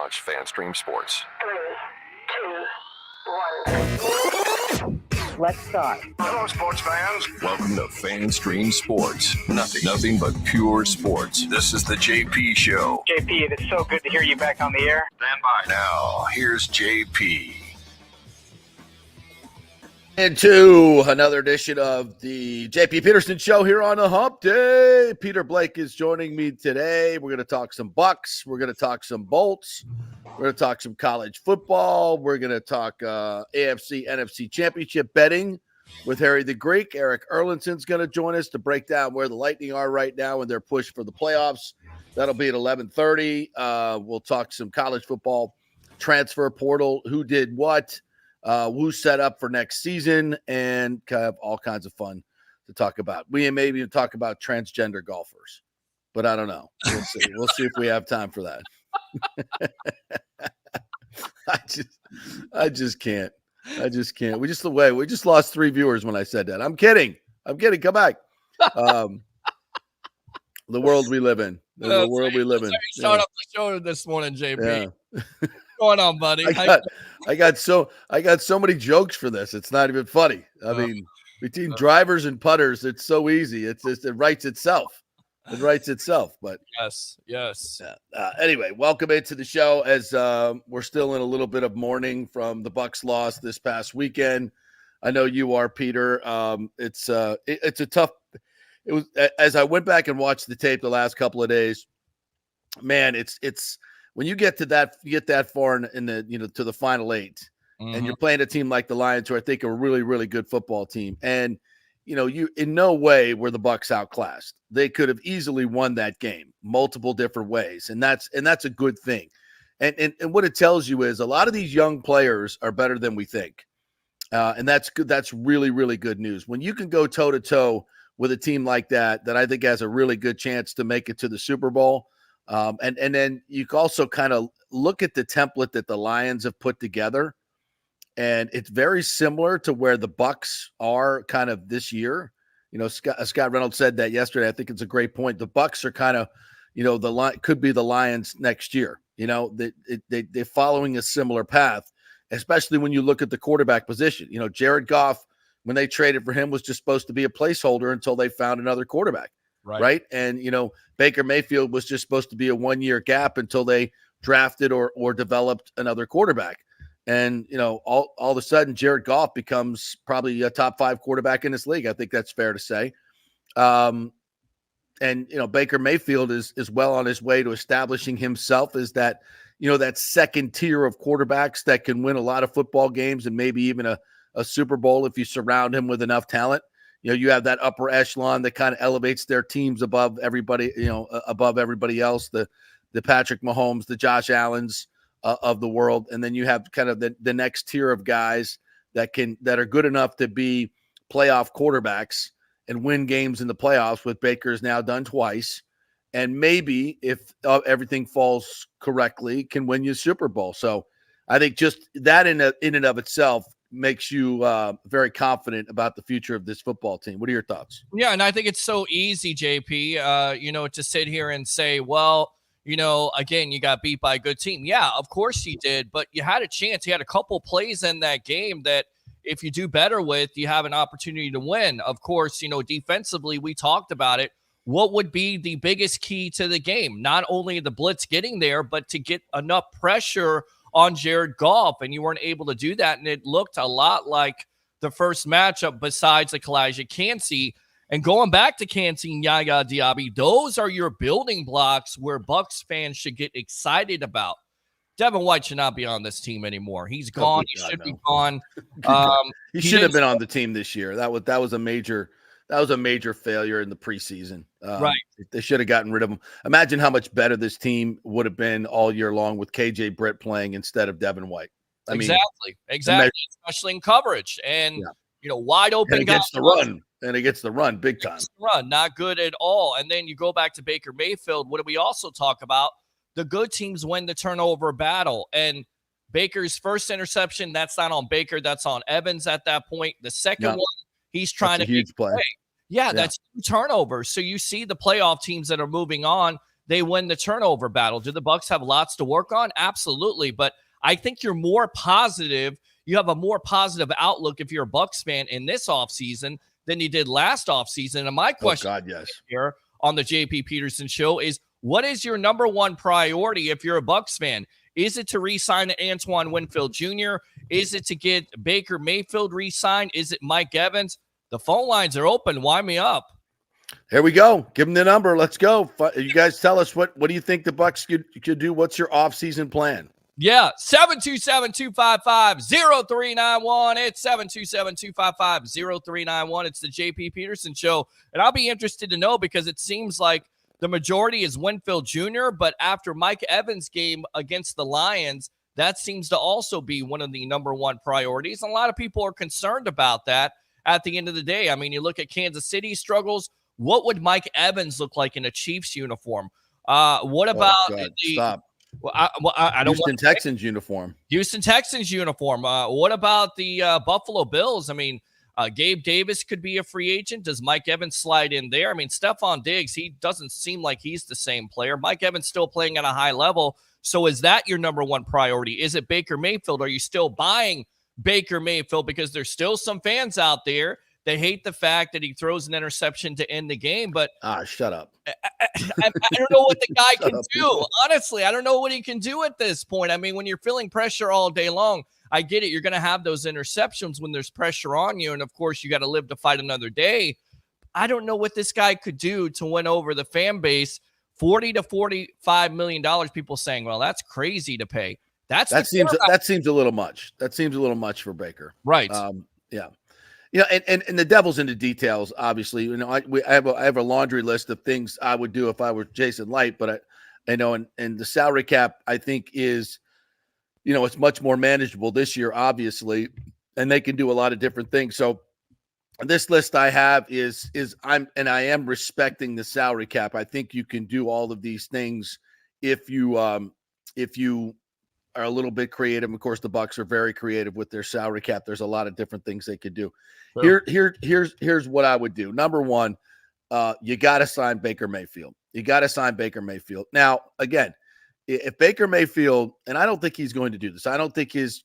launch FanStream Sports. 3, 2, 1. Let's start. Hello, sports fans. Welcome to FanStream Sports. Nothing but pure sports. This is the JP Show. JP, it's so good to hear you back on the air. Stand by. Now, here's JP. Into another edition of the JP Peterson Show here on a hump day. Peter Blake is joining me today. We're going to talk some Bucks. We're going to talk some Bolts. We're going to talk some college football. We're going to talk AFC, NFC championship betting with Harry the Greek. Eric Erlinson's going to join us to break down where the Lightning are right now in their push for the playoffs. That'll be at 11:30. We'll talk some college football transfer portal, who did what. Who's set up for next season, and kind of all kinds of fun to talk about. We may even talk about transgender golfers, but I don't know. We'll see. We'll see if we have time for that. I just can't. We just lost 3 viewers when I said that. I'm kidding. Come back. The world we live in. The world we live in. Start up the show this morning, JP. Yeah. What's going on, buddy? I got so many jokes for this. It's not even funny. I mean, between drivers and putters, it's so easy. It writes itself. But yes. Anyway, welcome into the show as we're still in a little bit of mourning from the Bucks loss this past weekend. I know you are, Peter. It's a tough. It was, as I went back and watched the tape the last couple of days. Man, it's. When you get to that, far in the to the final 8, and you're playing a team like the Lions, who I think are a really, really good football team, and you in no way were the Bucks outclassed. They could have easily won that game multiple different ways, and that's a good thing. And what it tells you is a lot of these young players are better than we think, and that's good. That's really, really good news. When you can go toe to toe with a team like that I think has a really good chance to make it to the Super Bowl. And then you can also kind of look at the template that the Lions have put together, and it's very similar to where the Bucks are kind of this year. Scott Reynolds said that yesterday. I think it's a great point. The Bucks are kind of, could be the Lions next year. They're following a similar path, especially when you look at the quarterback position. Jared Goff, when they traded for him, was just supposed to be a placeholder until they found another quarterback. Right. And, Baker Mayfield was just supposed to be a 1-year gap until they drafted or developed another quarterback. And, all of a sudden, Jared Goff becomes probably a top 5 quarterback in this league. I think that's fair to say. And, Baker Mayfield is well on his way to establishing himself as that, that second tier of quarterbacks that can win a lot of football games and maybe even a Super Bowl if you surround him with enough talent. You have that upper echelon that kind of elevates their teams above everybody, above everybody else, the Patrick Mahomes, the Josh Allens of the world. And then you have kind of the next tier of guys that are good enough to be playoff quarterbacks and win games in the playoffs, with Baker's now done twice. And maybe if everything falls correctly, can win you a Super Bowl. So I think just that in and of itself makes you very confident about the future of this football team. What are your thoughts? Yeah, and I think it's so easy, JP, to sit here and say, well, again, you got beat by a good team. Yeah, of course you did, but you had a chance. You had a couple plays in that game that if you do better with, you have an opportunity to win. Of course, defensively, we talked about it. What would be the biggest key to the game? Not only the blitz getting there, but to get enough pressure on Jared Goff, and you weren't able to do that, and it looked a lot like the first matchup besides the Kalijah Kancey. And going back to Kancey and Yaya Diaby, those are your building blocks where Bucks fans should get excited about. Devin White should not be on this team anymore. He's gone. He should be gone. He should have been on the team this year. That was a major failure in the preseason. Right. They should have gotten rid of him. Imagine how much better this team would have been all year long with KJ Britt playing instead of Devin White. Exactly. Especially in coverage and, wide open. And against the run. And against the run, big time. Not good at all. And then you go back to Baker Mayfield. What do we also talk about? The good teams win the turnover battle. And Baker's first interception, that's not on Baker. That's on Evans at that point. The second one, he's trying to huge play. Yeah, that's 2 turnovers. So you see the playoff teams that are moving on, they win the turnover battle. Do the Bucs have lots to work on? Absolutely. But I think you're more positive. You have a more positive outlook if you're a Bucs fan in this offseason than you did last offseason. And my question here on the JP Peterson Show is, what is your number one priority if you're a Bucs fan? Is it to re-sign Antoine Winfield Jr.? Is it to get Baker Mayfield re-signed? Is it Mike Evans? The phone lines are open. Wind me up. Here we go. Give them the number. Let's go. You guys tell us what do you think the Bucs could do? What's your offseason plan? Yeah, 727-255-0391. It's 727-255-0391. It's the JP Peterson Show. And I'll be interested to know, because it seems like the majority is Winfield Jr., but after Mike Evans' game against the Lions, that seems to also be one of the number one priorities. And a lot of people are concerned about that at the end of the day. I mean, you look at Kansas City struggles. What would Mike Evans look like in a Chiefs uniform? What about Stop. Well, I don't Houston Texans uniform. Houston Texans uniform. What about the Buffalo Bills? I mean, Gabe Davis could be a free agent. Does Mike Evans slide in there? I mean, Stephon Diggs, he doesn't seem like he's the same player. Mike Evans still playing at a high level. So is that your number one priority? Is it Baker Mayfield? Are you still buying Baker Mayfield? Because there's still some fans out there that hate the fact that he throws an interception to end the game. But shut up. I don't know what the guy can do. Honestly, I don't know what he can do at this point. I mean, when you're feeling pressure all day long, I get it. You're going to have those interceptions when there's pressure on you. And of course, you got to live to fight another day. I don't know what this guy could do to win over the fan base. $40 to $45 million. People saying, well, that's crazy to pay. That seems a little much. That seems a little much for Baker. Right. Yeah. You know, and the devil's in the details, obviously. You know, I have a laundry list of things I would do if I were Jason Light, but I know, and the salary cap, I think, is, you know, it's much more manageable this year, obviously, and they can do a lot of different things. So this list I have is I am respecting the salary cap. I think you can do all of these things if you are a little bit creative. Of course, the Bucs are very creative with their salary cap. There's a lot of different things they could do. Sure. Here's what I would do. Number one, you got to sign Baker Mayfield. Now, again, if Baker Mayfield, and I don't think he's going to do this. I don't think his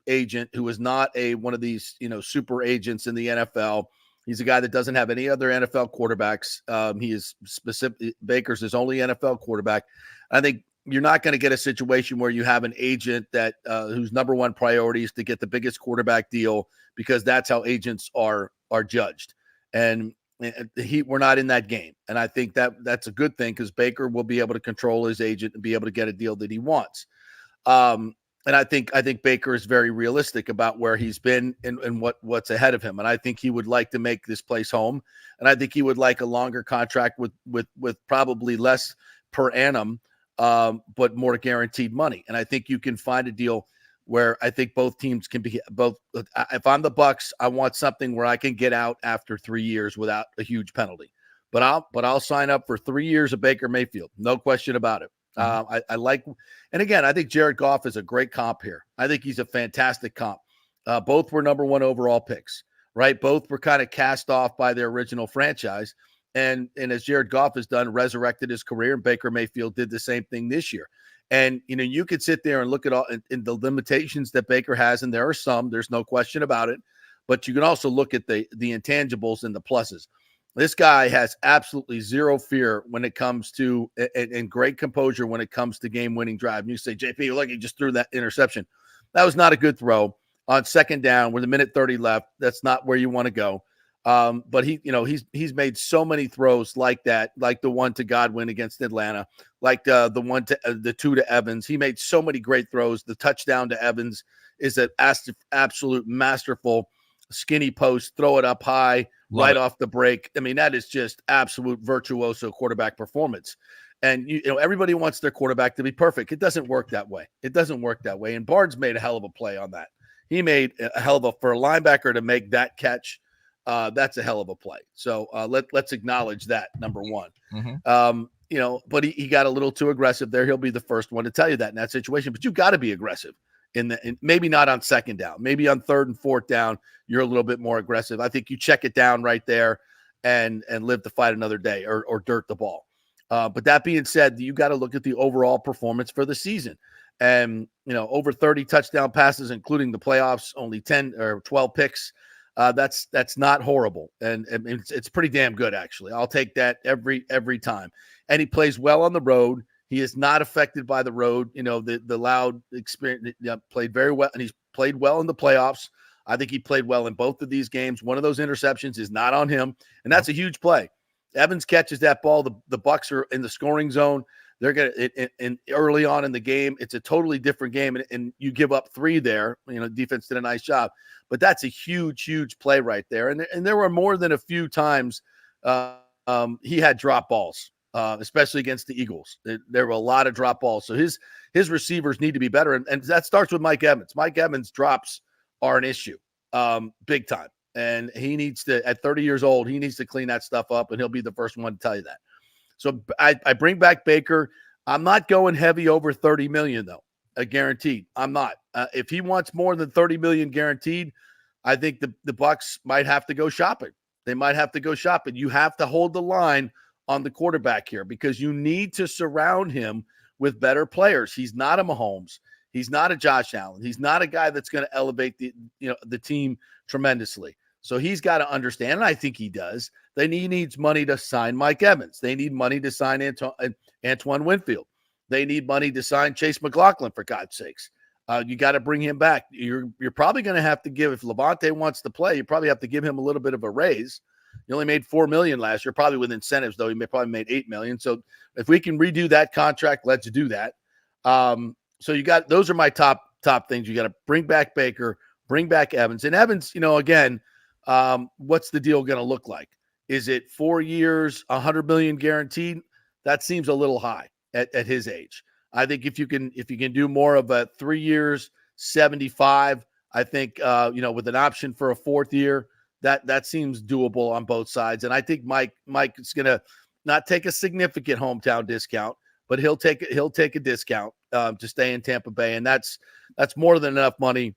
agent, who is not one of these, you know, super agents in the NFL. He's a guy that doesn't have any other NFL quarterbacks. He is specific. Baker's his only NFL quarterback. I think you're not going to get a situation where you have an agent that whose number one priority is to get the biggest quarterback deal, because that's how agents are judged. And we're not in that game. And I think that's a good thing, because Baker will be able to control his agent and be able to get a deal that he wants. And I think Baker is very realistic about where he's been and what's ahead of him. And I think he would like to make this place home. And I think he would like a longer contract with probably less per annum, but more guaranteed money. And I think you can find a deal where I think both teams can be both. If I'm the Bucs, I want something where I can get out after 3 years without a huge penalty. But I'll sign up for 3 years of Baker Mayfield. No question about it. I like, and again, I think Jared Goff is a great comp here. I think he's a fantastic comp. Both were number one overall picks, right? Both were kind of cast off by their original franchise. And as Jared Goff has done, resurrected his career, and Baker Mayfield did the same thing this year. And, you know, you could sit there and look at all in the limitations that Baker has, and there are some, there's no question about it, but you can also look at the intangibles and the pluses. This guy has absolutely zero fear when it comes to, and great composure when it comes to game-winning drive. And you say, JP, look, he just threw that interception. That was not a good throw on second down with a minute 30 left. That's not where you want to go. But he's made so many throws like that, like the one to Godwin against Atlanta, like the one to the two to Evans. He made so many great throws. The touchdown to Evans is an absolute masterful skinny post, throw it up high, right off the break. I mean, that is just absolute virtuoso quarterback performance. And you know, everybody wants their quarterback to be perfect. It doesn't work that way. And Barnes made a hell of a play on that. He made a hell of a, for a linebacker to make that catch. That's a hell of a play. So let's acknowledge that, number one. You know, but he got a little too aggressive there. He'll be the first one to tell you that in that situation. But you got to be aggressive maybe not on second down, maybe on third and fourth down. You're a little bit more aggressive. I think you check it down right there and live to fight another day, or dirt the ball. But that being said, you got to look at the overall performance for the season. And, over 30 touchdown passes, including the playoffs, only 10 or 12 picks. That's not horrible. And it's pretty damn good, actually. I'll take that every time. And he plays well on the road. He is not affected by the road. The loud experience, played very well. And he's played well in the playoffs. I think he played well in both of these games. One of those interceptions is not on him. And that's a huge play. Evans catches that ball. The Bucs are in the scoring zone. They're going to, and early on in the game, it's a totally different game. And you give up 3 there. Defense did a nice job. But that's a huge, huge play right there. And there were more than a few times he had drop balls, especially against the Eagles. There were a lot of drop balls. So his receivers need to be better. And that starts with Mike Evans. Mike Evans' drops are an issue, big time. And he needs to, at 30 years old, he needs to clean that stuff up, and he'll be the first one to tell you that. So I bring back Baker. I'm not going heavy over 30 million, though, guaranteed. I'm not. If he wants more than 30 million guaranteed, I think the Bucs might have to go shopping. They might have to go shopping. You have to hold the line on the quarterback here because you need to surround him with better players. He's not a Mahomes. He's not a Josh Allen. He's not a guy that's going to elevate the team tremendously. So he's got to understand, and I think he does, that he needs money to sign Mike Evans. They need money to sign Antoine Winfield. They need money to sign Chase McLaughlin, for God's sakes. You got to bring him back. You're probably going to have to give, if Levante wants to play, you probably have to give him a little bit of a raise. He only made $4 million last year, probably with incentives, though. He probably made $8 million. So if we can redo that contract, let's do that. So those are my top things. You got to bring back Baker, bring back Evans. And Evans, again, what's the deal going to look like? Is it 4 years, $100 million guaranteed? That seems a little high at his age. I think if you can do more of a 3 years, 75, I think, with an option for a 4th year, that seems doable on both sides. And I think Mike is going to not take a significant hometown discount, but he'll take a discount to stay in Tampa Bay. And that's more than enough money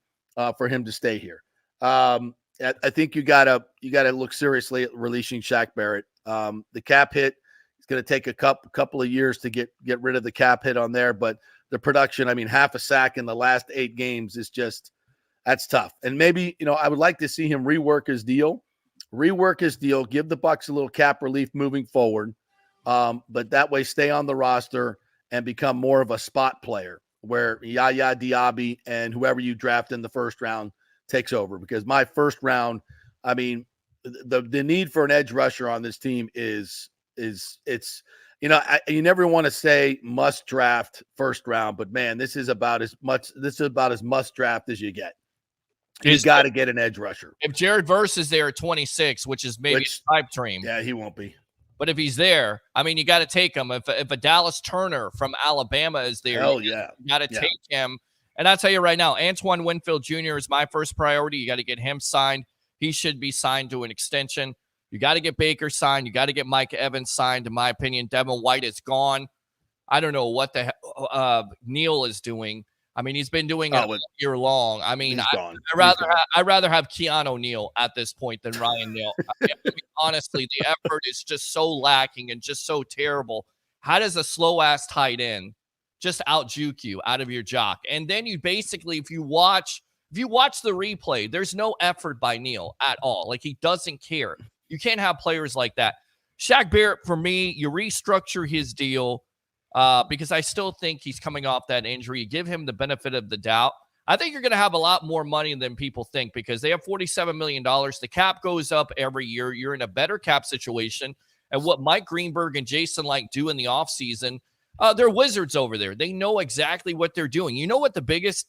for him to stay here. I think you gotta look seriously at releasing Shaq Barrett. The cap hit is going to take a couple of years to get rid of the cap hit on there, but the production, half a sack in the last 8 games is just, that's tough. And maybe, I would like to see him rework his deal, give the Bucs a little cap relief moving forward. But that way stay on the roster and become more of a spot player where Yaya Diaby and whoever you draft in the first round takes over. Because my first round, the need for an edge rusher on this team is you never want to say must draft first round, but man, this is about as must draft as you get. You got to get an edge rusher. If Jared Verse is there at 26, which is maybe a pipe dream. Yeah, he won't be. But if he's there, you got to take him. If a Dallas Turner from Alabama is there, you got to take him. And I'll tell you right now, Antoine Winfield Jr. is my first priority. You got to get him signed. He should be signed to an extension. You got to get Baker signed. You got to get Mike Evans signed, in my opinion. Devin White is gone. I don't know what the hell Neal is doing. He's been doing it all year long. I'd rather have Keanu Neal at this point than Ryan Neal. Honestly, the effort is just so lacking and just so terrible. How does a slow-ass tight end just out-juke you out of your jock? And then you basically, if you watch the replay, there's no effort by Neal at all. Like, he doesn't care. You can't have players like that. Shaq Barrett, for me, you restructure his deal. Because I still think he's coming off that injury. You give him the benefit of the doubt. I think you're going to have a lot more money than people think because they have $47 million. The cap goes up every year. You're in a better cap situation. And what Mike Greenberg and Jason Licht do in the offseason, they're wizards over there. They know exactly what they're doing. You know what the biggest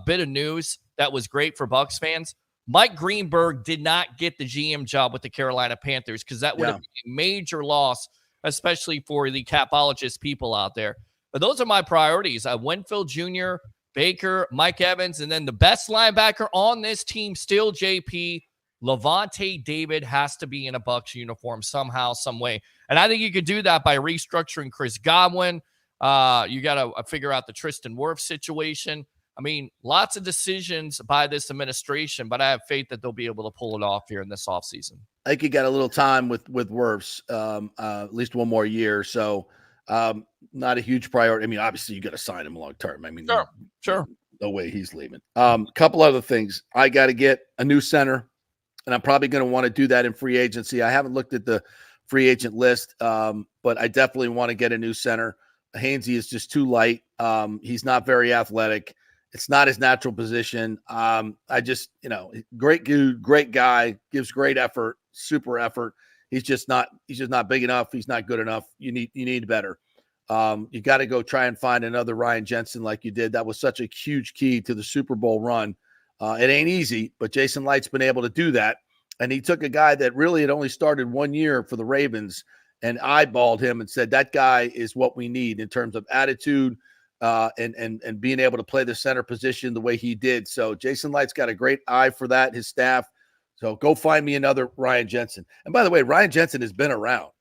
bit of news that was great for Bucs fans? Mike Greenberg did not get the GM job with the Carolina Panthers because that would have been a major loss, especially for the capologist people out there. But those are my priorities. Winfield Jr., Baker, Mike Evans, and then the best linebacker on this team still, JP, Levante David has to be in a Bucs uniform somehow, some way. And I think you could do that by restructuring Chris Godwin. You got to figure out the Tristan Wirfs situation. Lots of decisions by this administration, but I have faith that they'll be able to pull it off here in this offseason. I think you got a little time with Wirfs, at least one more year. So Not a huge priority. I mean, obviously you got to sign him long term. I mean, Sure. no way he's leaving. Couple other things. I got to get a new center, and I'm probably going to want to do that in free agency. I haven't looked at the free agent list, but I definitely want to get a new center. Hainsey is just too light. He's not very athletic. It's not his natural position. I just, great dude, great guy, gives great effort, super effort. He's just not big enough. He's not good enough. You need better. You got to go try and find another Ryan Jensen like you did. That was such a huge key to the Super Bowl run. It ain't easy, but Jason Light's been able to do that. And he took a guy that really had only started 1 year for the Ravens and eyeballed him and said, that guy is what we need in terms of attitude and being able to play the center position the way he did. So Jason Light's got a great eye for that, his staff. So go find me another Ryan Jensen. And by the way, Ryan Jensen has been around.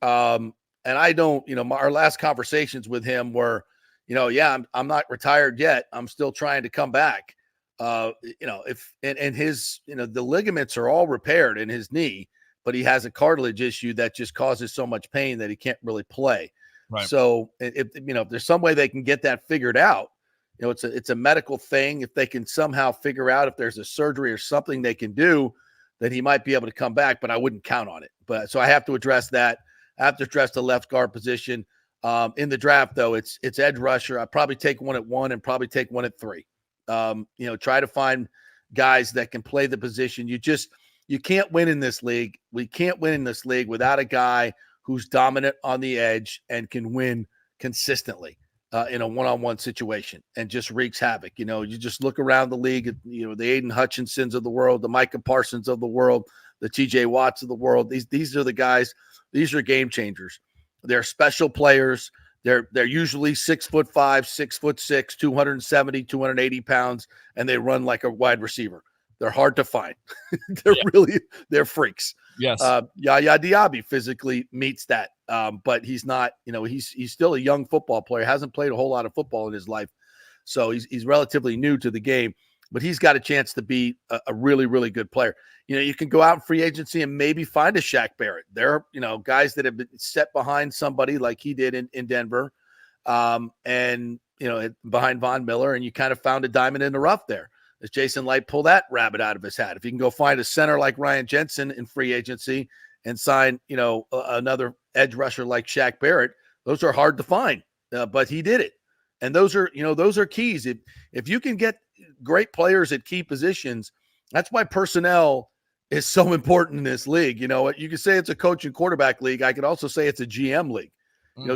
And I don't, our last conversations with him were, I'm not retired yet. I'm still trying to come back. His, the ligaments are all repaired in his knee, but he has a cartilage issue that just causes so much pain that he can't really play. Right. So if there's some way they can get that figured out, it's a medical thing. If they can somehow figure out if there's a surgery or something they can do, then he might be able to come back, but I wouldn't count on it. But so I have to address that. I have to address the left guard position. In the draft, though, it's edge rusher. I'd probably take one at 1 and probably take one at 3. Try to find guys that can play the position. You can't win in this league. We can't win in this league without a guy who's dominant on the edge and can win consistently in a one-on-one situation and just wreaks havoc. You just look around the league at, the Aiden Hutchinsons of the world, the Micah Parsons of the world, the TJ Watts of the world. These are the guys. These are game changers. They're special players. They're usually 6'5", 6'6", 270, 280 pounds, and they run like a wide receiver. They're hard to find. They're freaks. Yes. Yaya Diaby physically meets that. But he's not, he's still a young football player, hasn't played a whole lot of football in his life. So he's relatively new to the game, but he's got a chance to be a really, really good player. You can go out in free agency and maybe find a Shaq Barrett. There are, guys that have been set behind somebody like he did in Denver and behind Von Miller, and you kind of found a diamond in the rough there. Does Jason Light pull that rabbit out of his hat? If you can go find a center like Ryan Jensen in free agency and sign, another edge rusher like Shaq Barrett, those are hard to find, but he did it. And those are keys. If you can get great players at key positions, that's why personnel is so important in this league. You can say it's a coach and quarterback league. I could also say it's a GM league.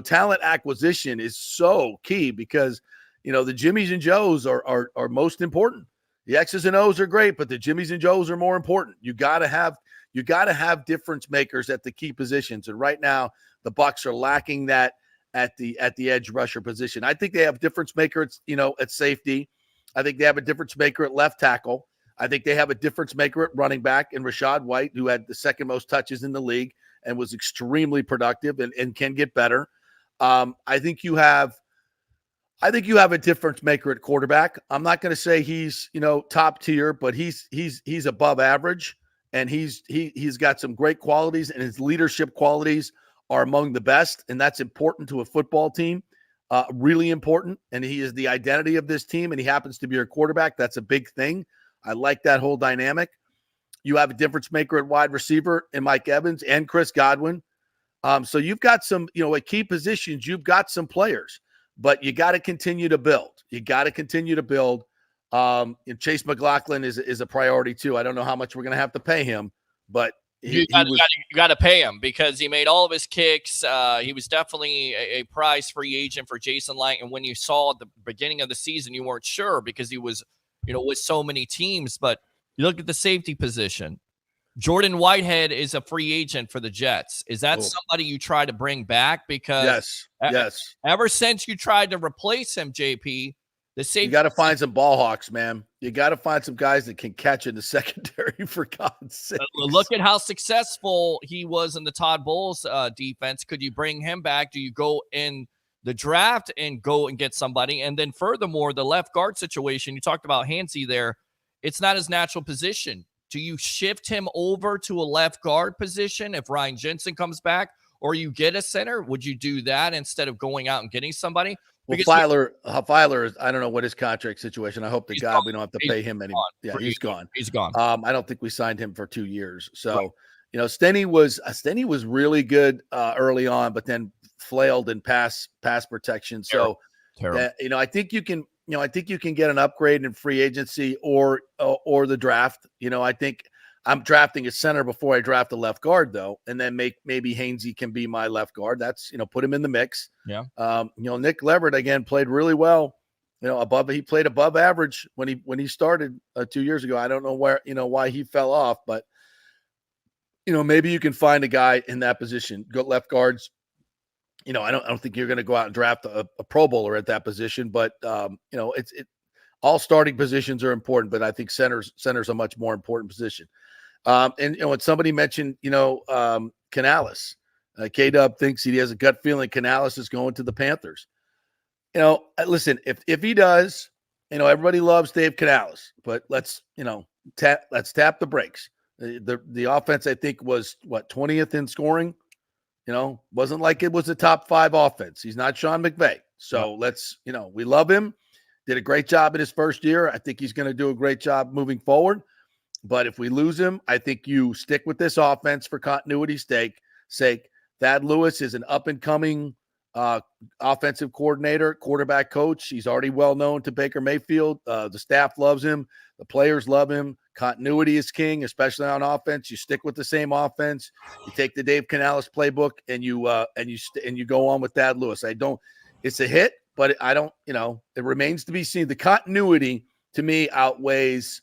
Talent acquisition is so key because, the Jimmies and Joes are most important. The X's and O's are great, but the Jimmies and Joes are more important. You got to have difference makers at the key positions. And right now the Bucs are lacking that at the edge rusher position. I think they have difference makers, at safety. I think they have a difference maker at left tackle. I think they have a difference maker at running back in Rashad White, who had the second most touches in the league and was extremely productive and can get better. I think you have a difference maker at quarterback. I'm not going to say he's, top tier, but he's above average, and he's got some great qualities, and his leadership qualities are among the best, and that's important to a football team. Really important, and he is the identity of this team, and he happens to be your quarterback. That's a big thing. I like that whole dynamic. You have a difference maker at wide receiver in Mike Evans and Chris Godwin. So you've got some, at key positions, you've got some players, but you got to continue to build. And Chase McLaughlin is a priority too. I don't know how much we're going to have to pay him, but you got to pay him because he made all of his kicks. He was definitely a prize free agent for Jason Light. And when you saw at the beginning of the season, you weren't sure because he was, with so many teams. But you look at the safety position. Jordan Whitehead is a free agent for the Jets. Is that somebody you try to bring back? Because yes. Ever since you tried to replace him, JP, the safety. You got to find some ball hawks, man. You got to find some guys that can catch in the secondary, for God's sake. Look at how successful he was in the Todd Bowles defense. Could you bring him back? Do you go in the draft and go and get somebody? And then furthermore, the left guard situation, you talked about Hainsey there. It's not his natural position. Do you shift him over to a left guard position if Ryan Jensen comes back? or you get a center, would you do that instead of going out and getting somebody? Well, Because Filer is, I don't know what his contract situation. I hope to God we don't have to pay him anymore. Yeah, he's gone. He's gone. I don't think we signed him for 2 years. So, Stenny was really good early on, but then flailed in pass protection. So, Terrible. I think you can, get an upgrade in free agency or the draft. I think I'm drafting a center before I draft a left guard, though, and then maybe Hainsey can be my left guard. That's put him in the mix. Yeah. Nick Leverett again played really well. He played above average when he started 2 years ago. I don't know why he fell off, but maybe you can find a guy in that position. Go left guards. I don't think you're going to go out and draft a Pro Bowler at that position, but all starting positions are important, but I think center's a much more important position. And when somebody mentioned, Canales, K-Dub thinks he has a gut feeling Canales is going to the Panthers. Listen, if he does, everybody loves Dave Canales, but let's tap the brakes. The offense, I think, was 20th in scoring. Wasn't like it was a top 5 offense. He's not Sean McVay. So let's, we love him. Did a great job in his first year. I think he's going to do a great job moving forward. But if we lose him, I think you stick with this offense for continuity's sake. Thad Lewis is an up-and-coming offensive coordinator, quarterback coach. He's already well known to Baker Mayfield. The staff loves him. The players love him. Continuity is king, especially on offense. You stick with the same offense. You take the Dave Canales playbook and you go on with Thad Lewis. It's a hit, but I don't. It remains to be seen. The continuity to me outweighs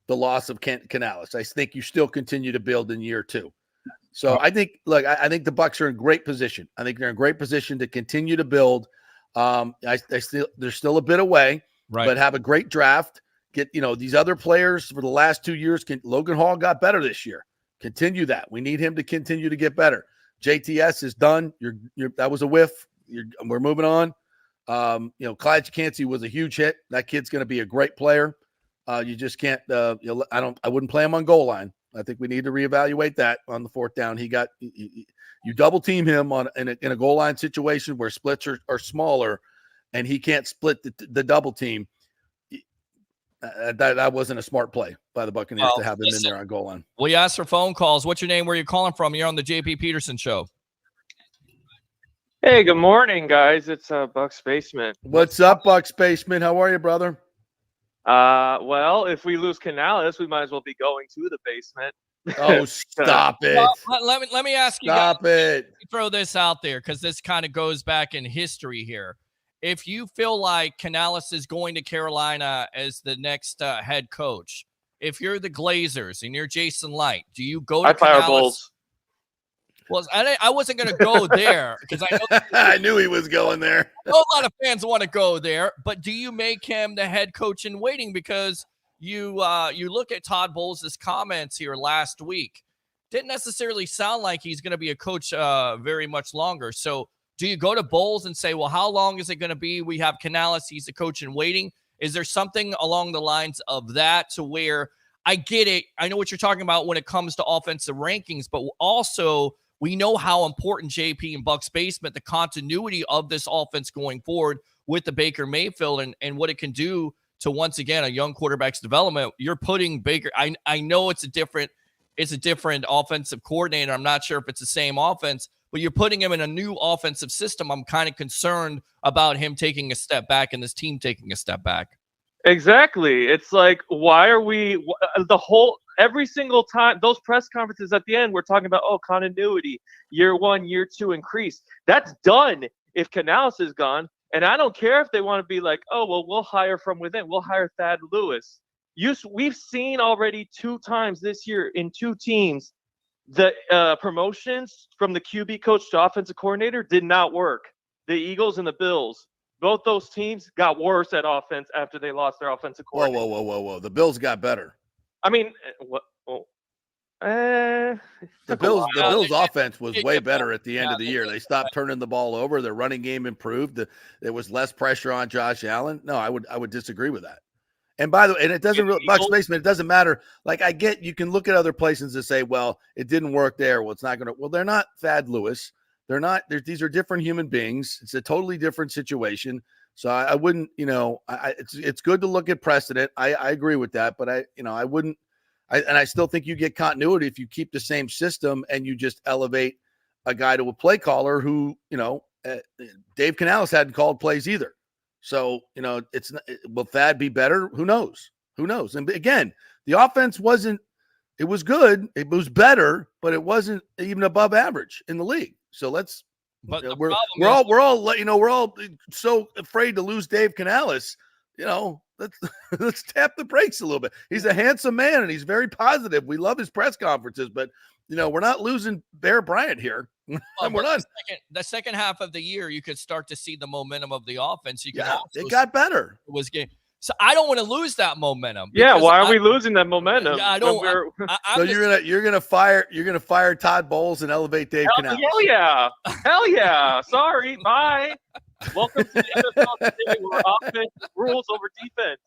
the loss of Canales. I think you still continue to build in year 2. So I think the Bucs are in great position. I think they're in great position to continue to build. They're still a bit away, but have a great draft. Get these other players for the last 2 years. Logan Hall got better this year. Continue that. We need him to continue to get better. JTS is done. That was a whiff. We're moving on. Clyde Chansey was a huge hit. That kid's going to be a great player. You just can't. I wouldn't play him on goal line. I think we need to reevaluate that on the 4th down. You double team him in a goal line situation where splits are smaller, and he can't split the double team. That wasn't a smart play by the Buccaneers to have him in there on goal line. We asked for phone calls. What's your name? Where are you calling from? You're on the JP Peterson Show. Hey, good morning, guys. It's Buck's Basement. What's up, Buck's Basement? How are you, brother? Well, if we lose Canales, we might as well be going to the basement. Oh, stop it. Well, let me ask you. Stop it. Throw this out there because this kind of goes back in history here. If you feel like Canales is going to Carolina as the next head coach, if you're the Glazers and you're Jason Light, do you go to Canales? Well, I wasn't going to go there because I know I knew he was going there. A lot of fans want to go there, but do you make him the head coach in waiting? Because you look at Todd Bowles' comments here last week, didn't necessarily sound like he's going to be a coach very much longer. So do you go to Bowles and say, well, how long is it going to be? We have Canales. He's the coach in waiting. Is there something along the lines of that to where I get it? I know what you're talking about when it comes to offensive rankings, but also we know how important JP and Buck's Basement, the continuity of this offense going forward with the Baker Mayfield and what it can do to, once again, a young quarterback's development. You're putting Baker. I know it's a different offensive coordinator. I'm not sure if it's the same offense, but you're putting him in a new offensive system. I'm kind of concerned about him taking a step back and this team taking a step back. Exactly. It's like, why are we every single time those press conferences at the end, we're talking about, continuity, year 1, year 2 increase. That's done if Canales is gone. And I don't care if they want to be like, we'll hire from within. We'll hire Thad Lewis. We've seen already 2 times this year in 2 teams, the promotions from the QB coach to offensive coordinator did not work. The Eagles and the Bills. Both those teams got worse at offense after they lost their offensive coordinator. Whoa. The Bills got better. I mean, what? The Bills' offense was way better at the end of the year. They stopped turning the ball over. Their running game improved. There was less pressure on Josh Allen. No, I would disagree with that. And by the way, and it doesn't really, Bucks Basement, it doesn't matter. Like, I get, you can look at other places and say, well, it didn't work there. Well, it's not going to, well, they're not Thad Lewis. They're not. These are different human beings. It's a totally different situation. So I wouldn't. It's good to look at precedent. I agree with that, but I wouldn't. I still think you get continuity if you keep the same system and you just elevate a guy to a play caller who, Dave Canales hadn't called plays either. So, will Thad be better? Who knows? And again, the offense it was good. It was better, but it wasn't even above average in the league. So we're all so afraid to lose Dave Canales. Let's tap the brakes a little bit. He's a handsome man and he's very positive. We love his press conferences, but we're not losing Bear Bryant here. We're not. The second half of the year, you could start to see the momentum of the offense. It got better. So I don't want to lose that momentum. Yeah, why are we losing that momentum? I don't. So you're gonna fire Todd Bowles and elevate Dave Canales. Hell yeah! Sorry, bye. Welcome to the NFL today, where offense rules over defense.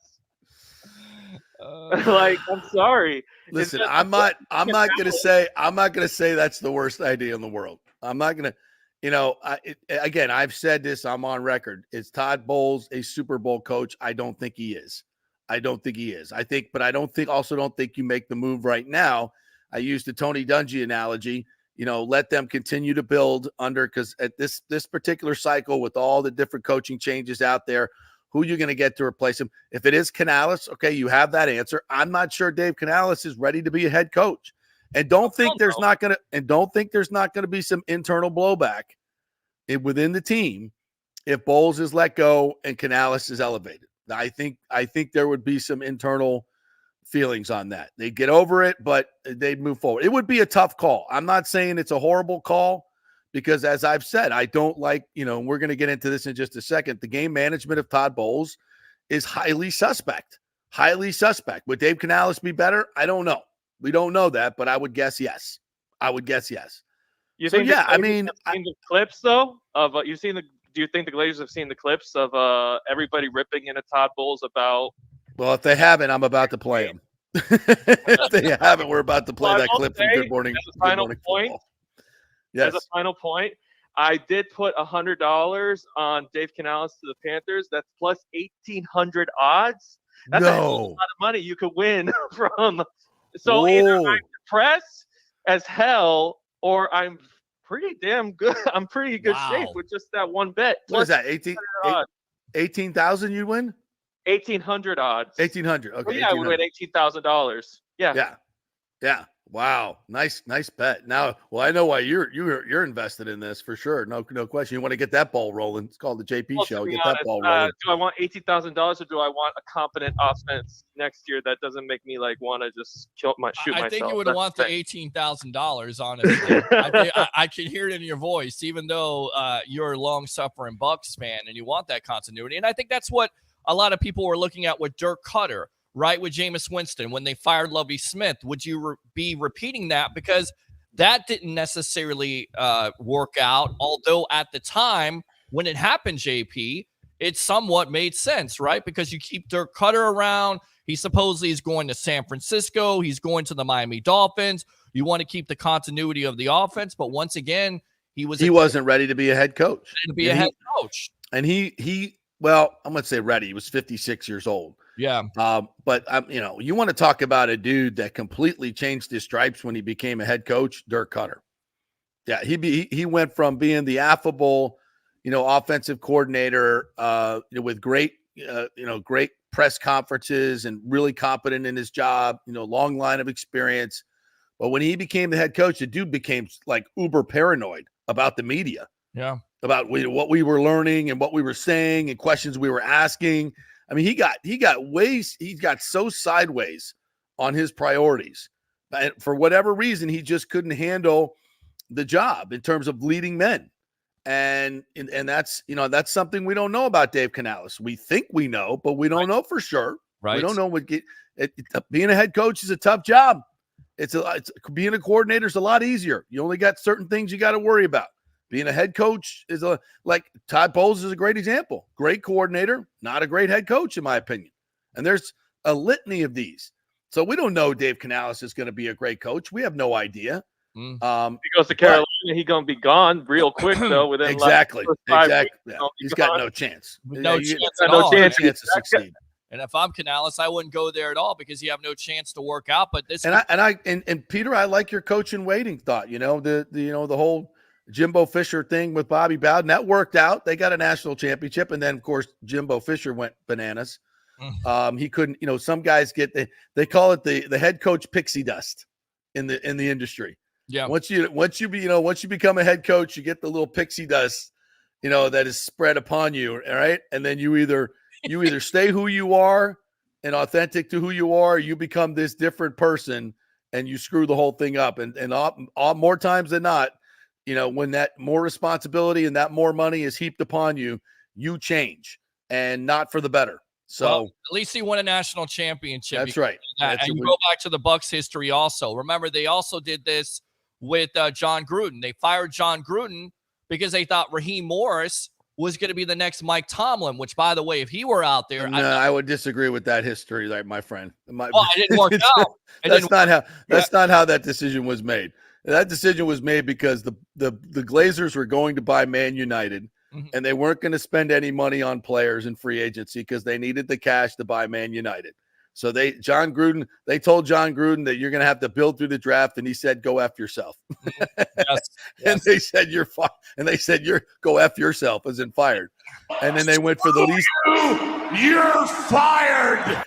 I'm sorry. Listen, I'm not gonna say that's the worst idea in the world. I'm not gonna. Again, I've said this. I'm on record. Is Todd Bowles a Super Bowl coach? I don't think he is. I don't think you make the move right now. I used the Tony Dungy analogy. Let them continue to build because at this particular cycle with all the different coaching changes out there, who are you going to get to replace him? If it is Canales, okay, you have that answer. I'm not sure Dave Canales is ready to be a head coach. And don't think there's not going to be some internal blowback within the team if Bowles is let go and Canales is elevated. I think there would be some internal feelings on that. They'd get over it, but they'd move forward. It would be a tough call. I'm not saying it's a horrible call because, as I've said, I don't like, we're going to get into this in just a second. The game management of Todd Bowles is highly suspect. Would Dave Canales be better? I don't know. We don't know that, but I would guess yes. You think seen the clips though of do you think the Glazers have seen the clips of everybody ripping into Todd Bowles about? Well, if they haven't, I'm about to play them. If they haven't, we're about to play that clip from Good Morning. As a final point, yes. As a final point, I did put $100 on Dave Canales to the Panthers. That's plus 1,800 odds. That's a lot of money you could win from. So either I'm depressed as hell, or I'm pretty damn good. I'm pretty good shape with just that one bet. What is that? 18,000 you'd win? 1,800 odds. 1,800. Okay. Well, yeah, I would win $18,000. Yeah. Wow. Nice bet. Now, well, I know why you're invested in this for sure. No question. You want to get that ball rolling. It's called the JP show. Get that ball rolling. Do I want $18,000 or do I want a competent offense next year that doesn't make me want to just shoot myself? I think you would want the $18,000, honestly. I can hear it in your voice, even though you're a long-suffering Bucs fan and you want that continuity. And I think that's what a lot of people were looking at with Dirk Cutter. Right, with Jameis Winston, when they fired Lovie Smith, would you be repeating that? Because that didn't necessarily work out, although at the time when it happened, JP, it somewhat made sense, right? Because you keep Dirk Cutter around. He supposedly is going to San Francisco. He's going to the Miami Dolphins. You want to keep the continuity of the offense, but once again, he wasn't ready to be a head coach. And well, I'm going to say ready. He was 56 years old. Yeah. But you want to talk about a dude that completely changed his stripes when he became a head coach, Dirk Cutter. Yeah. He went from being the affable, offensive coordinator, with great press conferences and really competent in his job, long line of experience. But when he became the head coach, the dude became like uber paranoid about the media. Yeah. About what we were learning and what we were saying and questions we were asking. I mean, he got so sideways on his priorities. And for whatever reason, he just couldn't handle the job in terms of leading men. And that's something we don't know about Dave Canales. We think we know, but we don't know for sure. Right. We don't know being a head coach is a tough job. It's being a coordinator is a lot easier. You only got certain things you got to worry about. Being a head coach is like Todd Bowles is a great example. Great coordinator, not a great head coach, in my opinion. And there's a litany of these. So we don't know Dave Canales is going to be a great coach. We have no idea. He goes to Carolina He's gonna be gone real quick though. Within exactly. like 5 weeks, He's got no chance. No chance at no all. chance. To succeed. And if I'm Canales, I wouldn't go there at all because you have no chance to work out. But this And Peter, I like your coach in waiting thought. The whole Jimbo Fisher thing with Bobby Bowden that worked out. They got a national championship, and then of course Jimbo Fisher went bananas. He couldn't. Some guys they call it the head coach pixie dust in the industry. Yeah. Once you become a head coach, you get the little pixie dust, that is spread upon you. All right, and then you either stay who you are and authentic to who you are, or you become this different person and you screw the whole thing up. And all more times than not, when that more responsibility and that more money is heaped upon you, you change, and not for the better. So at least he won a national championship. That's right. And you go back to the Bucs history also. Remember, they also did this with John Gruden. They fired John Gruden because they thought Raheem Morris was going to be the next Mike Tomlin, which, by the way, if he were out there, I would disagree with that history, my friend. Well, it didn't work out. That's not how that decision was made. That decision was made because the Glazers were going to buy Man United, and they weren't going to spend any money on players in free agency because they needed the cash to buy Man United. So they told John Gruden that you're going to have to build through the draft, and he said, "Go F yourself." Yes. And they said, "You're fine," and they said, "Go F yourself," as in fired. And then they went for the least. You're fired.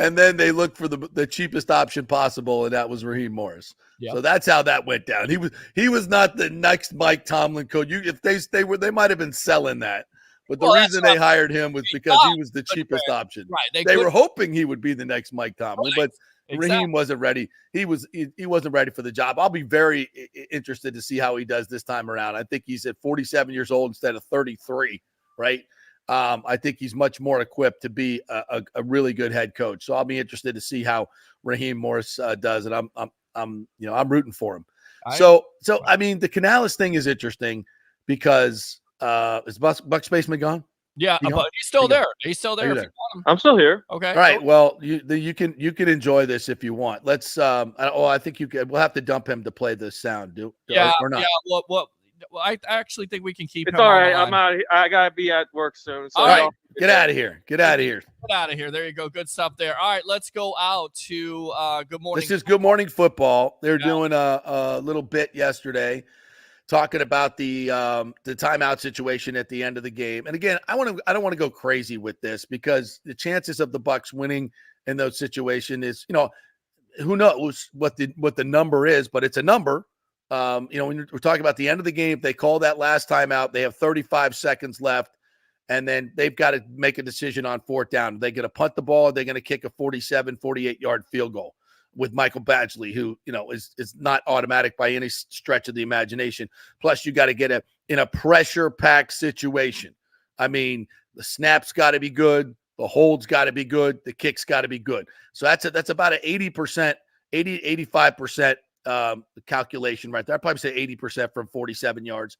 And then they looked for the cheapest option possible, and that was Raheem Morris. Yep. So that's how that went down. He was not the next Mike Tomlin coach. If they might have been selling that. But the reason they hired him was because he was the cheapest option. Right. They were hoping he would be the next Mike Tomlin, but Raheem wasn't ready. He wasn't ready for the job. I'll be very interested to see how he does this time around. I think he's at 47 years old instead of 33, right? I think he's much more equipped to be a really good head coach. So I'll be interested to see how Raheem Morris does, and I'm rooting for him. So I mean, the Canales thing is interesting because is Buck Spaceman gone? Yeah, but he's still there. He's still there. If you want him. I'm still here. Okay. All right. Well, you can enjoy this if you want. Let's. I think you can. We'll have to dump him to play the sound. Or not? Yeah. Well, I actually think we can keep. It's all right. I'm out. I gotta be at work soon. So all right. Get out of here. Get out of here. Get out of here. There you go. Good stuff there. All right. Let's go out to Good Morning. This is Good Morning Football. They're doing a little bit yesterday, talking about the timeout situation at the end of the game. And again, I don't want to go crazy with this because the chances of the Bucs winning in those situations is, who knows what the number is, but it's a number. When we're talking about the end of the game, if they call that last timeout, they have 35 seconds left, and then they've got to make a decision on fourth down. Are they going to punt the ball? Or are they going to kick a 47, 48-yard field goal with Michael Badgley, who, is not automatic by any stretch of the imagination. Plus, you got to get in a pressure-packed situation. I mean, the snap's got to be good. The hold's got to be good. The kick's got to be good. So that's about an 80%, 85% calculation right there. I'd probably say 80% from 47 yards.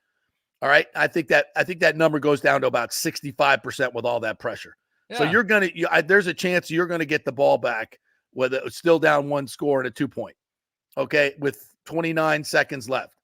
All right. I think that number goes down to about 65% with all that pressure. Yeah. So there's a chance you're going to get the ball back, whether it's still down one score and a 2-point. Okay. With 29 seconds left,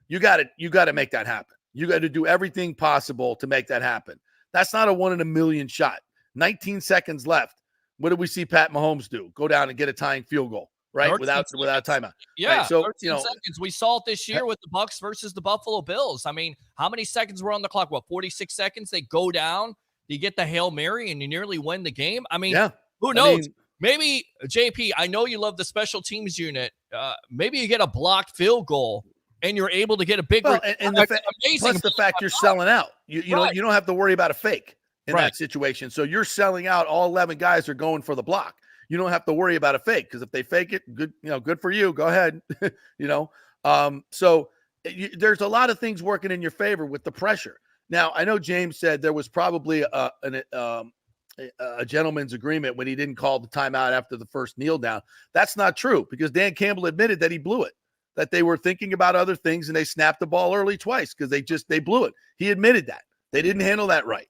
you got to make that happen. You got to do everything possible to make that happen. That's not a 1 in a million shot. 19 seconds left. What did we see Pat Mahomes do? Go down and get a tying field goal. Right, without timeout. Yeah, right? So 13 seconds. We saw it this year with the Bucs versus the Buffalo Bills. I mean, how many seconds were on the clock? 46 seconds. They go down. You get the Hail Mary, and you nearly win the game. I mean, who knows? Maybe JP. I know you love the special teams unit. Maybe you get a blocked field goal, and you're able to get a big. Plus the fact you're selling out. You don't have to worry about a fake in that situation. So you're selling out. All 11 guys are going for the block. You don't have to worry about a fake because if they fake it, good for you. Go ahead. So there's a lot of things working in your favor with the pressure. Now, I know James said there was probably a gentleman's agreement when he didn't call the timeout after the first kneel down. That's not true because Dan Campbell admitted that he blew it, that they were thinking about other things and they snapped the ball early twice because they blew it. He admitted that. They didn't handle that right.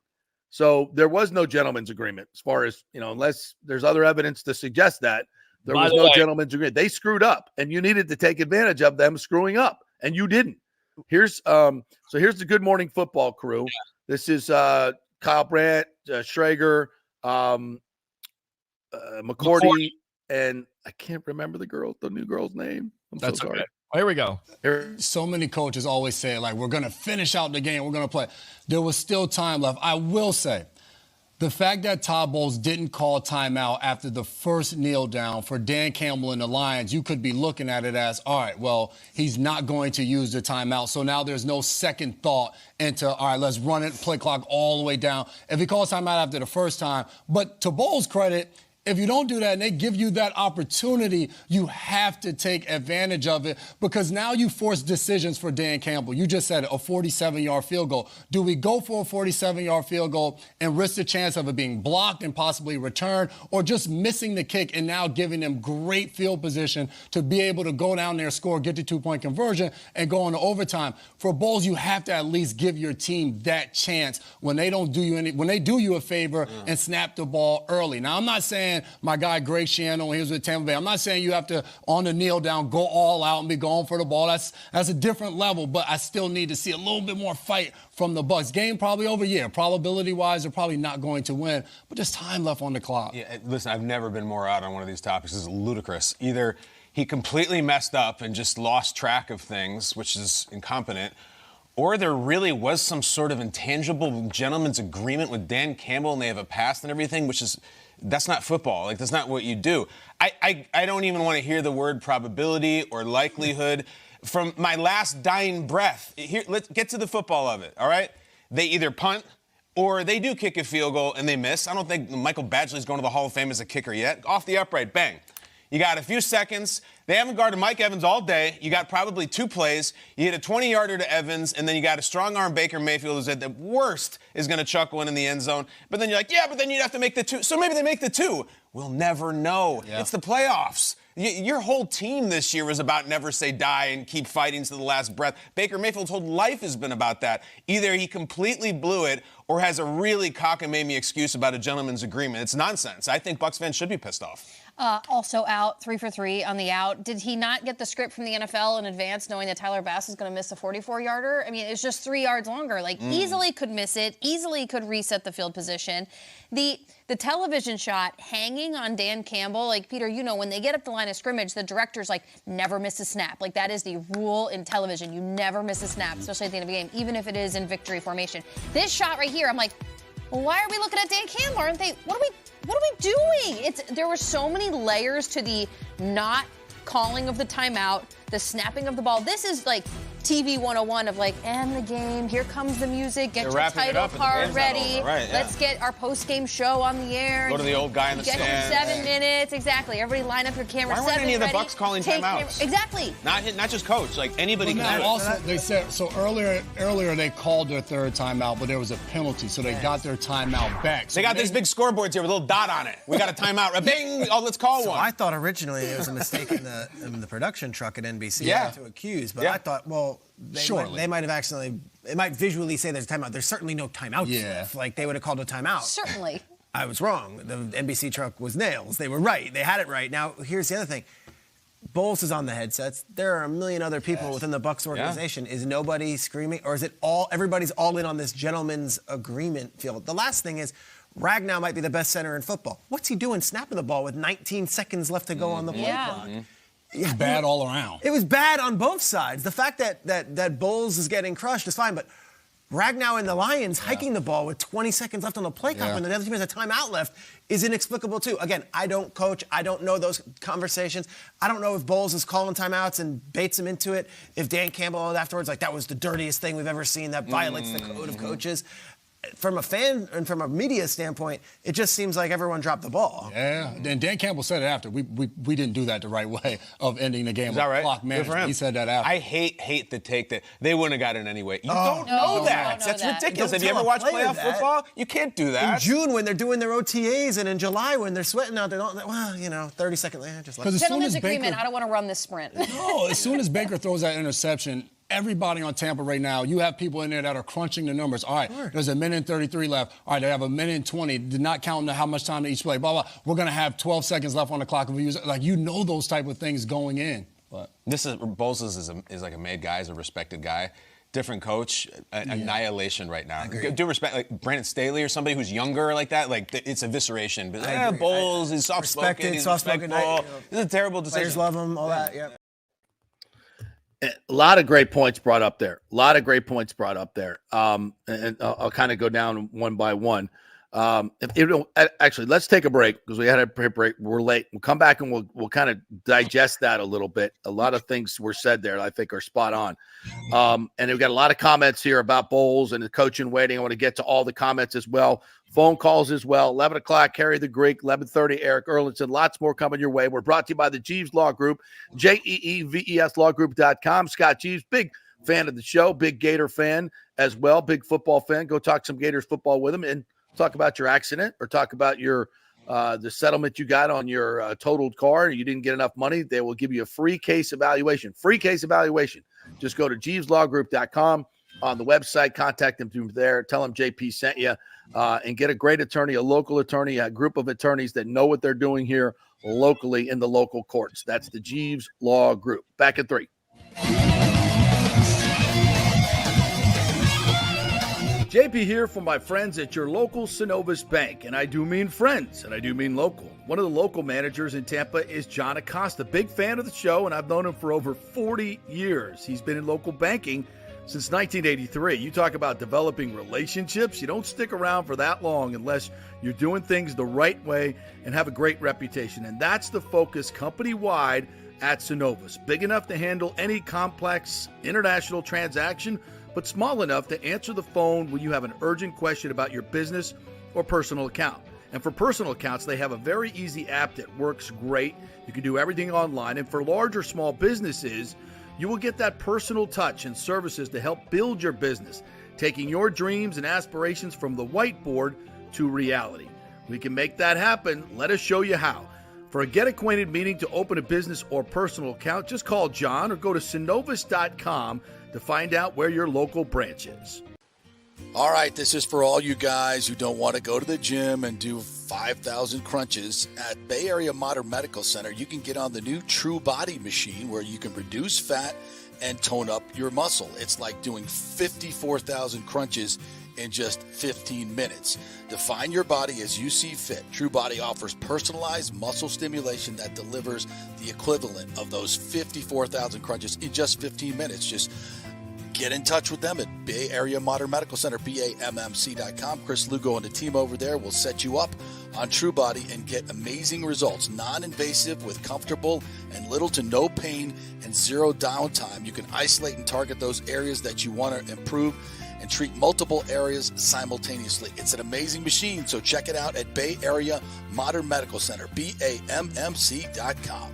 So there was no gentleman's agreement as far as, unless there's other evidence to suggest that. There By was the no way- gentleman's agreement. They screwed up, and you needed to take advantage of them screwing up, and you didn't. Here's the Good Morning Football crew. This is Kyle Brandt, Schrager, McCourty, and I can't remember the new girl's name. I'm That's so sorry. okay. Here we go. So many coaches always say, like, we're going to finish out the game, we're going to play. There was still time left. I will say, the fact that Todd Bowles didn't call timeout after the first kneel down for Dan Campbell and the Lions, you could be looking at it as, all right, well, he's not going to use the timeout. So now there's no second thought into, all right, let's run it, play clock all the way down. If he calls timeout after the first time, but to Bowles' credit, if you don't do that and they give you that opportunity, you have to take advantage of it because now you force decisions for Dan Campbell. You just said a 47-yard field goal. Do we go for a 47-yard field goal and risk the chance of it being blocked and possibly returned, or just missing the kick and now giving them great field position to be able to go down there, score, get the two-point conversion, and go into overtime? For Bowles, you have to at least give your team that chance when they don't do you when they do you a favor and snap the ball early. Now, I'm not saying my guy Greg Schiano when he was with Tampa Bay, I'm not saying you have to, on the kneel down, go all out and be going for the ball. That's a different level, but I still need to see a little bit more fight from the Bucs. Game probably over, probability-wise, they're probably not going to win, but there's time left on the clock. Yeah, listen, I've never been more out on one of these topics. This is ludicrous. Either he completely messed up and just lost track of things, which is incompetent, or there really was some sort of intangible gentleman's agreement with Dan Campbell and they have a past and everything, which is, that's not football. Like, that's not what you do. I don't even want to hear the word probability or likelihood. From my last dying breath, here, let's get to the football of it, all right? They either punt or they do kick a field goal and they miss. I don't think Michael Badgley's going to the Hall of Fame as a kicker yet. Off the upright, bang. You got a few seconds. They haven't guarded Mike Evans all day. You got probably two plays. You hit a 20-yarder to Evans, and then you got a strong-arm Baker Mayfield who's at the worst is going to chuck one in the end zone. But then you're like, yeah, but then you'd have to make the two. So maybe they make the two. We'll never know. Yeah. It's the playoffs. Your whole team this year was about never say die and keep fighting to the last breath. Baker Mayfield's whole life has been about that. Either he completely blew it or has a really cockamamie excuse about a gentleman's agreement. It's nonsense. I think Bucs fans should be pissed off. Also out, 3 for 3 on the out. Did he not get the script from the NFL in advance, knowing that Tyler Bass is going to miss a 44-yarder? I mean, it's just 3 yards longer. Like, easily could miss it, easily could reset the field position. The television shot hanging on Dan Campbell, like, Peter, you know, when they get up the line of scrimmage, the director's like, never miss a snap. Like, that is the rule in television. You never miss a snap, especially at the end of a game, even if it is in victory formation. This shot right here, I'm like, well, why are we looking at Dan Campbell? Aren't they? What are we doing? There were so many layers to the not calling of the timeout, the snapping of the ball. This is like TV 101 of like, end the game, here comes the music, get your title card ready, let's get our post-game show on the air. Go to the old guy in the stand. Get your 7 minutes, exactly. Everybody line up your camera. Why weren't any of the Bucs calling timeouts? Exactly. Not just coach, like anybody can do it. Also, they said, so earlier they called their third timeout, but there was a penalty, so they got their timeout back. So they got these big scoreboards here with a little dot on it. We got a timeout. Bing! Oh, let's call one. I thought originally it was a mistake in the production truck at NBC to accuse, but I thought, well, they might have accidentally, it might visually say there's a timeout. There's certainly no timeout. Yeah. Like, they would have called a timeout. Certainly. I was wrong. The NBC truck was nails. They were right. They had it right. Now, here's the other thing. Bowles is on the headsets. There are a million other people within the Bucs organization. Yeah. Is nobody screaming, or is it everybody's all in on this gentleman's agreement field? The last thing is, Ragnow might be the best center in football. What's he doing snapping the ball with 19 seconds left to go on the play clock? It was bad all around. It was bad on both sides. The fact that Bowles is getting crushed is fine, but Ragnow and the Lions hiking the ball with 20 seconds left on the play clock when the other team has a timeout left is inexplicable too. Again, I don't coach. I don't know those conversations. I don't know if Bowles is calling timeouts and baits him into it. If Dan Campbell afterwards, like, that was the dirtiest thing we've ever seen, that violates the code of coaches. From a fan and from a media standpoint, it just seems like everyone dropped the ball. Yeah, and Dan Campbell said it after. We didn't do that the right way of ending the game. Is that right? Clock management. He said that after. I hate the take that they wouldn't have got it anyway. You don't know that. That's ridiculous. Have you ever watched playoff football? You can't do that. In June when they're doing their OTAs and in July when they're sweating out, they're not, 30 seconds later, just like Gentleman's agreement, I don't want to run this sprint. No, as soon as Baker throws that interception, everybody on Tampa right now, you have people in there that are crunching the numbers. All right, there's a minute and 33 left. All right, they have a minute and 20. Did not count how much time to each play. Blah, blah. We're going to have 12 seconds left on the clock. Like, those type of things going in. But Bowles is like a made guy, is a respected guy. Different coach, annihilation right now. Due respect, like Brandon Staley or somebody who's younger like that, like it's evisceration. But Bowles is soft-spoken, he's respectful. He's a terrible decision. Players love him, all that, yeah. A lot of great points brought up there. And I'll kind of go down one by one. Actually, let's take a break because we had a break. We're late. We'll come back and we'll kind of digest that a little bit. A lot of things were said there I think are spot on. And we've got a lot of comments here about Bowles and the coach in waiting. I want to get to all the comments as well. Phone calls as well. 11 o'clock, Harry the Greek. 11:30, Eric Erlinson. Lots more coming your way. We're brought to you by the Jeeves Law Group, JEEVESLawgroup.com. Scott Jeeves, big fan of the show, big Gator fan as well, big football fan. Go talk some Gators football with him and talk about your accident or talk about your the settlement you got on your totaled car and you didn't get enough money. They will give you a free case evaluation. Just go to JeevesLawGroup.com on the website. Contact them through there. Tell them JP sent you and get a great attorney, a local attorney, a group of attorneys that know what they're doing here locally in the local courts. That's the Jeeves Law Group. Back at 3. JP here from my friends at your local Synovus Bank, and I do mean friends, and I do mean local. One of the local managers in Tampa is John Acosta, big fan of the show, and I've known him for over 40 years. He's been in local banking since 1983. You talk about developing relationships. You don't stick around for that long unless you're doing things the right way and have a great reputation, and that's the focus company-wide at Synovus. Big enough to handle any complex international transaction, but small enough to answer the phone when you have an urgent question about your business or personal account. And for personal accounts, they have a very easy app that works great. You can do everything online. And for large or small businesses, you will get that personal touch and services to help build your business, taking your dreams and aspirations from the whiteboard to reality. We can make that happen. Let us show you how. For a get-acquainted meeting to open a business or personal account, just call John or go to Synovus.com to find out where your local branch is. All right, this is for all you guys who don't want to go to the gym and do 5,000 crunches. At Bay Area Modern Medical Center, you can get on the new True Body machine where you can reduce fat and tone up your muscle. It's like doing 54,000 crunches in just 15 minutes. Define your body as you see fit. True Body offers personalized muscle stimulation that delivers the equivalent of those 54,000 crunches in just 15 minutes. Just get in touch with them at Bay Area Modern Medical Center, BAMMC.com. Chris Lugo and the team over there will set you up on True Body and get amazing results. Non-invasive with comfortable and little to no pain and zero downtime. You can isolate and target those areas that you want to improve and treat multiple areas simultaneously. It's an amazing machine, so check it out at Bay Area Modern Medical Center, BAMMC.com.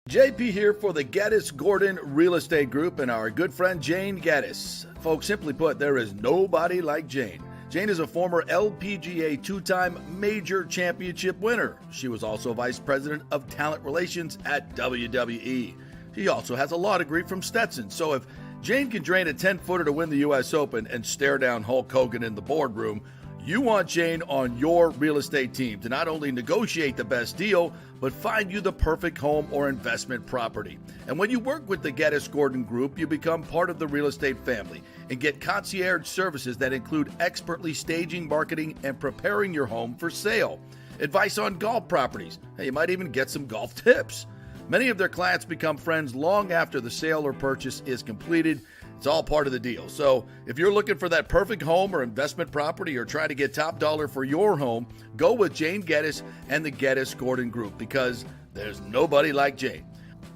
JP here for the Geddes Gordon Real Estate Group and our good friend Jane Geddes. Folks, simply put, there is nobody like Jane. Jane is a former LPGA two-time major championship winner. She was also vice president of talent relations at WWE. She also has a law degree from Stetson, so if Jane can drain a 10-footer to win the U.S. Open and stare down Hulk Hogan in the boardroom, you want Jane on your real estate team to not only negotiate the best deal, but find you the perfect home or investment property. And when you work with the Geddes Gordon Group, you become part of the real estate family and get concierge services that include expertly staging, marketing, and preparing your home for sale. Advice on golf properties. Hey, you might even get some golf tips. Many of their clients become friends long after the sale or purchase is completed. It's all part of the deal. So if you're looking for that perfect home or investment property or trying to get top dollar for your home, go with Jane Geddes and the Geddes Gordon Group because there's nobody like Jane.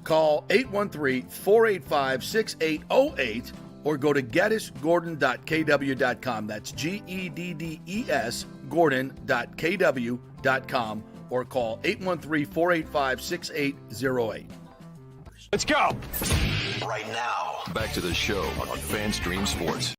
Call 813-485-6808 or go to GeddesGordon.kw.com. That's GEDDES Gordon.kw.com or call 813-485-6808. Let's go. Right now. Back to the show on FanStream Sports.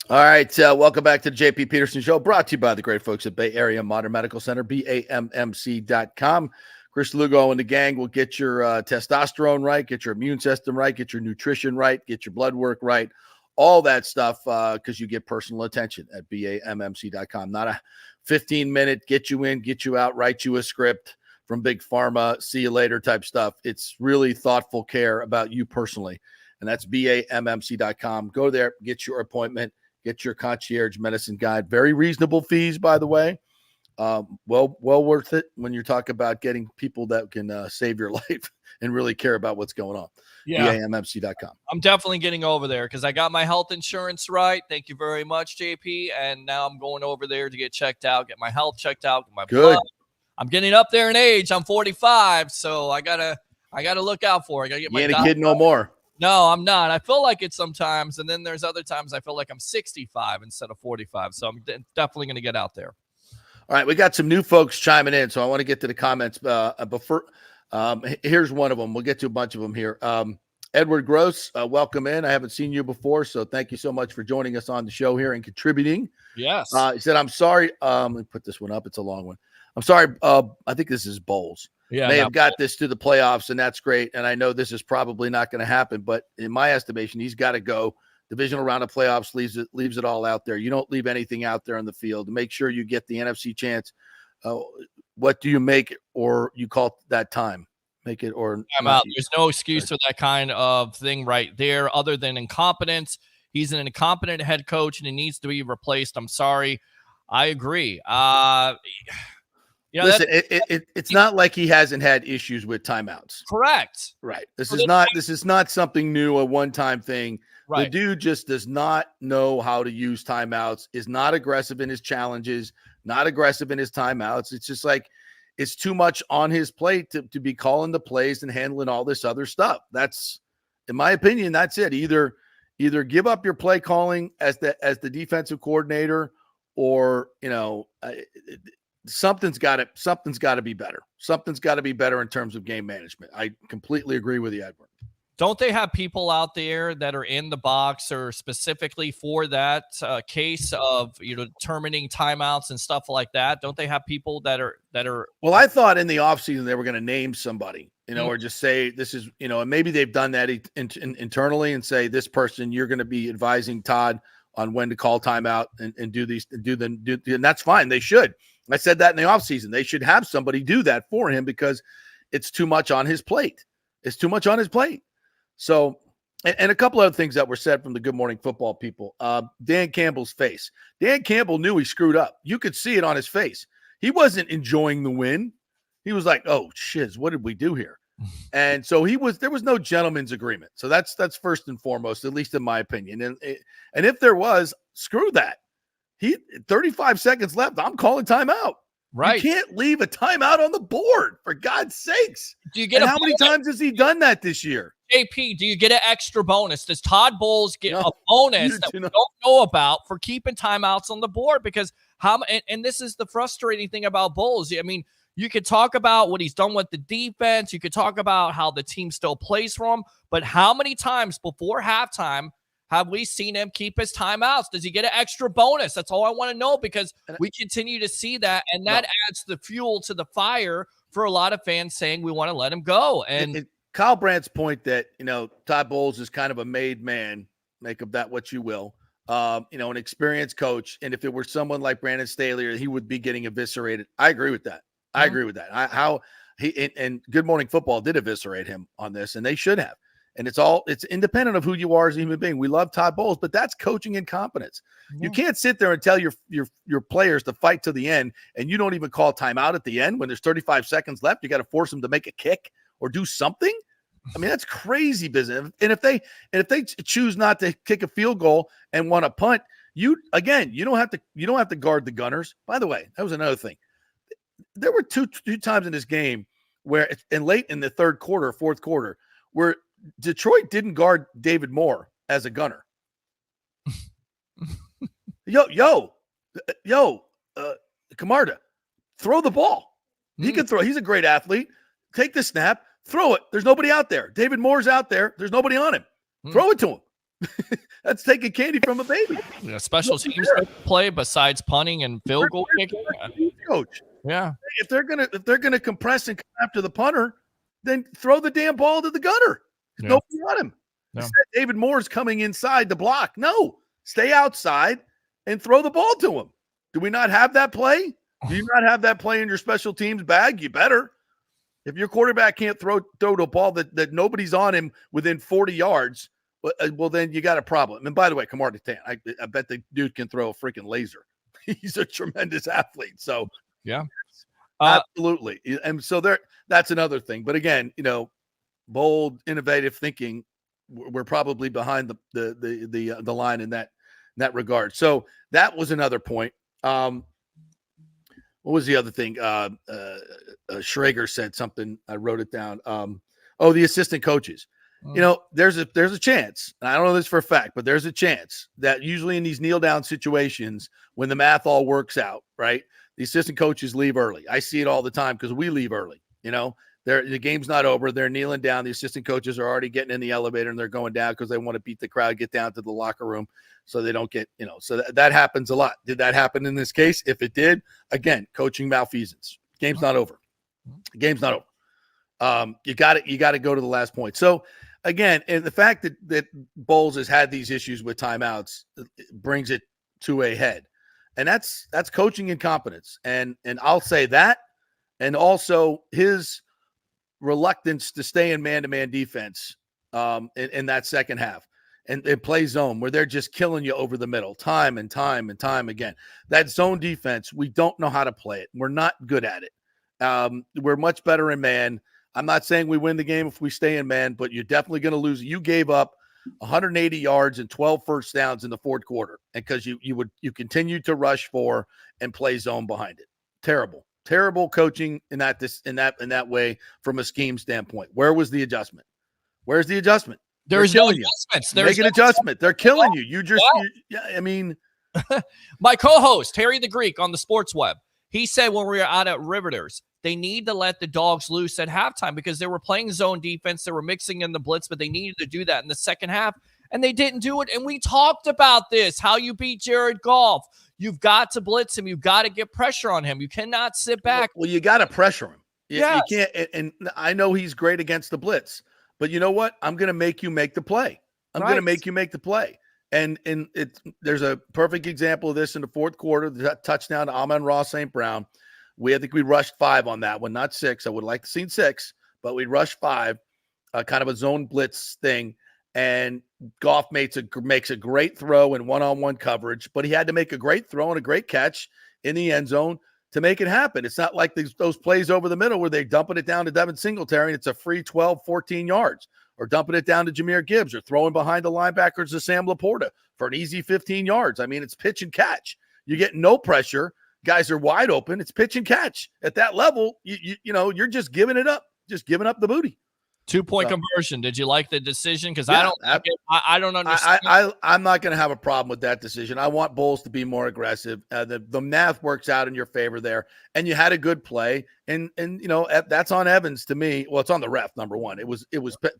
All right, welcome back to the JP Peterson Show, brought to you by the great folks at Bay Area Modern Medical Center, BAMMC.com. Chris Lugo and the gang will get your testosterone right, get your immune system right, get your nutrition right, get your blood work right, all that stuff, because you get personal attention at BAMMC.com. Not a 15-minute get you in, get you out, write you a script from Big Pharma, see you later type stuff. It's really thoughtful care about you personally, and that's BAMMC.com. Go there, get your appointment, get your concierge medicine guide. Very reasonable fees, by the way. Well worth it when you're talking about getting people that can save your life and really care about what's going on. Yeah. BAMMC.com. I'm definitely getting over there because I got my health insurance right. Thank you very much, JP. And now I'm going over there to get checked out, get my health checked out, get my blood. I'm getting up there in age. I'm 45, so I gotta look out for it. I gotta get my. You ain't a kid no more. No, I'm not. I feel like it sometimes, and then there's other times I feel like I'm 65 instead of 45. So I'm definitely gonna get out there. All right, we got some new folks chiming in, so I want to get to the comments. Before, here's one of them. We'll get to a bunch of them here. Edward Gross, welcome in. I haven't seen you before, so thank you so much for joining us on the show here and contributing. Yes. He said, I'm sorry. Let me put this one up. It's a long one. I'm sorry. I think this is Bowles. Yeah, may have got this to the playoffs, and that's great. And I know this is probably not going to happen, but in my estimation, he's got to go. Divisional round of playoffs leaves it all out there. You don't leave anything out there on the field. Make sure you get the NFC chance. What do you make it, or you call that time? Make it or I'm out. There's no excuse for that kind of thing right there, other than incompetence. He's an incompetent head coach, and he needs to be replaced. I'm sorry. I agree. Listen, it's not like he hasn't had issues with timeouts. Correct. Right. This is not something new, a one-time thing. Right. The dude just does not know how to use timeouts, is not aggressive in his challenges, not aggressive in his timeouts. It's just like it's too much on his plate to be calling the plays and handling all this other stuff. That's, in my opinion, that's it. Either give up your play calling as the defensive coordinator, or something's got to be better. Something's got to be better in terms of game management. I completely agree with you, Edward. Don't they have people out there that are in the box or specifically for that case of determining timeouts and stuff like that? Don't they have people that are? Well, I thought in the offseason they were going to name somebody, or just say this is, and maybe they've done that internally and say this person, you're going to be advising Todd on when to call timeout and do these, and that's fine. They should. I said that in the offseason. They should have somebody do that for him because it's too much on his plate. It's too much on his plate. So, and a couple other things that were said from the Good Morning Football people. Dan Campbell's face. Dan Campbell knew he screwed up. You could see it on his face. He wasn't enjoying the win. He was like, "Oh, shiz, what did we do here?" And so there was no gentleman's agreement. So that's first and foremost, at least in my opinion. And if there was, screw that. 35 seconds left. I'm calling timeout. Right. You can't leave a timeout on the board, for God's sakes. Do you get how many times has he done that this year? JP, do you get an extra bonus? Does Todd Bowles get a bonus that we don't know about for keeping timeouts on the board? Because and this is the frustrating thing about Bowles. I mean, you could talk about what he's done with the defense. You could talk about how the team still plays for him. But how many times before halftime have we seen him keep his timeouts? Does he get an extra bonus? That's all I want to know, because we continue to see that, and that adds the fuel to the fire for a lot of fans saying we want to let him go. And Kyle Brandt's point that, Todd Bowles is kind of a made man, make of that what you will, an experienced coach. And if it were someone like Brandon Staley, he would be getting eviscerated. I agree with that. I agree with that. How he and Good Morning Football did eviscerate him on this, and they should have. And it's independent of who you are as a human being. We love Todd Bowles, but that's coaching incompetence. Yeah. You can't sit there and tell your players to fight to the end, and you don't even call timeout at the end when there's 35 seconds left. You got to force them to make a kick or do something. I mean, that's crazy business. And if they choose not to kick a field goal and want to punt, you don't have to guard the gunners. By the way, that was another thing. There were two times in this game where, and late in the third quarter, fourth quarter, where Detroit didn't guard David Moore as a gunner. Camarda, throw the ball. He can throw. He's a great athlete. Take the snap, throw it. There's nobody out there. David Moore's out there. There's nobody on him. Throw it to him. That's taking candy from a baby. Special teams play besides punting and field goal kicking. Coach. Yeah. If they're gonna compress and come after the punter, then throw the damn ball to the gutter. Yeah. Nobody on him. Yeah. Instead, David Moore's coming inside the block. No, stay outside and throw the ball to him. Do we not have that play? Do you not have that play in your special teams bag? You better. If your quarterback can't throw to a ball that nobody's on him within 40 yards, well, then you got a problem. And by the way, Kamar Tan, I bet the dude can throw a freaking laser. He's a tremendous athlete. So, yeah, absolutely. And so that's another thing. But again, bold, innovative thinking. We're probably behind the line in that regard. So that was another point. What was the other thing? Schrager said something. I wrote it down. The assistant coaches. There's a chance. I don't know this for a fact, but there's a chance that usually in these kneel down situations, when the math all works out, right, the assistant coaches leave early. I see it all the time because we leave early. The game's not over. They're kneeling down. The assistant coaches are already getting in the elevator and they're going down because they want to beat the crowd, get down to the locker room so they don't get, so that happens a lot. Did that happen in this case? If it did, again, coaching malfeasance. Game's not over. Game's not over. You got to go to the last point. So again, and the fact that Bowles has had these issues with timeouts brings it to a head. And that's coaching incompetence. And I'll say that, and also his reluctance to stay in man-to-man defense in that second half and play zone where they're just killing you over the middle time and time and time again. That zone defense, we don't know how to play it. We're not good at it. We're much better in man. I'm not saying we win the game if we stay in man, but you're definitely going to lose. You gave up 180 yards and 12 first downs in the fourth quarter, and because you continued to rush for and play zone behind it. Terrible coaching in that way from a scheme standpoint. Where was the adjustment? Where's the adjustment? There's no adjustments. Make an adjustment. They're killing you. My co-host Harry the Greek on the Sports Web. He said when we were out at Riveters, they need to let the dogs loose at halftime because they were playing zone defense. They were mixing in the blitz, but they needed to do that in the second half, and they didn't do it. And we talked about this, how you beat Jared Goff. You've got to blitz him. You've got to get pressure on him. You cannot sit back. Well, you got to pressure him. Yes. You can't. And I know he's great against the blitz, but you know what? I'm going to make you make the play. I'm going to make you make the play. And there's a perfect example of this in the fourth quarter, the touchdown to Amon-Ra St. Brown. I think we rushed 5 on that one, not 6. I would like to see 6, but we rushed 5, kind of a zone blitz thing. And Goff makes a great throw in one-on-one coverage, but he had to make a great throw and a great catch in the end zone to make it happen. It's not like those plays over the middle where they're dumping it down to Devin Singletary and it's a free 12, 14 yards, or dumping it down to Jahmyr Gibbs, or throwing behind the linebackers to Sam Laporta for an easy 15 yards. I mean, it's pitch and catch. You get no pressure. Guys are wide open. It's pitch and catch. At that level, you're just giving it up, just giving up the booty. 2-point conversion. Did you like the decision? Because I don't understand. I'm not going to have a problem with that decision. I want Bowles to be more aggressive. The math works out in your favor there, and you had a good play. And that's on Evans to me. Well, it's on the ref. Number one, it was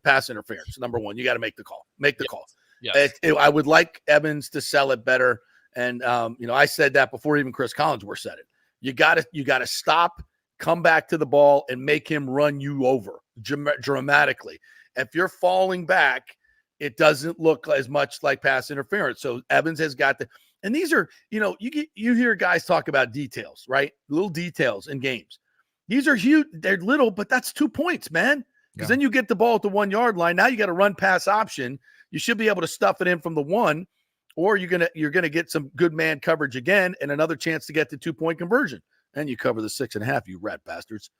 pass interference. Number one, you got to make the call. Make the call. Yes. I would like Evans to sell it better. And I said that before even Chris Collinsworth said it. You got to stop, come back to the ball, and make him run you over dramatically. If you're falling back, it doesn't look as much like pass interference. So Evans has got and these are, you hear guys talk about details, right? Little details in games. These are huge. They're little, but that's 2 points, man. Because then you get the ball at the 1 yard line. Now you got a run pass option. You should be able to stuff it in from the 1, or you're gonna get some good man coverage again and another chance to get the 2-point conversion. And you cover the 6.5, you rat bastards.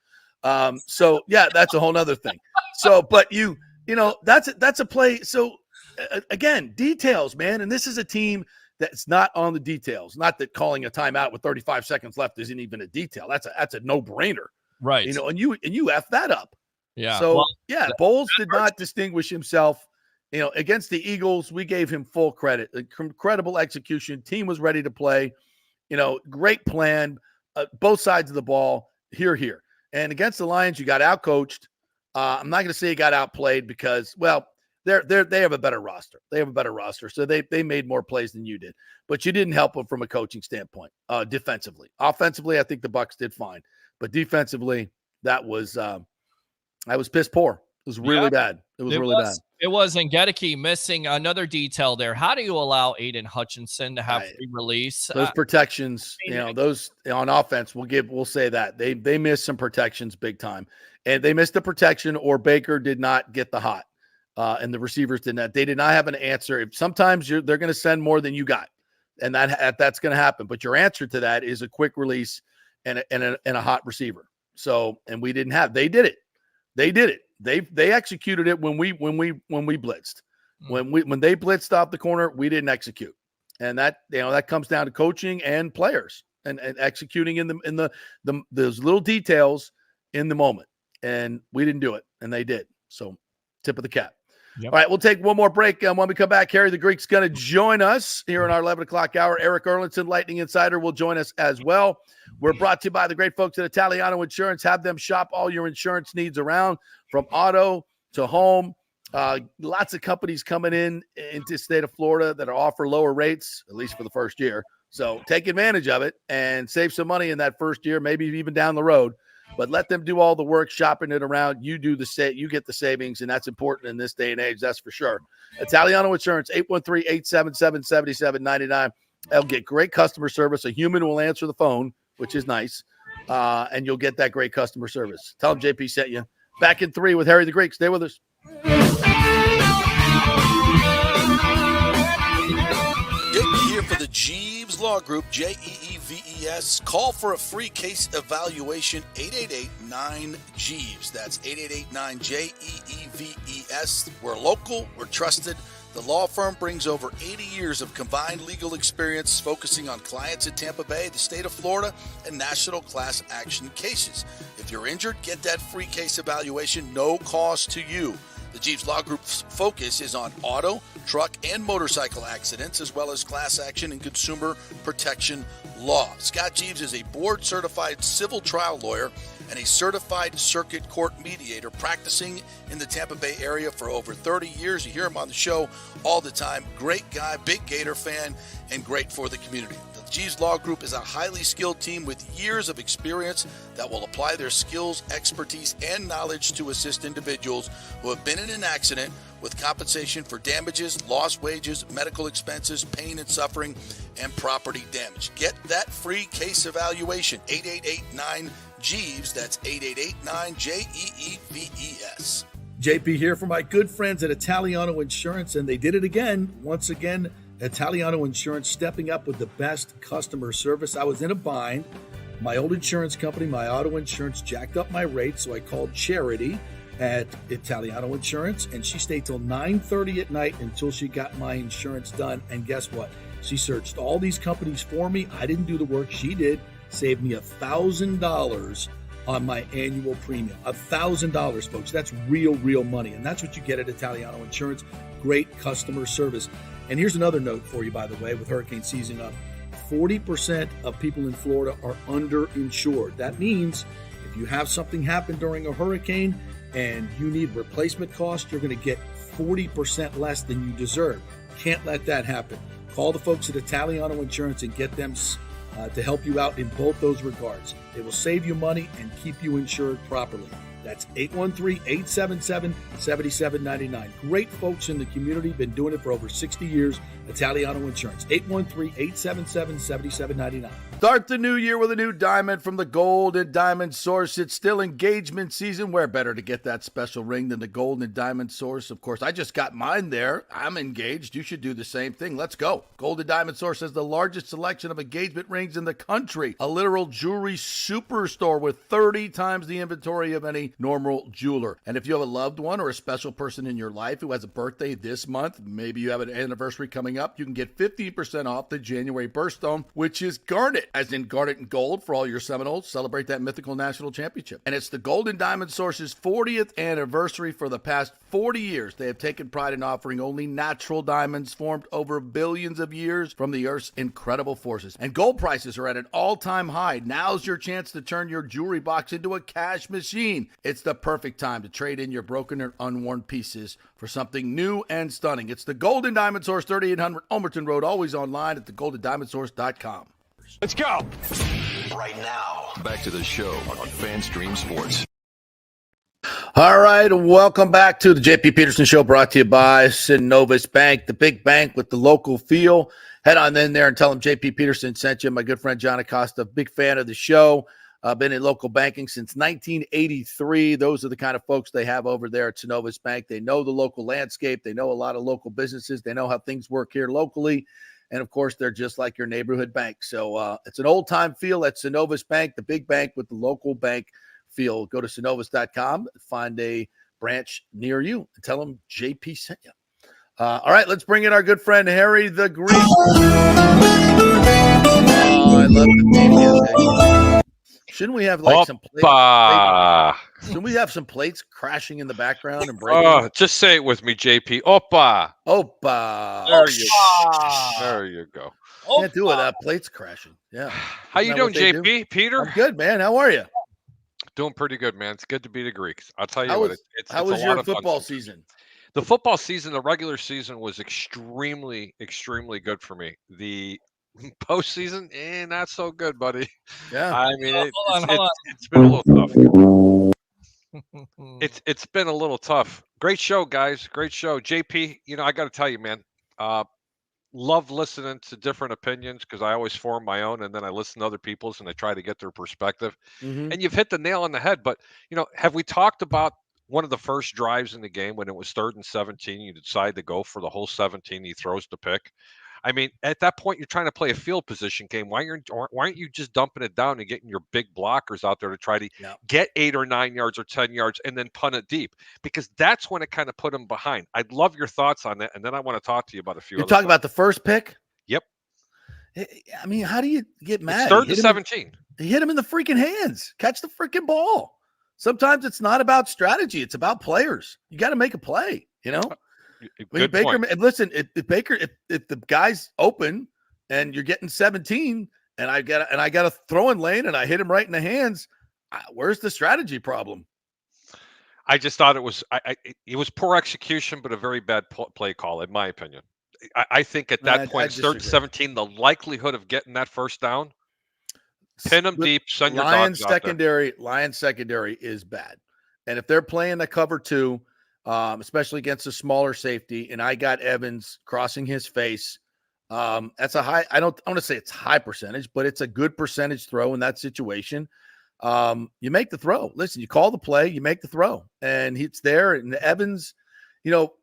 So yeah, that's a whole nother thing. So, but that's a play. So again, details, man. And this is a team that's not on the details. Not that calling a timeout with 35 seconds left isn't even a detail. That's a no-brainer, right? And you F that up. Yeah. So Bowles did not distinguish himself. Against the Eagles, we gave him full credit. Incredible execution. Team was ready to play. Great plan. Both sides of the ball. Here. And against the Lions, you got outcoached. I'm not going to say you got outplayed because, well, they have a better roster. They have a better roster, so they made more plays than you did. But you didn't help them from a coaching standpoint, defensively. Offensively, I think the Bucs did fine. But defensively, that was piss poor. It was really bad. It was really bad. It was, and Gedeke missing another detail there. How do you allow Aiden Hutchinson to have free release? Those protections, those on offense, we'll say that they missed some protections big time, and they missed the protection, or Baker did not get the hot, and the receivers did not. They did not have an answer. Sometimes they're going to send more than you got, and that's going to happen. But your answer to that is a quick release and a hot receiver. So, and we didn't have. They did it. They executed it when we blitzed. When they blitzed off the corner, we didn't execute. And that comes down to coaching and players and executing in those little details in the moment. And we didn't do it, and they did. So tip of the cap. Yep. All right, we'll take one more break. When we come back, Harry the Greek's going to join us here in our 11 o'clock hour. Eric Erlinson, Lightning Insider, will join us as well. We're brought to you by the great folks at Italiano Insurance. Have them shop all your insurance needs around, from auto to home. Lots of companies coming into the state of Florida that offer lower rates, at least for the first year. So take advantage of it and save some money in that first year, maybe even down the road. But let them do all the work, shopping it around. You get the savings, and that's important in this day and age, that's for sure. Italiano Insurance, 813-877-7799. They'll get great customer service. A human will answer the phone, which is nice, and you'll get that great customer service. Tell them JP sent you. Back in 3 with Harry the Greek. Stay with us. Here for the Jeeves Law Group, Jeeves. Call for a free case evaluation, 888-9-JEEVES. That's 888-9-JEEVES. We're local, we're trusted. The law firm brings over 80 years of combined legal experience focusing on clients in Tampa Bay, the state of Florida, and national class action cases. If you're injured, get that free case evaluation, no cost to you. The Jeeves Law Group's focus is on auto, truck, and motorcycle accidents, as well as class action and consumer protection law. Scott Jeeves is a board-certified civil trial lawyer and a certified circuit court mediator practicing in the Tampa Bay area for over 30 years. You hear him on the show all the time. Great guy, big Gator fan, and great for the community. The Jeeves Law Group is a highly skilled team with years of experience that will apply their skills, expertise, and knowledge to assist individuals who have been in an accident with compensation for damages, lost wages, medical expenses, pain and suffering, and property damage. Get that free case evaluation, 888-9-JEEVES. That's 888-9-JEEVES. JP here for my good friends at Italiano Insurance, and they did it again. Once again, Italiano Insurance stepping up with the best customer service. I was in a bind. My old insurance company, my auto insurance, jacked up my rates, so I called Charity at Italiano Insurance, and she stayed till 9:30 at night until she got my insurance done. And guess what? She searched all these companies for me. I didn't do the work. She did. Saved me $1,000 on my annual premium. $1,000, folks. That's real money. And that's what you get at Italiano Insurance. Great customer service. And here's another note for you, by the way, with hurricane season up. 40% of people in Florida are underinsured. That means if you have something happen during a hurricane and you need replacement costs, you're going to get 40% less than you deserve. Can't let that happen. Call the folks at Italiano Insurance and get them to help you out in both those regards. They will save you money and keep you insured properly. That's 813-877-7799. Great folks in the community, been doing it for over 60 years. Italiano Insurance, 813-877-7799. Start the new year with a new diamond from the Gold and Diamond Source. It's still engagement season. Where better to get that special ring than the Gold and Diamond Source? Of course, I just got mine there. I'm engaged. You should do the same thing. Let's go. Gold and Diamond Source has the largest selection of engagement rings in the country. A literal jewelry superstore with 30 times the inventory of any normal jeweler. And if you have a loved one or a special person in your life who has a birthday this month, maybe you have an anniversary coming up, you can get 15% off the January birthstone, which is garnet, as in garnet and gold for all your Seminoles. Celebrate that mythical national championship. And it's the Gold and Diamond Source's 40th anniversary. For the past 40 years, they have taken pride in offering only natural diamonds formed over billions of years from the Earth's incredible forces. And gold prices are at an all-time high. Now's your chance to turn your jewelry box into a cash machine. It's the perfect time to trade in your broken or unworn pieces for something new and stunning. It's the Gold and Diamond Source, 3800 Ulmerton Road, always online at thegoldendiamondsource.com. Let's go. Right now. Back to the show on FanStream Sports. All right, welcome back to the JP Peterson Show, brought to you by Synovus Bank, the big bank with the local feel. Head on in there and tell them JP Peterson sent you. My good friend John Acosta, big fan of the show. Been in local banking since 1983. Those are the kind of folks they have over there at Synovus Bank. They know the local landscape. They know a lot of local businesses. They know how things work here locally. And, of course, they're just like your neighborhood bank. So it's an old-time feel at Synovus Bank, the big bank with the local bank feel. Go to synovus.com, find a branch near you, and tell them JP sent you. All right, let's bring in our good friend Harry the Greek. I love the Shouldn't we have like some plates? Shouldn't we have some plates crashing in the background and breaking? Oh, just say it with me, JP. Opa. Opa. There you go. Can't do it without plates crashing. Yeah. How you doing, JP? Peter? I'm good, man. How are you? Doing pretty good, man. It's good to be the Greeks. I'll tell you How what. was, it's how it's was a lot your of fun. football season? The football season, the regular season was extremely, extremely good for me. The postseason, not so good, buddy. Yeah. I mean, Hold on. it's been a little tough. It's been a little tough. Great show, guys. Great show. JP, I got to tell you, man, love listening to different opinions because I always form my own and then I listen to other people's and I try to get their perspective. Mm-hmm. And you've hit the nail on the head. But, have we talked about one of the first drives in the game when it was 3rd and 17, you decide to go for the whole 17, he throws the pick. I mean, at that point, you're trying to play a field position game. Why aren't you just dumping it down and getting your big blockers out there to try to get 8 or 9 yards or 10 yards and then punt it deep? Because that's when it kind of put them behind. I'd love your thoughts on that, and then I want to talk to you about a few. You're talking about the first pick? Yep. I mean, how do you get mad? It's 3rd and 17. He hit him in the freaking hands. Catch the freaking ball. Sometimes it's not about strategy. It's about players. You got to make a play, Good Baker, point. and listen, if the guy's open and you're getting 17 and I got a throwing lane and I hit him right in the hands, where's the strategy problem? I just thought it was poor execution, but a very bad play call, in my opinion. I think at that point, 3rd and 17, the likelihood of getting that first down, pin them deep, send your dogs out there. Lions secondary is bad, and if they're playing the cover 2. Especially against a smaller safety, and I got Evans crossing his face. That's a high. I don't want to say it's high percentage, but it's a good percentage throw in that situation. You make the throw. Listen, you call the play, you make the throw, and it's there. And Evans,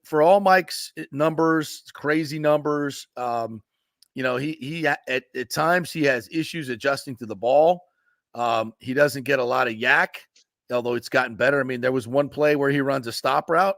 for all Mike's numbers, crazy numbers, he at times he has issues adjusting to the ball. He doesn't get a lot of yak. Although it's gotten better. I mean, there was one play where he runs a stop route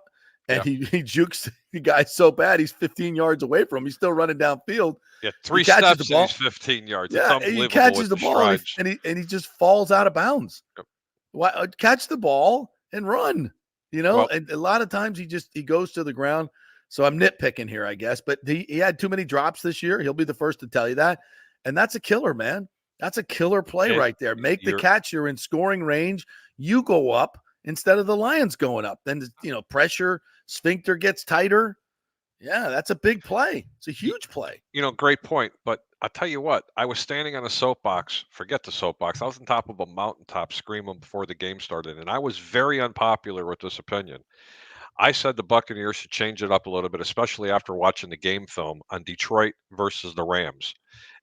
and he jukes the guy so bad he's 15 yards away from him. He's still running downfield. Yeah, 3 steps and he's 15 yards. Yeah, it's unbelievable. he catches the ball and he just falls out of bounds. Yep. Why catch the ball and run? Well, and a lot of times he goes to the ground. So I'm nitpicking here, I guess. But he had too many drops this year. He'll be the first to tell you that. And that's a killer, man. That's a killer play right there. Make the catch. You're in scoring range. You go up instead of the Lions going up. Then, pressure, sphincter gets tighter. Yeah, that's a big play. It's a huge play. Great point. But I'll tell you what, I was standing on a soapbox. Forget the soapbox. I was on top of a mountaintop screaming before the game started. And I was very unpopular with this opinion. I said the Buccaneers should change it up a little bit, especially after watching the game film on Detroit versus the Rams.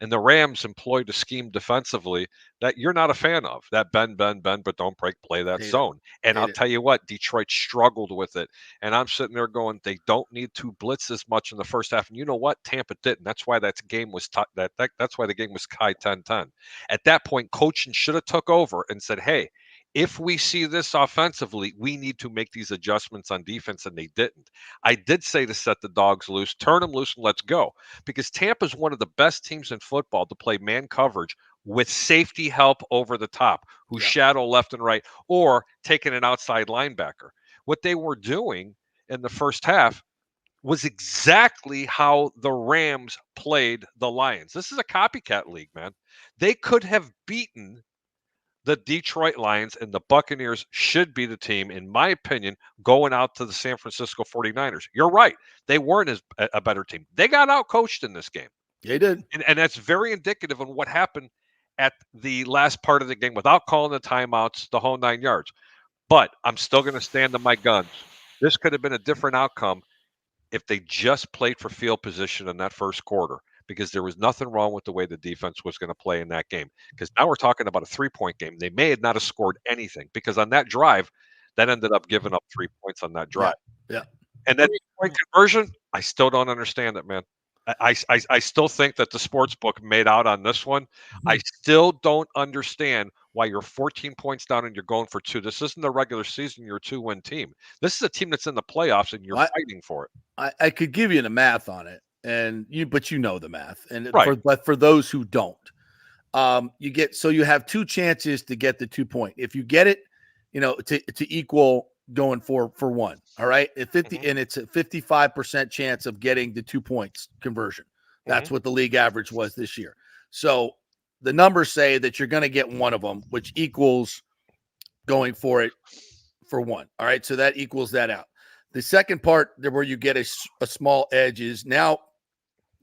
And the Rams employed a scheme defensively that you're not a fan of, that bend, but don't break, play that zone. And I'll tell you what, Detroit struggled with it. And I'm sitting there going, they don't need to blitz as much in the first half. And you know what? Tampa didn't. That's why that game was that's why the game was tied 10-10. At that point, coaching should have took over and said, hey, if we see this offensively, we need to make these adjustments on defense, and they didn't. I did say to set the dogs loose, turn them loose, and let's go. Because Tampa is one of the best teams in football to play man coverage with safety help over the top, who shadow left and right, or taking an outside linebacker. What they were doing in the first half was exactly how the Rams played the Lions. This is a copycat league, man. They could have beaten the Detroit Lions, and the Buccaneers should be the team, in my opinion, going out to the San Francisco 49ers. You're right. They weren't a better team. They got out-coached in this game. They did. And that's very indicative of what happened at the last part of the game without calling the timeouts, the whole 9 yards. But I'm still going to stand to my guns. This could have been a different outcome if they just played for field position in that first quarter, because there was nothing wrong with the way the defense was going to play in that game. Because now we're talking about a 3-point game. They may not have scored anything, because on that drive, that ended up giving up 3 points on that drive. Yeah. And that point conversion, I still don't understand it, man. I still think that the sports book made out on this one. I still don't understand why you're 14 points down and you're going for 2. This isn't the regular season. You're a 2-win team. This is a team that's in the playoffs and you're fighting for it. I could give you the math on it, but you know the math. And right. But for those who don't, you have 2 chances to get the 2 point. If you get it, to equal going for 1. All right. And it's a 55% chance of getting the 2 points conversion. That's what the league average was this year. So the numbers say that you're going to get one of them, which equals going for it for 1. All right. So that equals that out. The second part where you get a small edge is now,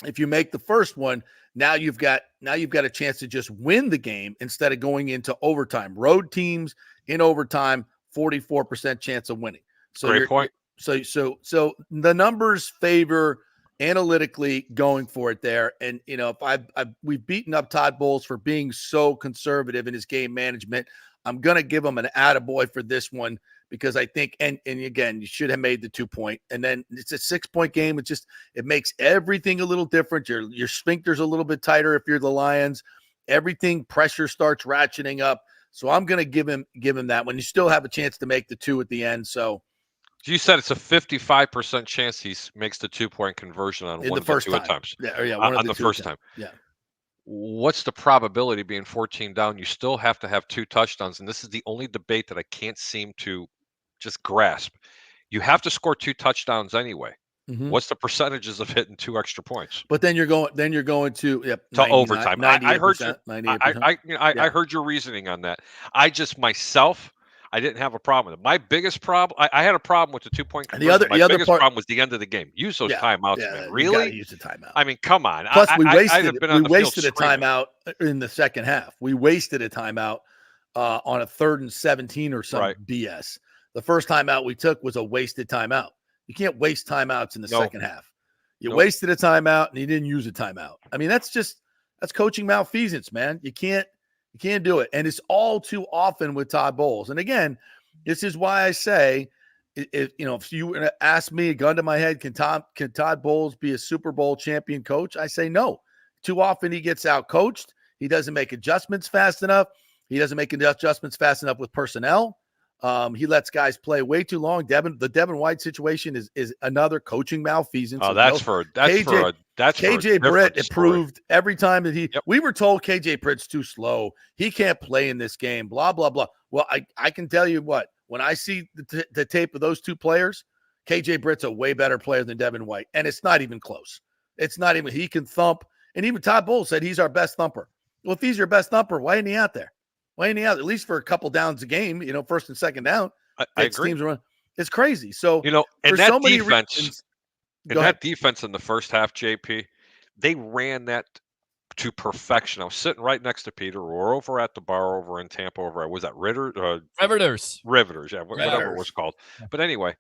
if you make the first one, now you've got a chance to just win the game instead of going into overtime. Road teams in overtime, 44% chance of winning. So great point. So the numbers favor analytically going for it there. And we've beaten up Todd Bowles for being so conservative in his game management. I'm gonna give him an attaboy for this one, because I think, and again, you should have made the 2 point, and then it's a 6-point game. It makes everything a little different. Your sphincter's a little bit tighter if you're the Lions. Everything, pressure starts ratcheting up. So I'm going to give him that one. You still have a chance to make the 2 at the end. So you said it's a 55% chance he makes the 2-point conversion on one of the 2 attempts. Yeah, on the first time. Yeah. What's the probability being 14 down? You still have to have 2 touchdowns, and this is the only debate that I can't seem to just grasp. You have to score 2 touchdowns anyway. What's the percentages of hitting 2 extra points? But then you're going to overtime. I heard you. 98%. I heard your reasoning on that. I didn't have a problem with it. My biggest problem, I had a problem with the 2-point conversion. My biggest problem was the end of the game. Use those timeouts, man. Really? You gotta use the timeout. I mean, come on. Plus, we wasted a screaming. timeout in the second half. We wasted a timeout on a 3rd and 17 or some BS. The first timeout we took was a wasted timeout. You can't waste timeouts in the second half. You wasted a timeout and you didn't use a timeout. I mean, that's coaching malfeasance, man. You can't do it. And it's all too often with Todd Bowles. And again, this is why I say, if you were to ask me, a gun to my head, can Todd Bowles be a Super Bowl champion coach? I say no. Too often he gets out coached. He doesn't make adjustments fast enough. He doesn't make adjustments fast enough with personnel. He lets guys play way too long. The Devin White situation is another coaching malfeasance. Oh, that's KJ Britt. It proved every time that we were told KJ Britt's too slow. He can't play in this game. Blah blah blah. Well, I can tell you what. When I see the tape of those 2 players, KJ Britt's a way better player than Devin White, and it's not even close. It's not even. He can thump, and even Todd Bowles said he's our best thumper. Well, if he's your best thumper, why isn't he out there? Why ain't he out at least for a couple downs a game? First and second down. I agree. It's crazy. So and that defense, defense in the first half, JP, they ran that to perfection. I was sitting right next to Peter. We're over at the bar over in Tampa. Was that Riveters? Riveters, yeah, whatever it was called. But anyway,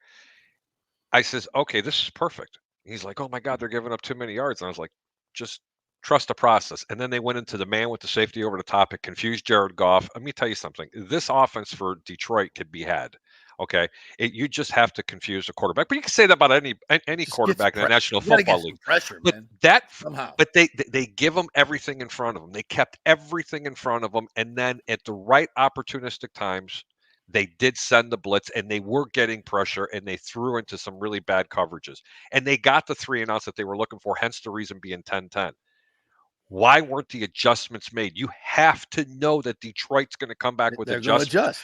I says, okay, this is perfect. He's like, oh my God, they're giving up too many yards. And I was like, just trust the process. And then they went into the man with the safety over the top. It confused Jared Goff. Let me tell you something. This offense for Detroit could be had. Okay, you just have to confuse the quarterback. But you can say that about any quarterback in the National Football League. Pressure, but man. Somehow. But they give them everything in front of them. They kept everything in front of them, and then at the right opportunistic times, they did send the blitz, and they were getting pressure, and they threw into some really bad coverages, and they got the 3 and outs that they were looking for. Hence the reason being 10-10. Why weren't the adjustments made? You have to know that Detroit's going to come back with adjustments.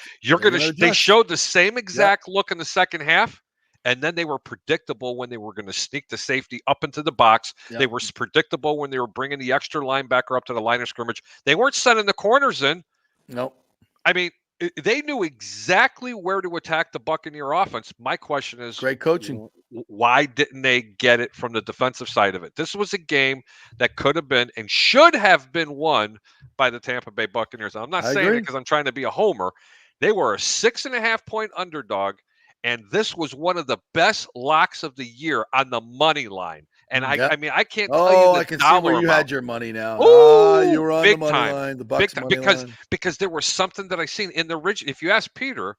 They showed the same exact look in the second half, and then they were predictable when they were going to sneak the safety up into the box. They were predictable when they were bringing the extra linebacker up to the line of scrimmage. They weren't sending the corners in. Nope. I mean, They knew exactly where to attack the Buccaneer offense. My question is, great coaching. Why didn't they get it from the defensive side of it? This was a game that could have been and should have been won by the Tampa Bay Buccaneers. I'm not saying it because I'm trying to be a homer. They were a 6.5-point underdog, and this was one of the best locks of the year on the money line. And I mean, I can't tell you the I can see dollar where you amount. had your money now. Ooh, You were on big the money time. line, the Big Bucs time. money line. Because there was something that I seen in the original. If you ask Peter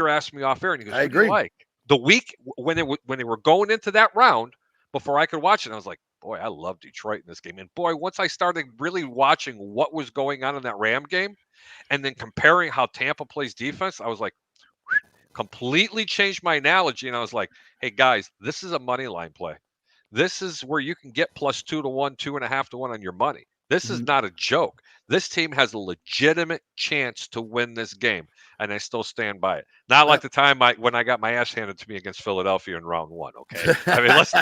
asked me off air, and he goes, I "What do you agree. like?" The week when they were going into that round, before I could watch it, I was like, "Boy, I love Detroit in this game." And boy, once I started really watching what was going on in that Ram game, and then comparing how Tampa plays defense, I was like, completely changed my analogy. And I was like, "Hey guys, this is a money line play. This is where you can get plus 2-1, 2.5-1 on your money. This is not a joke. This team has a legitimate chance to win this game, and I still stand by it. Not like the time when I got my ass handed to me against Philadelphia in round 1. Okay, I mean let's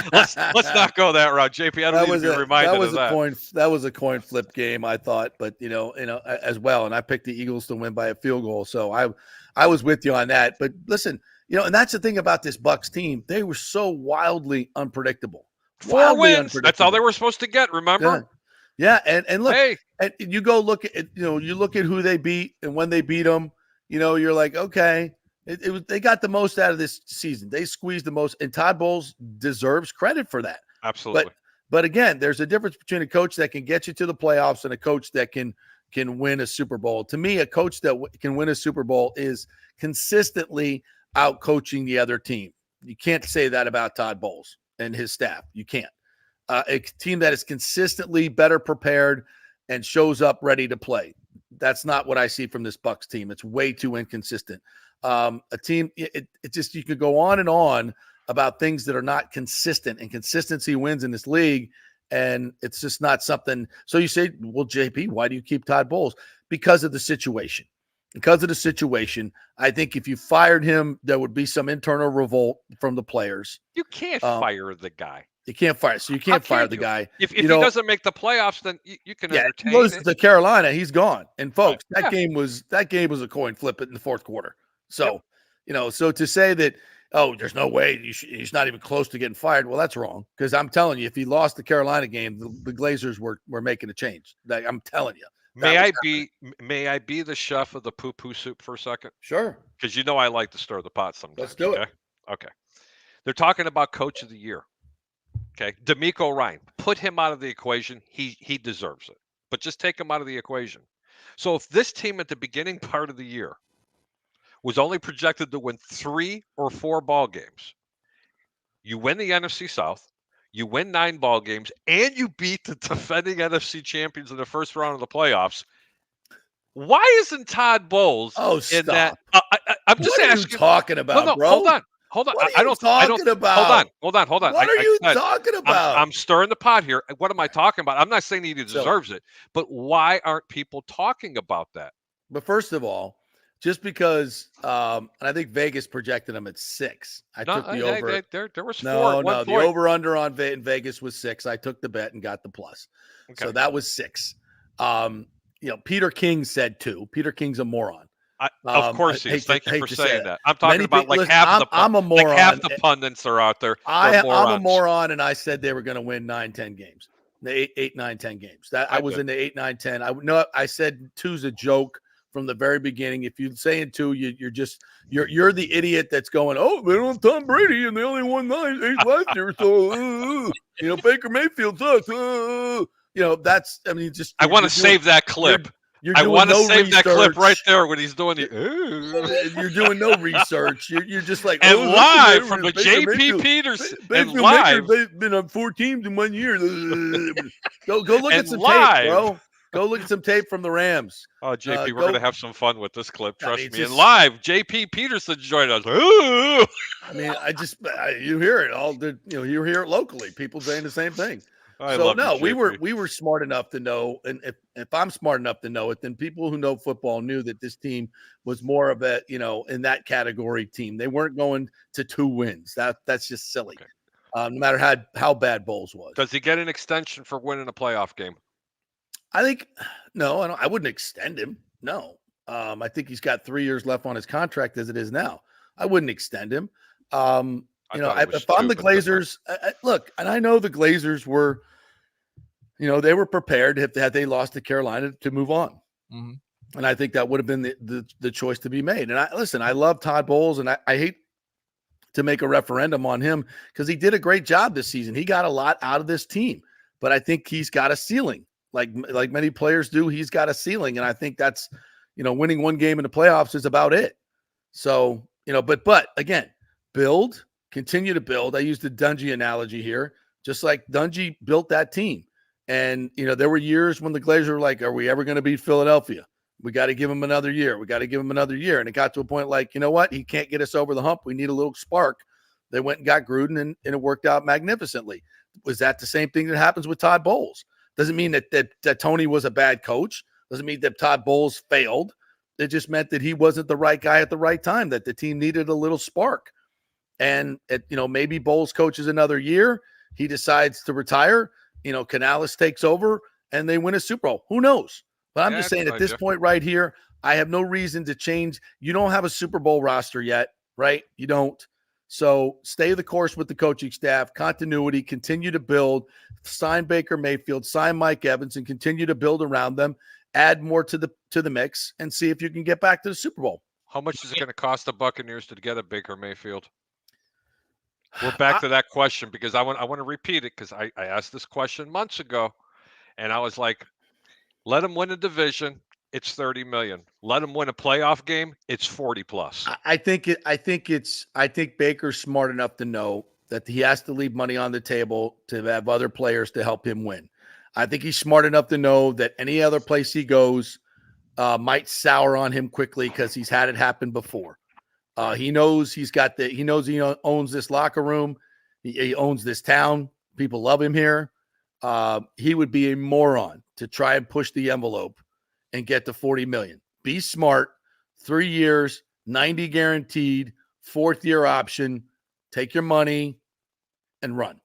not go that route, JP. I don't need to be reminded of that. That was a coin flip game, I thought, but as well. And I picked the Eagles to win by a field goal, so I was with you on that. But listen, and that's the thing about this Bucs team; they were so wildly unpredictable. 4 wins. That's all they were supposed to get. Remember? Yeah, and look, hey, and you go look at you look at who they beat and when they beat them. You're like, okay, they got the most out of this season. They squeezed the most, and Todd Bowles deserves credit for that. Absolutely. But again, there's a difference between a coach that can get you to the playoffs and a coach that can win a Super Bowl. To me, a coach that can win a Super Bowl is consistently out coaching the other team. You can't say that about Todd Bowles and his staff. You can't. A team that is consistently better prepared and shows up ready to play. That's not what I see from this Bucs team. It's way too inconsistent. A team, it just, you could go on and on about things that are not consistent, and consistency wins in this league. And it's just not something. So you say, well, JP, why do you keep Todd Bowles? Because of the situation. Because of the situation, I think if you fired him, there would be some internal revolt from the players. You can't fire the guy. You can't fire. So you can't fire the guy. If he doesn't make the playoffs, then you can entertain he goes it. to Carolina, he's gone. And folks, that game was a coin flip in the fourth quarter. So, so to say that, there's no way he's not even close to getting fired. Well, that's wrong. Because I'm telling you, if he lost the Carolina game, the Glazers were making a change. I'm telling you. May I be the chef of the poo-poo soup for a second? Sure. Because I like to stir the pot sometimes. Let's do it. Okay. They're talking about coach of the year. Okay. D'Amico Ryan, put him out of the equation. He deserves it. But just take him out of the equation. So if this team at the beginning part of the year was only projected to win 3 or 4 ball games, you win the NFC South, you win 9 ball games, and you beat the defending NFC champions in the first round of the playoffs. Why isn't Todd Bowles in that? I'm just asking. What are you talking about, bro? Hold on. What are you talking about? Hold on. What are you talking about? I'm stirring the pot here. What am I talking about? I'm not saying he deserves it, but why aren't people talking about that? But first of all, just because, and I think Vegas projected him at 6. I took the over. There was 4. No, the over-under in Vegas was 6. I took the bet and got the plus. Okay. So that was 6. Peter King said 2. Peter King's a moron. Of course he is. Thank you for saying that. I'm talking about half the pundits are out there. I'm a moron, and I said they were going to win 9, 10 games. The 8, 9, 10 games. I was in the 8, 9, 10. I said 2's a joke from the very beginning. If you're saying 2, you're the idiot that's going, oh, they don't have Tom Brady and they only won 8 last year. So Baker Mayfield sucks. That's I want to save that clip. I want to save that clip right there when he's doing the. You're doing no research. You're just like live from the JP Peterson. And live, they've been on 4 teams in 1 year. Go look at some tape, bro. Go look at some tape from the Rams. Oh, JP, we're gonna have some fun with this clip. Trust me. And live, JP Peterson joined us. Ooh. I mean, you hear it all. You hear it locally. People saying the same thing. We were smart enough to know, and if I'm smart enough to know it, then people who know football knew that this team was more of a, in that category team. They weren't going to 2 wins. That's just silly. Okay. No matter how bad Bowles was. Does he get an extension for winning a playoff game? I think no. I wouldn't extend him. No, I think he's got 3 years left on his contract as it is now. I wouldn't extend him. If I'm the Glazers, look, and I know the Glazers were, they were prepared had they lost to Carolina to move on. Mm-hmm. And I think that would have been the choice to be made. And I love Todd Bowles, and I hate to make a referendum on him because he did a great job this season. He got a lot out of this team, but I think he's got a ceiling. Like many players do, he's got a ceiling. And I think that's, winning one game in the playoffs is about it. So, but again, continue to build. I used the Dungy analogy here, just like Dungy built that team. And, there were years when the Glazers were like, are we ever going to beat Philadelphia? We got to give him another year. And it got to a point like, you know what? He can't get us over the hump. We need a little spark. They went and got Gruden, and it worked out magnificently. Was that the same thing that happens with Todd Bowles? Doesn't mean that Tony was a bad coach. Doesn't mean that Todd Bowles failed. It just meant that he wasn't the right guy at the right time, that the team needed a little spark. And, maybe Bowles coaches another year. He decides to retire. Canales takes over, and they win a Super Bowl. Who knows? But I'm just saying at this point right here, I have no reason to change. You don't have a Super Bowl roster yet, right? You don't. So stay the course with the coaching staff, continuity, continue to build, sign Baker Mayfield, sign Mike Evans, and continue to build around them, add more to the mix, and see if you can get back to the Super Bowl. How much is it going to cost the Buccaneers to get a Baker Mayfield? We're back to that question because I want to repeat it because I asked this question months ago, and I was like, let him win a division, it's $30 million. Let him win a playoff game, it's 40 plus. I think Baker's smart enough to know that he has to leave money on the table to have other players to help him win. I think he's smart enough to know that any other place he goes might sour on him quickly because he's had it happen before. He knows he owns this locker room. He owns this town. People love him here. He would be a moron to try and push the envelope and get to $40 million. Be smart. 3 years, 90 guaranteed, 4th year option. Take your money and run.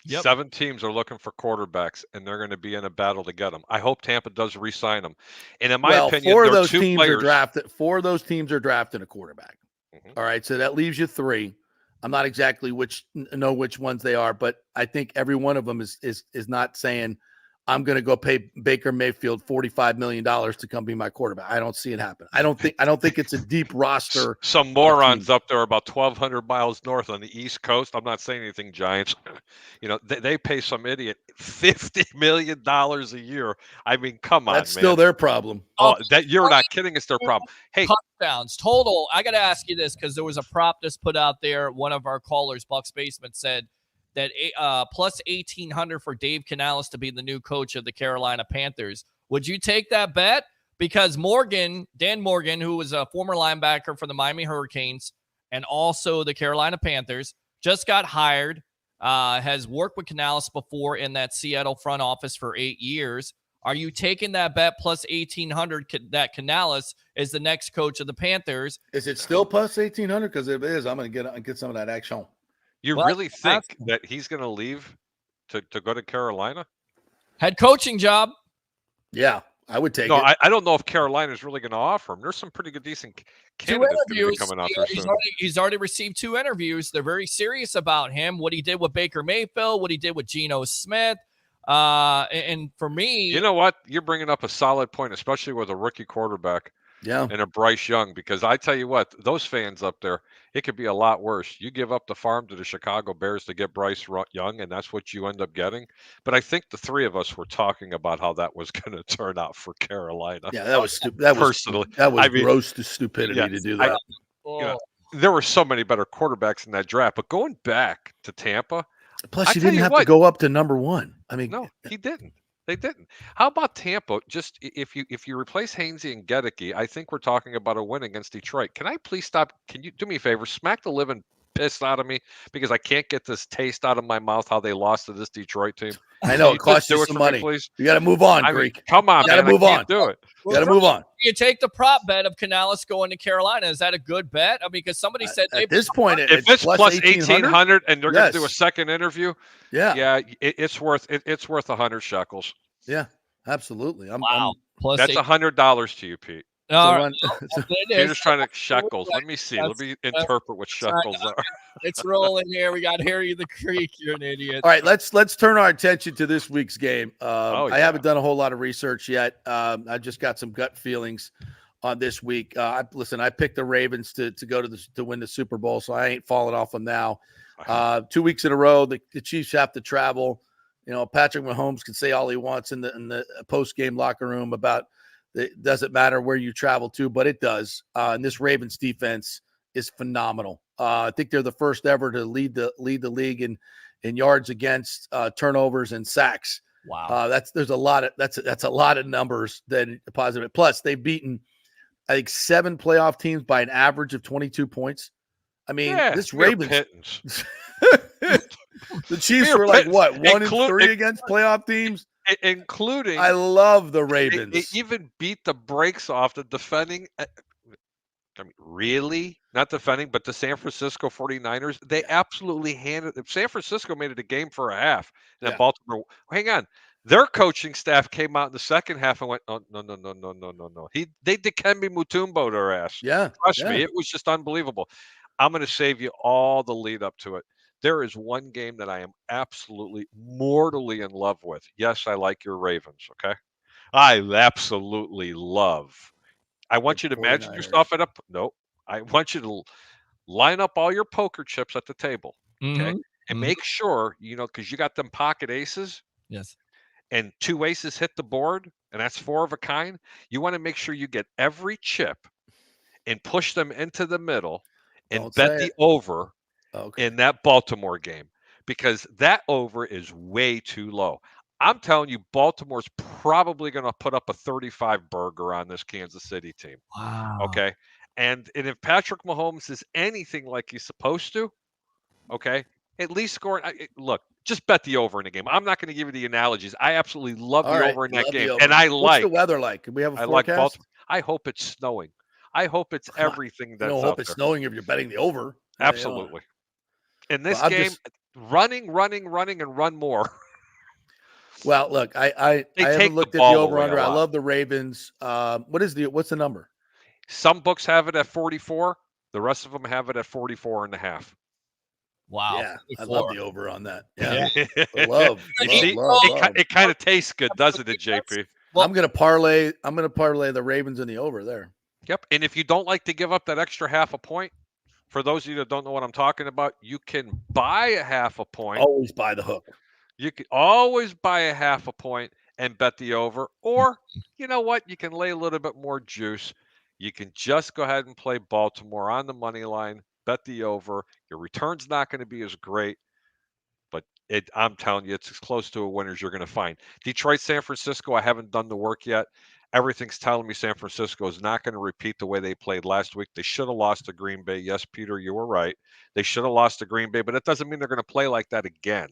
Yep. 7 teams are looking for quarterbacks, and they're going to be in a battle to get them. I hope Tampa does re-sign them. And in my opinion, 4 of those teams are drafted. 4 of those teams are drafting a quarterback. Mm-hmm. All right, so that leaves you 3. I'm not exactly which ones they are, but I think every one of them is not saying I'm going to go pay Baker Mayfield $45 million to come be my quarterback. I don't see it happen. I don't think it's a deep roster. Some morons up there about 1,200 miles north on the East Coast. I'm not saying anything, Giants. They pay some idiot $50 million a year. I mean, come on, That's man. still their problem. Oh, you're not kidding. It's their problem. Hey, touchdowns total. I got to ask you this because there was a prop that's put out there. One of our callers, Bucks Basement, said that plus 1,800 for Dave Canales to be the new coach of the Carolina Panthers. Would you take that bet? Because Dan Morgan, who was a former linebacker for the Miami Hurricanes and also the Carolina Panthers, just got hired, has worked with Canales before in that Seattle front office for 8 years. Are you taking that bet plus 1,800 that Canales is the next coach of the Panthers? Is it still plus 1,800? Because if it is, I'm going to get some of that action. You really think that he's going to leave to go to Carolina? Head coaching job. Yeah, I would take it. No, I don't know if Carolina is really going to offer him. There's some pretty good, decent candidates going to be coming out there soon. He's already received 2 interviews. They're very serious about him, what he did with Baker Mayfield, what he did with Geno Smith. And for me, you know what? You're bringing up a solid point, especially with a rookie quarterback. Yeah. And a Bryce Young, because I tell you what, those fans up there, it could be a lot worse. You give up the farm to the Chicago Bears to get Bryce Young, and that's what you end up getting. But I think the 3 of us were talking about how that was going to turn out for Carolina. Yeah, that was stupid. That was gross to stupidity to do that. There were so many better quarterbacks in that draft. But going back to Tampa, plus he didn't have to go up to number 1. I mean, no, he didn't. They didn't. How about Tampa? Just if you replace Hainsey and Gedeke, I think we're talking about a win against Detroit. Can I please stop? Can you do me a favor? Smack the living piss out of me because I can't get this taste out of my mouth how they lost to this Detroit team. I know it costs you some money. Please? You got to move on, Greek. Come on, you got to move on. Do it. You got to move on. You take the prop bet of Canales going to Carolina. Is that a good bet? I mean, because somebody said at this point, if it's plus 1,800 and they're going to do a second interview, it's worth 100 shekels. Yeah, absolutely. Wow. That's $100 to you, Pete. All right. run. Peter's trying to shekels. Let me see. Let me interpret what shekels are. It's rolling here. We got Harry the Creek. You're an idiot. All right, let's turn our attention to this week's game. Yeah. I haven't done a whole lot of research yet. I just got some gut feelings on this week. I picked the Ravens to go to win the Super Bowl, so I ain't falling off them now. 2 weeks in a row, the Chiefs have to travel. Patrick Mahomes can say all he wants in the post-game locker room about it doesn't matter where you travel to, but it does. And this Ravens defense is phenomenal. I think they're the first ever to lead the league in yards against, turnovers and sacks. Wow. That's a lot of numbers that are positive. Plus, they've beaten, I think, 7 playoff teams by an average of 22 points. I mean, this Ravens. The Chiefs were like what, 1-3 against playoff teams, including. I love the Ravens. They even beat the brakes off the defending. I mean, really? Not defending, but the San Francisco 49ers. They absolutely handed it. San Francisco made it a game for a half. And then Baltimore, hang on. Their coaching staff came out in the second half and went, oh, no. They Dikembe Mutombo their ass. Yeah. Trust me, it was just unbelievable. I'm going to save you all the lead up to it. There is one game that I am absolutely mortally in love with. Yes, I like your Ravens, okay? I absolutely love. I want you to imagine yourself at nope. I want you to line up all your poker chips at the table, okay? And make sure, because you got them pocket aces. Yes. And 2 aces hit the board, and that's 4 of a kind. You want to make sure you get every chip and push them into the middle and bet the over in that Baltimore game, because that over is way too low. I'm telling you, Baltimore's probably going to put up a 35 burger on this Kansas City team. Wow. Okay. And if Patrick Mahomes is anything like he's supposed to, okay, at least score. Look, just bet the over in the game. I'm not going to give you the analogies. I absolutely love the over in that game. And what's the weather like? Can we have a forecast? Like Baltimore. I hope it's snowing. I hope it's everything that's out there. I don't hope it's snowing if you're betting the over. Absolutely. In this game, running, and run more. Well, look, I haven't looked at the over-under. I love the Ravens. What's the number? Some books have it at 44. The rest of them have it at 44.5. Wow. Yeah, I love the over on that. Yeah. love. It kind of tastes good, doesn't it, JP? Well, I'm gonna parlay the Ravens in the over there. Yep. And if you don't like to give up that extra half a point, for those of you that don't know what I'm talking about, you can buy a half a point. Always buy the hook. You can always buy a half a point and bet the over. Or, you know what? You can lay a little bit more juice. You can just go ahead and play Baltimore on the money line, bet the over. Your return's not going to be as great, but I'm telling you, it's as close to a win as you're going to find. Detroit, San Francisco, I haven't done the work yet. Everything's telling me San Francisco is not going to repeat the way they played last week. They should have lost to Green Bay. Yes, Peter, you were right. They should have lost to Green Bay, but it doesn't mean they're going to play like that again.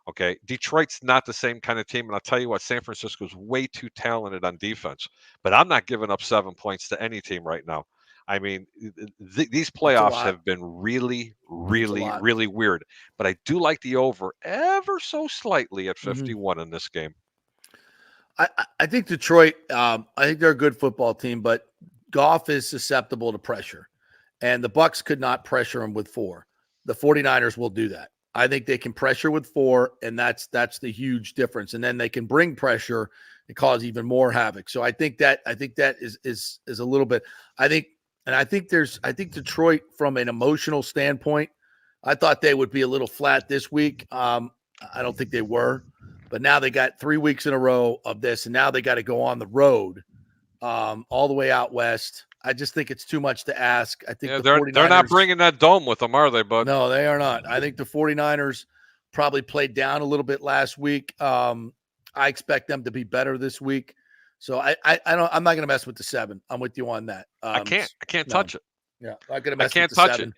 Okay, Detroit's not the same kind of team, and I'll tell you what, San Francisco's way too talented on defense, but I'm not giving up 7 points to any team right now. I mean, these playoffs have been really, really, really weird, but I do like the over ever so slightly at 51 in this game. I think Detroit, I think they're a good football team, but Goff is susceptible to pressure, and the Bucs could not pressure him with 4. The 49ers will do that. I think they can pressure with 4, and that's the huge difference. And then they can bring pressure and cause even more havoc. So I think that is a little bit. I think Detroit, from an emotional standpoint, I thought they would be a little flat this week. I don't think they were, but now they got 3 weeks in a row of this, and now they got to go on the road, all the way out west. I just think it's too much to ask. I think they're not bringing that dome with them, are they, bud? No, they are not. I think the 49ers probably played down a little bit last week. I expect them to be better this week. So I'm not going to mess with the 7. I'm with you on that. I can't touch it. Yeah, I'm going to mess with the 7. I can't touch it.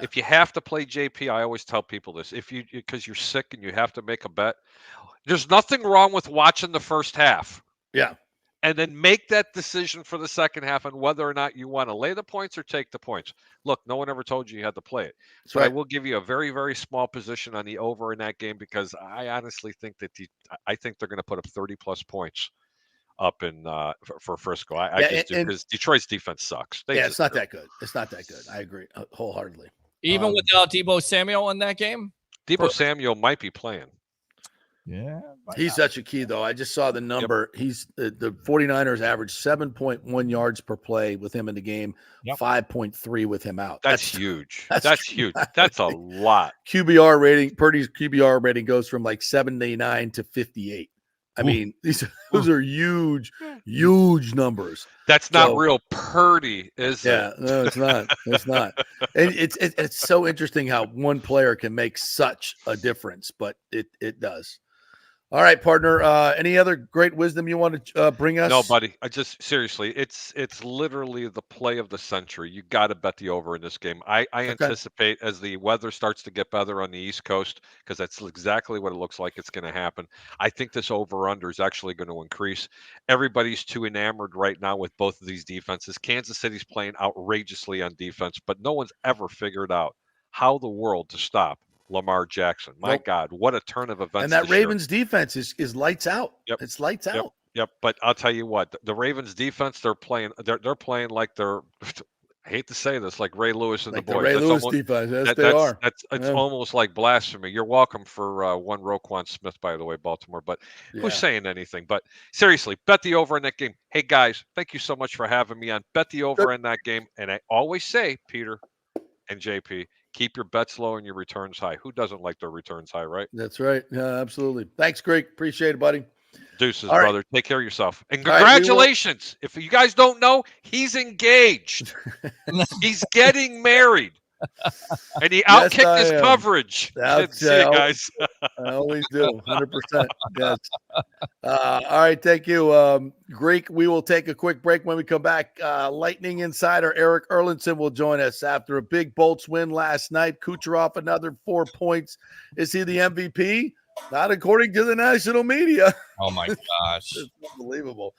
If you have to play JP, I always tell people this. Because you're sick and you have to make a bet, there's nothing wrong with watching the first half. Yeah. And then make that decision for the second half on whether or not you want to lay the points or take the points. Look, no one ever told you had to play it. So I will give you a very, very small position on the over in that game, because I honestly think that I think they're going to put up 30-plus points. up in for Frisco. I just do, because Detroit's defense sucks. It's not that good. It's not that good. I agree wholeheartedly. Even without Deebo Samuel in that game? Deebo Samuel might be playing. Yeah. He's such a key, though. I just saw the number. Yep. He's the 49ers average 7.1 yards per play with him in the game, 5.3 with him out. That's huge. That's huge. That's a lot. QBR rating, Purdy's QBR rating goes from like 79 to 58. I mean, those are huge numbers. That's not real Purdy, is it? Yeah, no, it's not. It's not. And it's so interesting how one player can make such a difference, but it does. All right, partner. Any other great wisdom you want to bring us? No, buddy. I just seriously, it's literally the play of the century. You got to bet the over in this game. I anticipate as the weather starts to get better on the East Coast, because that's exactly what it looks like it's going to happen. I think this over/under is actually going to increase. Everybody's too enamored right now with both of these defenses. Kansas City's playing outrageously on defense, but no one's ever figured out how the world to stop Lamar Jackson. My God, what a turn of events. And that Ravens defense is lights out. Yep. It's lights out. Yep. But I'll tell you what, the Ravens defense, they're playing like they're I hate to say this, like Ray Lewis and like the boys. Ray Lewis defense. Yes, they are. It's almost like blasphemy. You're welcome for one Roquan Smith, by the way, Baltimore. But who's saying anything? But seriously, bet the over in that game. Hey, guys, thank you so much for having me on. Bet the over in that game. And I always say, Peter and JP, keep your bets low and your returns high. Who doesn't like their returns high, right? That's right. Yeah, absolutely. Thanks, Greg. Appreciate it, buddy. Deuces, All right. brother. Take care of yourself. And congratulations. If you guys don't know, he's engaged. He's getting married. And he outkicked his coverage. See you guys. I always do. 100%. Yes. All right. Thank you. Greek, we will take a quick break. When we come back, Lightning insider Eric Erlinson will join us after a big Bolts win last night. Kucherov, another 4 points. Is he the MVP? Not according to the national media. Oh, my gosh. It's unbelievable.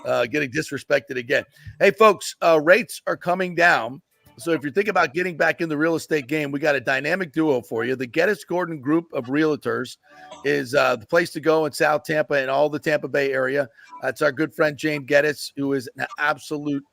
Getting disrespected again. Hey, folks, rates are coming down. So if you're thinking about getting back in the real estate game, we got a dynamic duo for you. The Geddes Gordon Group of Realtors is the place to go in South Tampa and all the Tampa Bay area. It's our good friend Jane Geddes, who is an absolute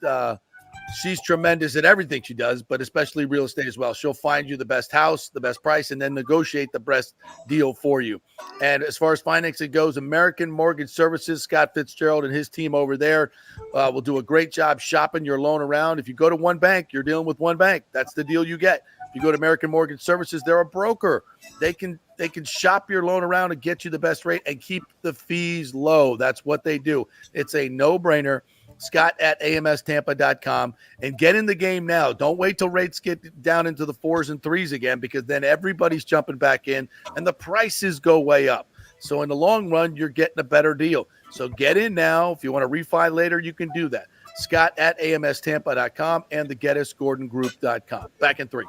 she's tremendous at everything she does, but especially real estate as well. She'll find you the best house, the best price, and then negotiate the best deal for you. And as far as financing goes, American Mortgage Services, Scott Fitzgerald and his team over there will do a great job shopping your loan around. If you go to one bank, you're dealing with one bank. That's the deal you get. If you go to American Mortgage Services, they're a broker. They can shop your loan around and get you the best rate and keep the fees low. That's what they do. It's a no-brainer. Scott at amstampa.com, and get in the game now. Don't wait till rates get down into the 4s and 3s again, because then everybody's jumping back in and the prices go way up. So in the long run, you're getting a better deal. So get in now. If you want to refi later, you can do that. Scott at amstampa.com and the GettysGordonGroup.com. Back in 3.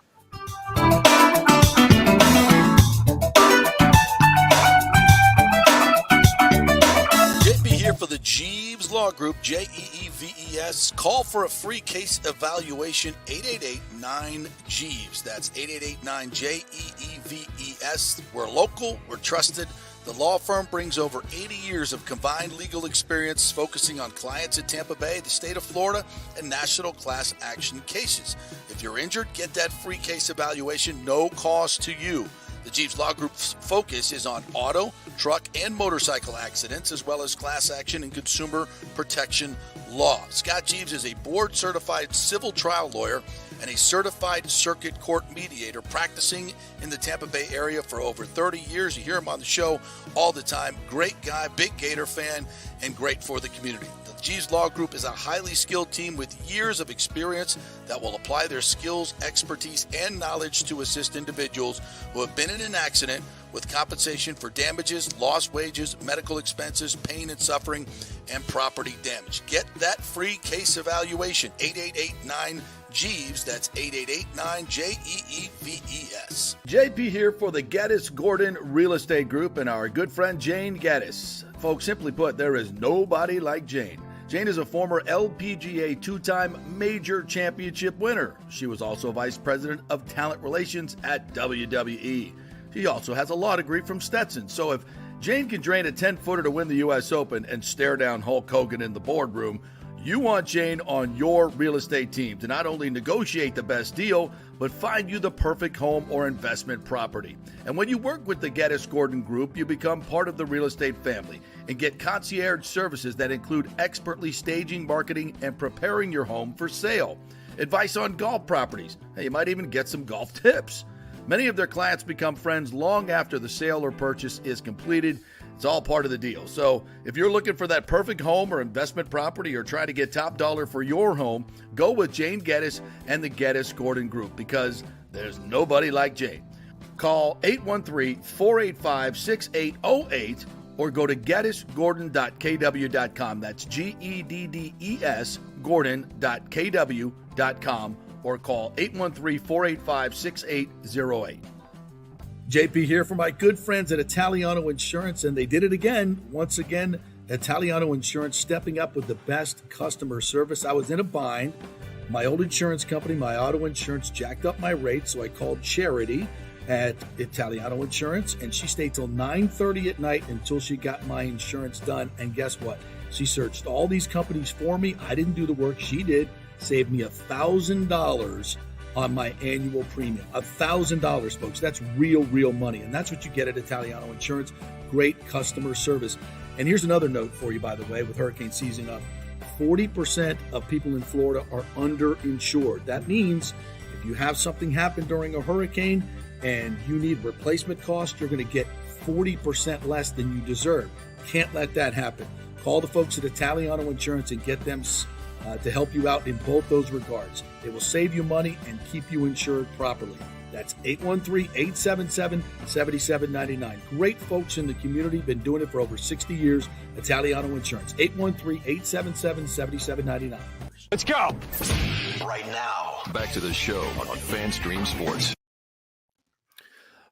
Here for the Jeeves Law Group, Jeeves. Call for a free case evaluation, 888-9-JEEVES. That's 888-9-JEEVES. We're local, we're trusted. The law firm brings over 80 years of combined legal experience focusing on clients in Tampa Bay, the state of Florida, and national class action cases. If you're injured, get that free case evaluation, no cost to you. The Jeeves Law Group's focus is on auto, truck, and motorcycle accidents, as well as class action and consumer protection law. Scott Jeeves is a board-certified civil trial lawyer and a certified circuit court mediator practicing in the Tampa Bay area for over 30 years. You hear him on the show all the time. Great guy, big Gator fan, and great for the community. The Jeeves Law Group is a highly skilled team with years of experience that will apply their skills, expertise, and knowledge to assist individuals who have been in an accident with compensation for damages, lost wages, medical expenses, pain and suffering, and property damage. Get that free case evaluation, 888-9-JEEVES. That's 888-9-JEEVES. JP here for the Geddes Gordon Real Estate Group and our good friend Jane Geddes. Folks, simply put, there is nobody like Jane. Jane is a former LPGA two-time major championship winner. She was also vice president of talent relations at WWE. She also has a law degree from Stetson. So if Jane can drain a 10-footer to win the U.S. Open and stare down Hulk Hogan in the boardroom. You want Jane on your real estate team to not only negotiate the best deal, but find you the perfect home or investment property. And when you work with the Geddes Gordon Group, you become part of the real estate family and get concierge services that include expertly staging, marketing, and preparing your home for sale. Advice on golf properties. Hey, you might even get some golf tips. Many of their clients become friends long after the sale or purchase is completed. It's all part of the deal. So if you're looking for that perfect home or investment property or try to get top dollar for your home, go with Jane Geddes and the Geddes Gordon Group, because there's nobody like Jane. Call 813-485-6808 or go to geddesgordon.kw.com. That's GEDDES Gordon.kw.com or call 813-485-6808. JP here for my good friends at Italiano Insurance, and they did it again. Once again, Italiano Insurance stepping up with the best customer service. I was in a bind. My old insurance company, my auto insurance, jacked up my rates, so I called Charity at Italiano Insurance, and she stayed till 9:30 at night until she got my insurance done. And guess what? She searched all these companies for me. I didn't do the work. She did. Saved me $1,000 on my annual premium. $1,000, folks. That's real money. And that's what you get at Italiano Insurance. Great customer service. And here's another note for you, by the way, with hurricane season up. 40% of people in Florida are underinsured. That means if you have something happen during a hurricane and you need replacement costs, you're going to get 40% less than you deserve. Can't let that happen. Call the folks at Italiano Insurance and get them to help you out in both those regards. They will save you money and keep you insured properly. That's 813-877-7799. Great folks in the community, been doing it for over 60 years. Italiano Insurance, 813-877-7799. Let's go. Right now, back to the show on FanStream Sports.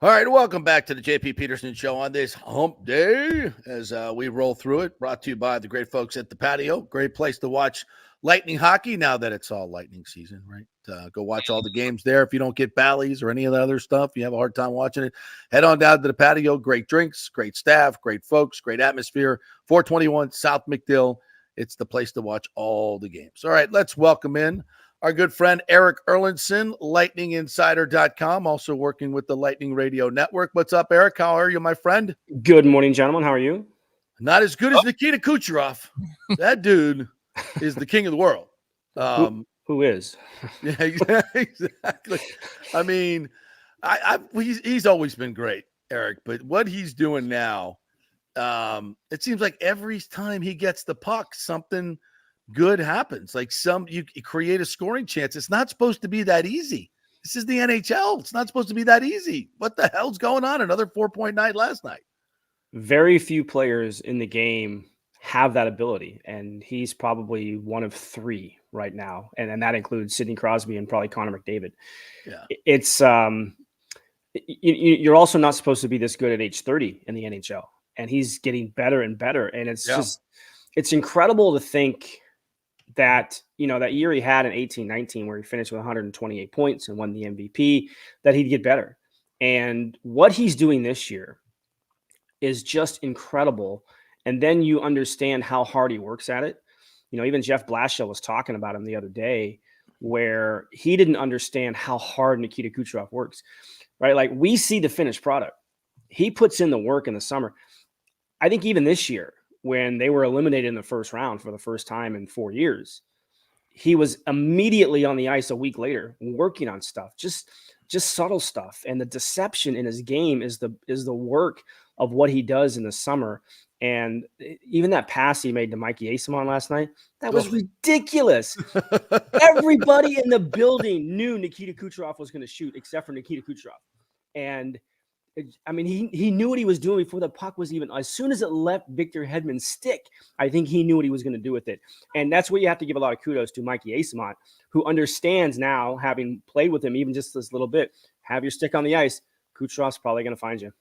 All right, welcome back to the JP Peterson Show on this hump day as we roll through it. Brought to you by the great folks at the Patio. Great place to watch Lightning hockey now that it's all Lightning season, right? Go watch all the games there. If you don't get Bally's or any of the other stuff, you have a hard time watching it, head on down to the Patio. Great drinks, great staff, great folks, great atmosphere. 421 South McDill. It's the place to watch all the games. All right, let's welcome in our good friend Eric Erlandson, lightninginsider.com, also working with the Lightning Radio Network. What's up, Eric? How are you, my friend? Good morning, gentlemen. How are you? Not as good as Nikita Kucherov. That dude is the king of the world. Who is? Yeah, exactly. I mean, he's always been great, Eric, but what he's doing now, it seems like every time he gets the puck, something good happens. Like you create a scoring chance. It's not supposed to be that easy. This is the NHL. It's not supposed to be that easy. What the hell's going on? Another 4-point night last night. Very few players in the game have that ability, and he's probably one of three right now, and that includes Sidney Crosby and probably Connor McDavid. Yeah, it's you're also not supposed to be this good at age 30 in the NHL, and he's getting better and better, and it's incredible to think that, that year he had in 18-19 where he finished with 128 points and won the MVP, that he'd get better. And what he's doing this year is just incredible. And then you understand how hard he works at it. Even Jeff Blashill was talking about him the other day where he didn't understand how hard Nikita Kucherov works, right? Like, we see the finished product. He puts in the work in the summer. I think even this year, when they were eliminated in the first round for the first time in 4 years, he was immediately on the ice a week later working on stuff, just subtle stuff. And the deception in his game is the work of what he does in the summer. And even that pass he made to Mikey Asimon last night, that was ridiculous. Everybody in the building knew Nikita Kucherov was going to shoot except for Nikita Kucherov. And he knew what he was doing before the puck was even, as soon as it left Victor Hedman's stick, I think he knew what he was going to do with it. And that's where you have to give a lot of kudos to Mikey Asimon, who understands now, having played with him even just this little bit, have your stick on the ice, Kucherov's probably going to find you.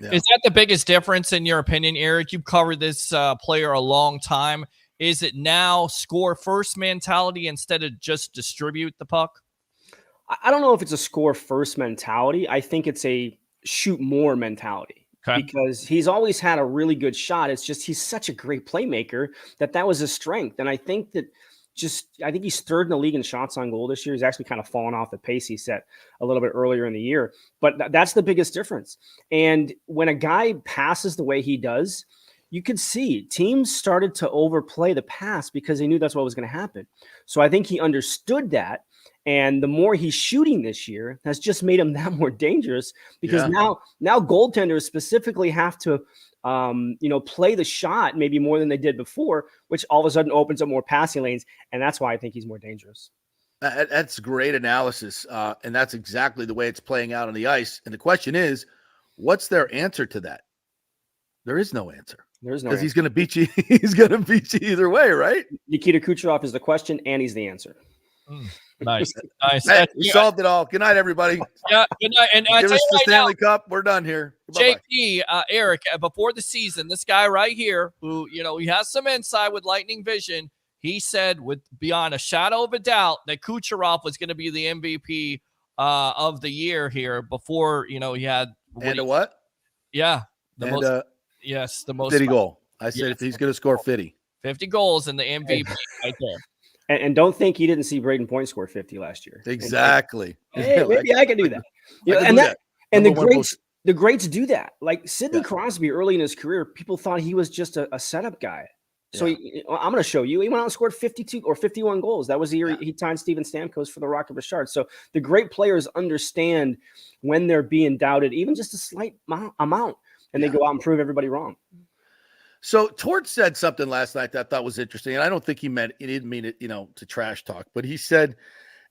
Yeah. Is that the biggest difference in your opinion, Eric? You've covered this player a long time. Is it now score first mentality instead of just distribute the puck? I don't know if it's a score first mentality. I think it's a shoot more mentality. because he's always had a really good shot. It's just he's such a great playmaker that was his strength. And I think that I think he's third in the league in shots on goal this year. He's actually kind of fallen off the pace he set a little bit earlier in the year. But that's the biggest difference. And when a guy passes the way he does, you could see teams started to overplay the pass because they knew that's what was going to happen. So I think he understood that. And the more he's shooting this year has just made him that more dangerous because now goaltenders specifically have to, play the shot maybe more than they did before, which all of a sudden opens up more passing lanes. And that's why I think he's more dangerous. That's great analysis. And that's exactly the way it's playing out on the ice. And the question is, what's their answer to that? There is no answer. There is no because he's going to beat you. He's going to beat you either way, right? Nikita Kucherov is the question, and he's the answer. Nice. Hey, we solved it all. Good night, everybody. Yeah, good night. And give us the Stanley Cup. We're done here. Bye-bye. JP, Eric, before the season, this guy right here, who he has some insight with lightning vision, he said, with beyond a shadow of a doubt, that Kucherov was going to be the MVP of the year here before he had what? Yeah, the most 50 goal. I said if he's going to score 50 goals and the MVP right there. And don't think he didn't see Braden Point score 50 last year. Exactly. Hey, maybe I can do that. The greats do that. Like Sidney Crosby early in his career, people thought he was just a setup guy. So I'm going to show you. He went out and scored 52 or 51 goals. That was the year he tied Steven Stamkos for the Rocket Richard. So the great players understand when they're being doubted, even just a slight amount, and they go out and prove everybody wrong. So Torts said something last night that I thought was interesting, and I don't think he didn't mean it, to trash talk, but he said,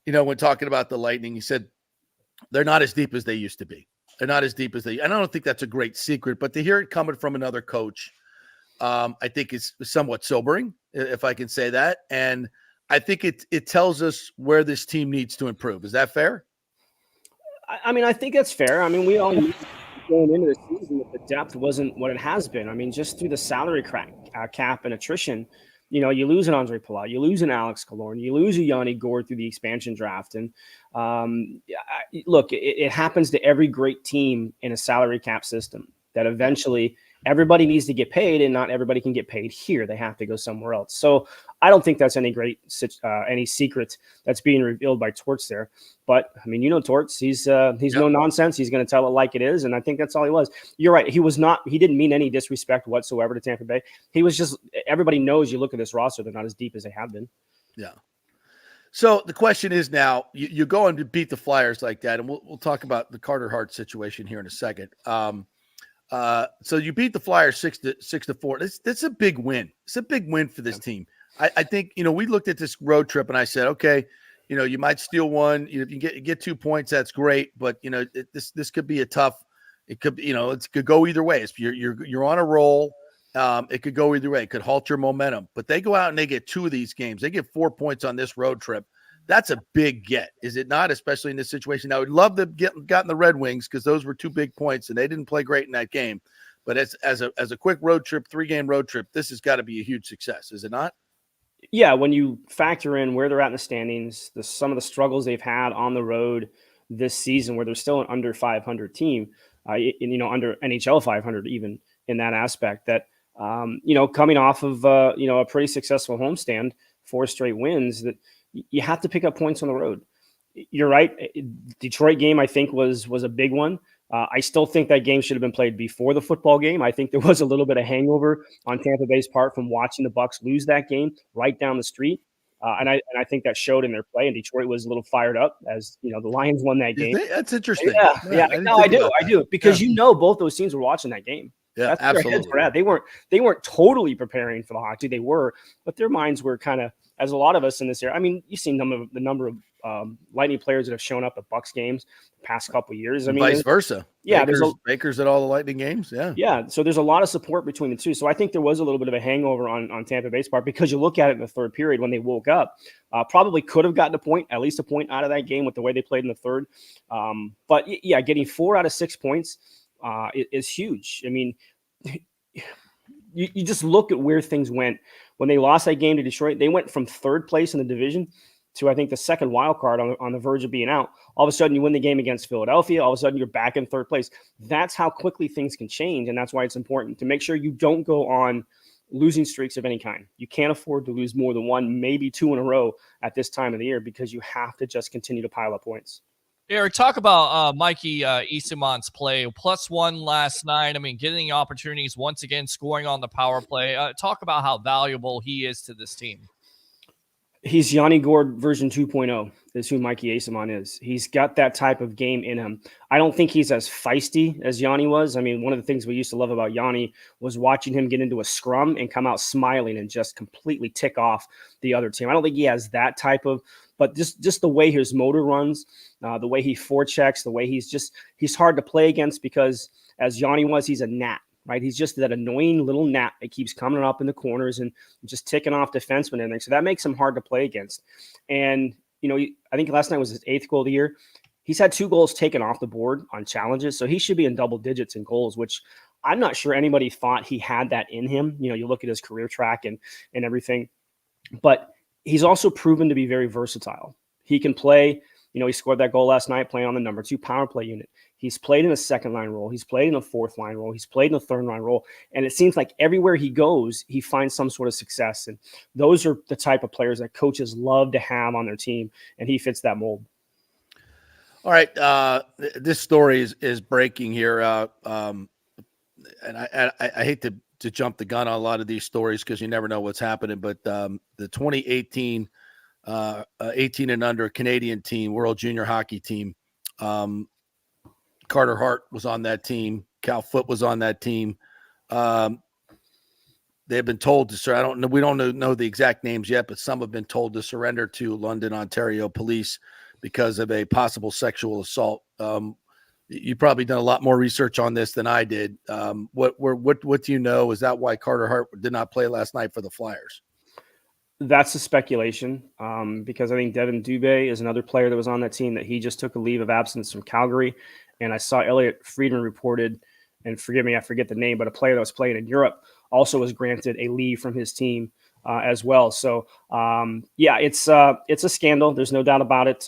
when talking about the Lightning, he said they're not as deep as they used to be. They're not as deep as and I don't think that's a great secret, but to hear it coming from another coach, I think is somewhat sobering, if I can say that. And I think it tells us where this team needs to improve. Is that fair? I mean, I think that's fair. I mean, we all knew going into the season that the depth wasn't what it has been. I mean, just through the salary cap and attrition, you lose an Andre Palat, you lose an Alex Killorn, you lose a Yanni Gourde through the expansion draft. And look, it happens to every great team in a salary cap system that eventually everybody needs to get paid, and not everybody can get paid here. They have to go somewhere else. So I don't think that's any secret that's being revealed by Torts there. But I mean, Torts, he's no nonsense. He's going to tell it like it is. And I think that's all he was. You're right. He didn't mean any disrespect whatsoever to Tampa Bay. He was just, everybody knows, you look at this roster, they're not as deep as they have been. Yeah. So the question is now, you go and beat the Flyers like that, and we'll talk about the Carter Hart situation here in a second. So you beat the Flyers 6-4. That's a big win. It's a big win for this team. I think, we looked at this road trip and I said, okay, you might steal one. If you get 2 points, that's great. But, this could be a tough, it could be, it could go either way. You're on a roll. It could go either way. It could halt your momentum. But they go out and they get 2 of these games. They get 4 points on this road trip. That's a big get, is it not? Especially in this situation. I would love to gotten the Red Wings because those were 2 big points and they didn't play great in that game. But as a quick road trip, 3-game road trip, this has got to be a huge success, is it not? Yeah, when you factor in where they're at in the standings, some of the struggles they've had on the road this season, where they're still an under 500 team, under NHL 500 even in that aspect. That coming off of a pretty successful homestand, 4 straight wins, that you have to pick up points on the road. You're right. Detroit game, I think, was a big one. I still think that game should have been played before the football game. I think there was a little bit of hangover on Tampa Bay's part from watching the Bucs lose that game right down the street. And I think that showed in their play. And Detroit was a little fired up as the Lions won that game. That's interesting. Yeah. No, I do because both those teams were watching that game. Yeah, that's absolutely. Where their heads were at. They weren't totally preparing for the hockey. They were, but their minds were kind of, as a lot of us in this area. I mean, you've seen the number of Lightning players that have shown up at Bucs games the past couple of years. I mean, vice versa. Yeah, Baker's at all the Lightning games. Yeah. Yeah. So there's a lot of support between the two. So I think there was a little bit of a hangover on Tampa Bay's part because you look at it in the third period when they woke up, probably could have gotten at least a point out of that game with the way they played in the third. But yeah, getting 4 out of 6 points is huge. I mean, you just look at where things went when they lost that game to Detroit. They went from third place in the division to, I think, the second wild card on the verge of being out. All of a sudden you win the game against Philadelphia. All of a sudden you're back in third place. That's how quickly things can change. And that's why it's important to make sure you don't go on losing streaks of any kind. You can't afford to lose more than one, maybe two in a row at this time of the year, because you have to just continue to pile up points. Eric, talk about Mikey Easemon's play. +1 last night. I mean, getting opportunities once again, scoring on the power play. Talk about how valuable he is to this team. He's Yanni Gourde version 2.0 is who Mikey Easemon is. He's got that type of game in him. I don't think he's as feisty as Yanni was. I mean, one of the things we used to love about Yanni was watching him get into a scrum and come out smiling and just completely tick off the other team. I don't think he has that type of, but just the way his motor runs, the way he forechecks, the way he's hard to play against, because as Yanni was, he's a gnat. Right, he's just that annoying little gnat that keeps coming up in the corners and just ticking off defensemen and everything. So that makes him hard to play against. And I think last night was his 8th goal of the year. He's had 2 goals taken off the board on challenges, so he should be in double digits in goals, which I'm not sure anybody thought he had that in him. You look at his career track and everything, but he's also proven to be very versatile. He can play. He scored that goal last night playing on the number 2 power play unit. He's played in a second line role. He's played in a fourth line role. He's played in a third line role. And it seems like everywhere he goes, he finds some sort of success. And those are the type of players that coaches love to have on their team. And he fits that mold. All right. This story is breaking here. And I hate to jump the gun on a lot of these stories because you never know what's happening. But the 2018 18 and under Canadian team, World Junior Hockey team, Carter Hart was on that team. Cal Foote was on that team. They've been told to we don't know the exact names yet, but some have been told to surrender to London, Ontario police because of a possible sexual assault. You've probably done a lot more research on this than I did. What do you know? Is that why Carter Hart did not play last night for the Flyers? That's a speculation, because I think Devin Dubé is another player that was on that team that he just took a leave of absence from Calgary. And I saw Elliot Friedman reported, and forgive me, I forget the name, but a player that was playing in Europe also was granted a leave from his team as well. So, it's a scandal. There's no doubt about it,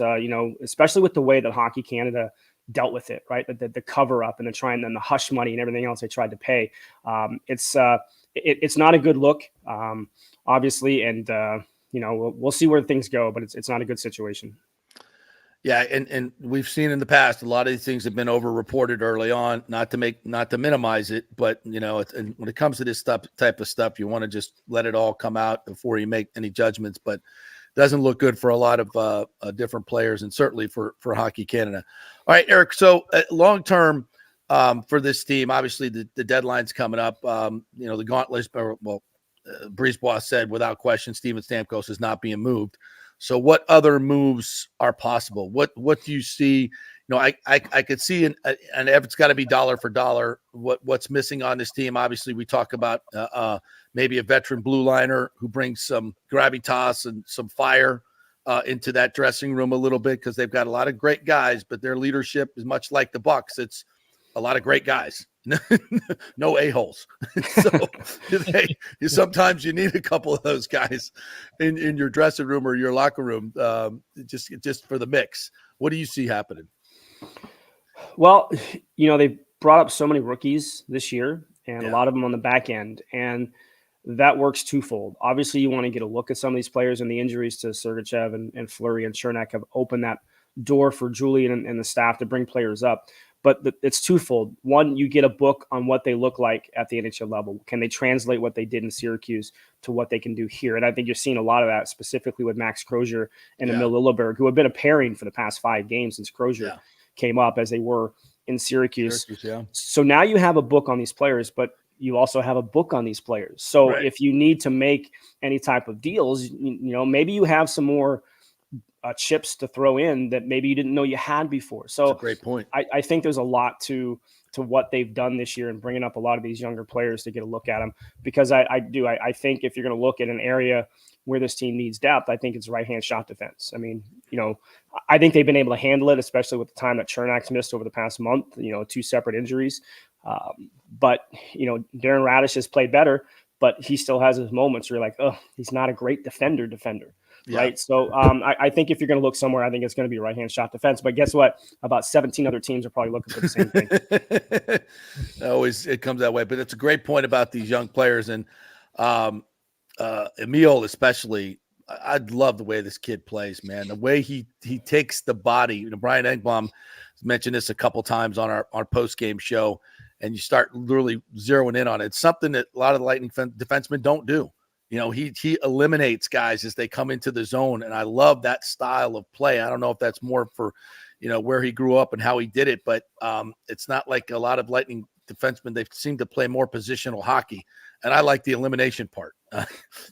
especially with the way that Hockey Canada dealt with it, right? The cover up and then the hush money and everything else they tried to pay. It's not a good look, obviously. And, we'll see where things go, but it's not a good situation. Yeah, and we've seen in the past a lot of these things have been over-reported early on. Not to minimize it, but and when it comes to this type of stuff, you want to just let it all come out before you make any judgments. But it doesn't look good for a lot of different players, and certainly for Hockey Canada. All right, Eric. So long term for this team, obviously the deadline's coming up. The gauntlet. Brisebois said without question, Steven Stamkos is not being moved. So what other moves are possible? What do you see? I could see, and if it's got to be dollar for dollar, what's missing on this team. Obviously, we talk about maybe a veteran blue liner who brings some gravitas and some fire into that dressing room a little bit, because they've got a lot of great guys, but their leadership is much like the Bucks. It's a lot of great guys. No a-holes. So sometimes you need a couple of those guys in your dressing room or your locker room, just for the mix. What do you see happening? Well, they brought up so many rookies this year, and a lot of them on the back end, and that works twofold. Obviously, you want to get a look at some of these players, and the injuries to Sergachev and Fleury and Chernak have opened that door for Julian and the staff to bring players up. But it's twofold. One, you get a book on what they look like at the NHL level. Can they translate what they did in Syracuse to what they can do here? And I think you're seeing a lot of that, specifically with Max Crozier and Emil Lilleberg, who have been a pairing for the past 5 games since Crozier came up, as they were in Syracuse. So now you have a book on these players, but you also have a book on these players. So if you need to make any type of deals, maybe you have some more chips to throw in that maybe you didn't know you had before. So that's a great point. I think there's a lot to what they've done this year and bringing up a lot of these younger players to get a look at them, because I think if you're going to look at an area where this team needs depth, I think it's right-hand shot defense. I mean, I think they've been able to handle it, especially with the time that Chernak's missed over the past month, 2 separate injuries. But Darren Radish has played better, but he still has his moments where you're like, oh, he's not a great defender. Right. So I think if you're going to look somewhere, I think it's going to be right-hand shot defense. But guess what? About 17 other teams are probably looking for the same thing. It comes that way. But it's a great point about these young players. And Emil especially, I love the way this kid plays, man. The way he takes the body. You know, Brian Engblom mentioned this a couple times on our post-game show, and you start literally zeroing in on it. It's something that a lot of the Lightning defensemen don't do. You know, he eliminates guys as they come into the zone, and I love that style of play. I don't know if that's more for, you know, where he grew up and how he did it, but it's not like a lot of Lightning defensemen. They seem to play more positional hockey, and I like the elimination part.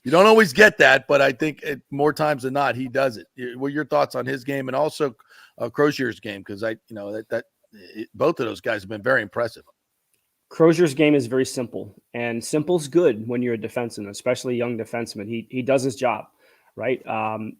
You don't always get that, but I think more times than not, he does it. What are your thoughts on his game and also Crozier's game? Because both of those guys have been very impressive. Crozier's game is very simple, and simple's good when you're a defenseman, especially a young defenseman. He does his job, right?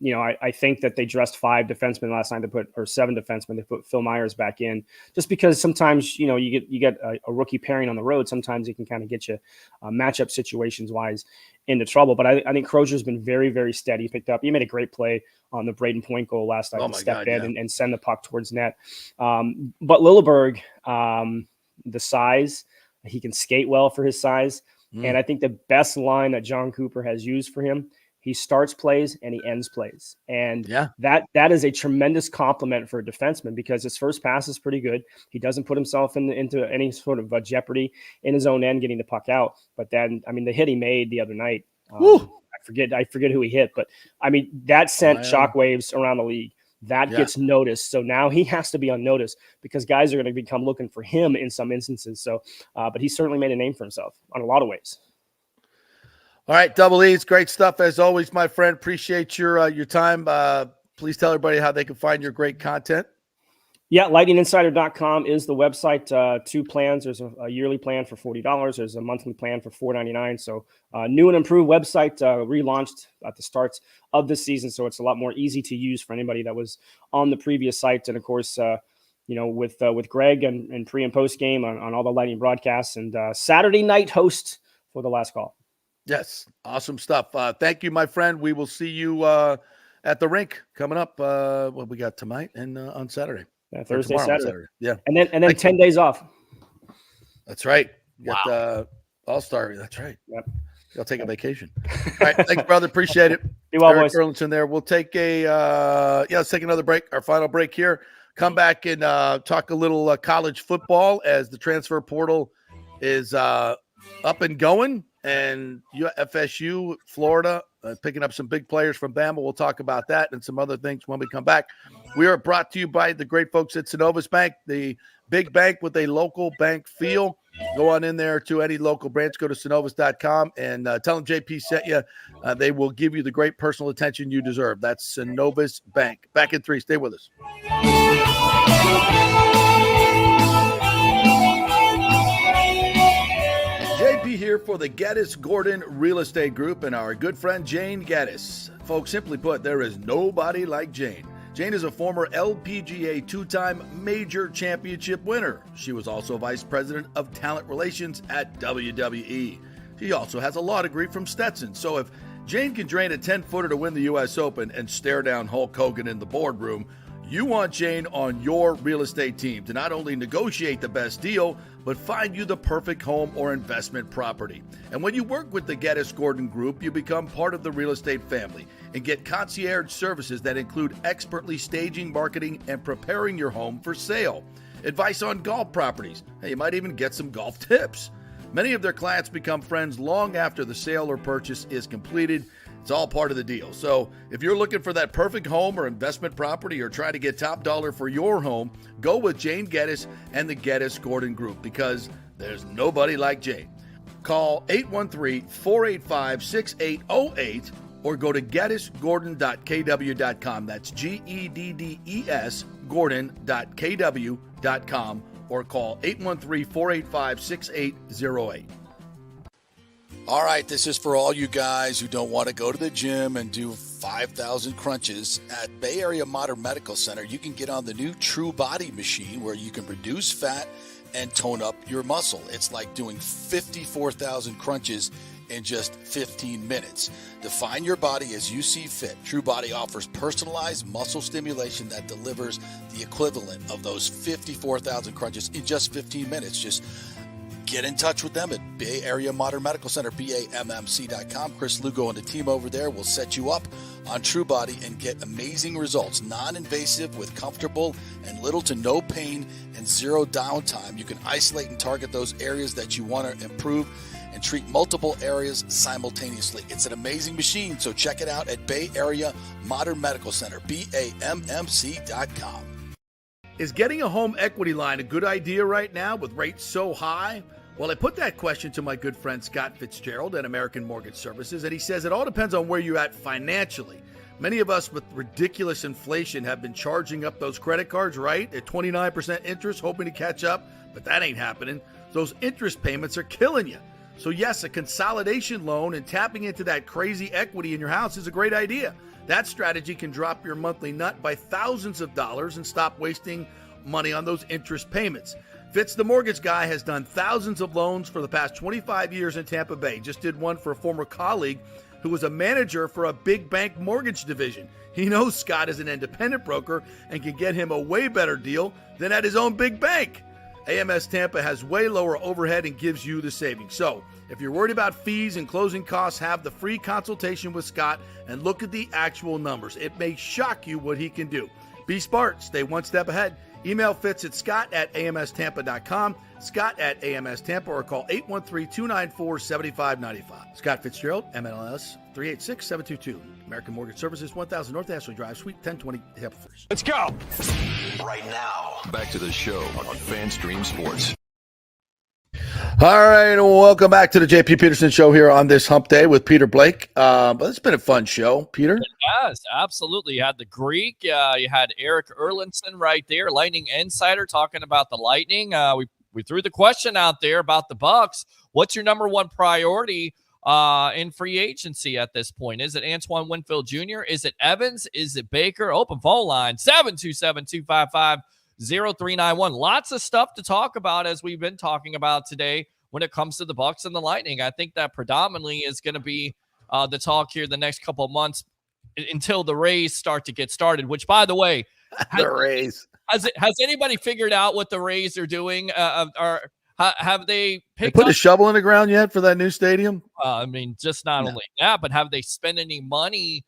You know, I think that they dressed 5 defensemen last night. Or 7 defensemen. They put Phil Myers back in just because sometimes, you know, you get a rookie pairing on the road. Sometimes it can kind of get you matchup situations wise into trouble. But I think Crozier's been very, very steady. He made a great play on the Braden Point goal last night. Step in and send the puck towards net. But Lilleberg, the size. He can skate well for his size. And I think the best line that John Cooper has used for him, he starts plays and he ends plays. And that is a tremendous compliment for a defenseman because his first pass is pretty good. He doesn't put himself into any sort of jeopardy in his own end getting the puck out. But then, I mean, the hit he made the other night, I forget who he hit, but I mean, that sent shockwaves around the league. That gets noticed. So now he has to be on notice because guys are going to become looking for him in some instances. So, but he certainly made a name for himself on a lot of ways. All right, Double E's, great stuff as always, my friend. Appreciate your time. Please tell everybody how they can find your great content. Yeah, lightninginsider.com is the website. 2 plans. There's a yearly plan for $40. There's a monthly plan for $4.99. So new and improved website, relaunched at the start of this season. So it's a lot more easy to use for anybody that was on the previous site. And of course, you know, with Greg and pre and post game on all the Lightning broadcasts and Saturday night host for the last call. Yes, awesome stuff. Thank you, my friend. We will see you at the rink coming up. What we got tonight and on Saturday. Yeah, Thursday, Saturday. Yeah. And then 10 days off. That's right. You got All-Star. That's right. Yep. I'll take a vacation. All right. Thanks, brother. Appreciate it. Be well, Eric boys. Burlington there. We'll take let's take another break. Our final break here. Come back and talk a little college football as the transfer portal is up and going. And FSU, Florida, picking up some big players from Bama. We'll talk about that and some other things when we come back. We are brought to you by the great folks at Synovus Bank, the big bank with a local bank feel. Go on in there to any local branch. Go to synovus.com and tell them JP sent you. They will give you the great personal attention you deserve. That's Synovus Bank. Back in 3. Stay with us. JP here for the Gaddis Gordon Real Estate Group and our good friend Jane Gaddis. Folks, simply put, there is nobody like Jane. Jane is a former LPGA 2-time major championship winner. She was also vice president of talent relations at WWE. She also has a law degree from Stetson. So if Jane can drain a 10-footer to win the U.S. Open and stare down Hulk Hogan in the boardroom, you want Jane on your real estate team to not only negotiate the best deal, but find you the perfect home or investment property. And when you work with the Gaddis Gordon Group, you become part of the real estate family and get concierge services that include expertly staging, marketing, and preparing your home for sale. Advice on golf properties. Hey, you might even get some golf tips. Many of their clients become friends long after the sale or purchase is completed. It's all part of the deal. So if you're looking for that perfect home or investment property or trying to get top dollar for your home, go with Jane Gaddis and the Gaddis Gordon Group because there's nobody like Jane. Call 813-485-6808 or go to gaddisgordon.kw.com. That's GEDDES Gordon.kw.com or call 813-485-6808. All right, this is for all you guys who don't want to go to the gym and do 5,000 crunches. At Bay Area Modern Medical Center, you can get on the new True Body machine where you can reduce fat and tone up your muscle. It's like doing 54,000 crunches in just 15 minutes. Define your body as you see fit. TrueBody offers personalized muscle stimulation that delivers the equivalent of those 54,000 crunches in just 15 minutes. Just get in touch with them at Bay Area Modern Medical Center, BAMMC.com. Chris Lugo and the team over there will set you up on TrueBody and get amazing results. Non-invasive with comfortable and little to no pain and zero downtime. You can isolate and target those areas that you want to improve and treat multiple areas simultaneously. It's an amazing machine, so check it out at Bay Area Modern Medical Center, BAMMC.com. Is getting a home equity line a good idea right now with rates so high? Well, I put that question to my good friend Scott Fitzgerald at American Mortgage Services, and he says it all depends on where you're at financially. Many of us with ridiculous inflation have been charging up those credit cards, right? At 29% interest, hoping to catch up, but that ain't happening. Those interest payments are killing you. So yes, a consolidation loan and tapping into that crazy equity in your house is a great idea. That strategy can drop your monthly nut by thousands of dollars and stop wasting money on those interest payments. Fitz, the mortgage guy, has done thousands of loans for the past 25 years in Tampa Bay. Just did one for a former colleague who was a manager for a big bank mortgage division. He knows Scott is an independent broker and can get him a way better deal than at his own big bank. AMS Tampa has way lower overhead and gives you the savings. So if you're worried about fees and closing costs, have the free consultation with Scott and look at the actual numbers. It may shock you what he can do. Be smart. Stay one step ahead. Email Fitz at scott@amstampa.com, scott@amstampa, or call 813-294-7595. Scott Fitzgerald, MLS 386722. American Mortgage Services, 1000 North Ashley Drive, Suite 1020, Tampa, Florida. Let's go. Right now, back to the show on FanStream Sports. All right, welcome back to the JP Peterson Show here on this hump day with Peter Blake. But it's been a fun show, Peter. Yes, absolutely. You had the Greek. You had Eric Erlinson right there, Lightning Insider, talking about the Lightning. We threw the question out there about the Bucks. What's your number one priority in free agency at this point? Is it Antoine Winfield Jr.? Is it Evans? Is it Baker? Open phone line, 727-255-0391. Lots of stuff to talk about, as we've been talking about today when it comes to the Bucks and the Lightning. I think that predominantly is going to be the talk here the next couple of months until the Rays start to get started, which, by the way, the Rays. Has anybody figured out what the Rays are doing? Or have they put a shovel in the ground yet for that new stadium? I mean, just not only that, but have they spent any money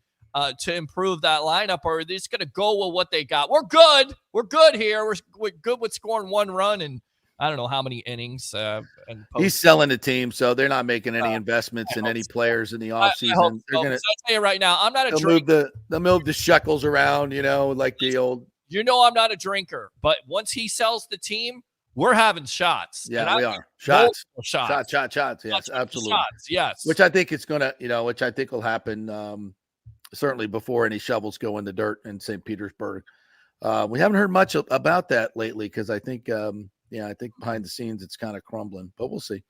to improve that lineup, or are they just going to go with what they got? We're good. We're good here. We're good with scoring one run and I don't know how many innings. He's selling the team, so they're not making any investments in any players in the offseason. I'll tell you right now, I'm not a drinker. They'll move the shekels around, like the old. I'm not a drinker, but once he sells the team, we're having shots. Yeah, we are. Shots. Shots. Yes, absolutely. Shots, yes. Which I think it's going to, which I think will happen certainly before any shovels go in the dirt in St. Petersburg. We haven't heard much about that lately because I think, I think behind the scenes it's kind of crumbling, but we'll see.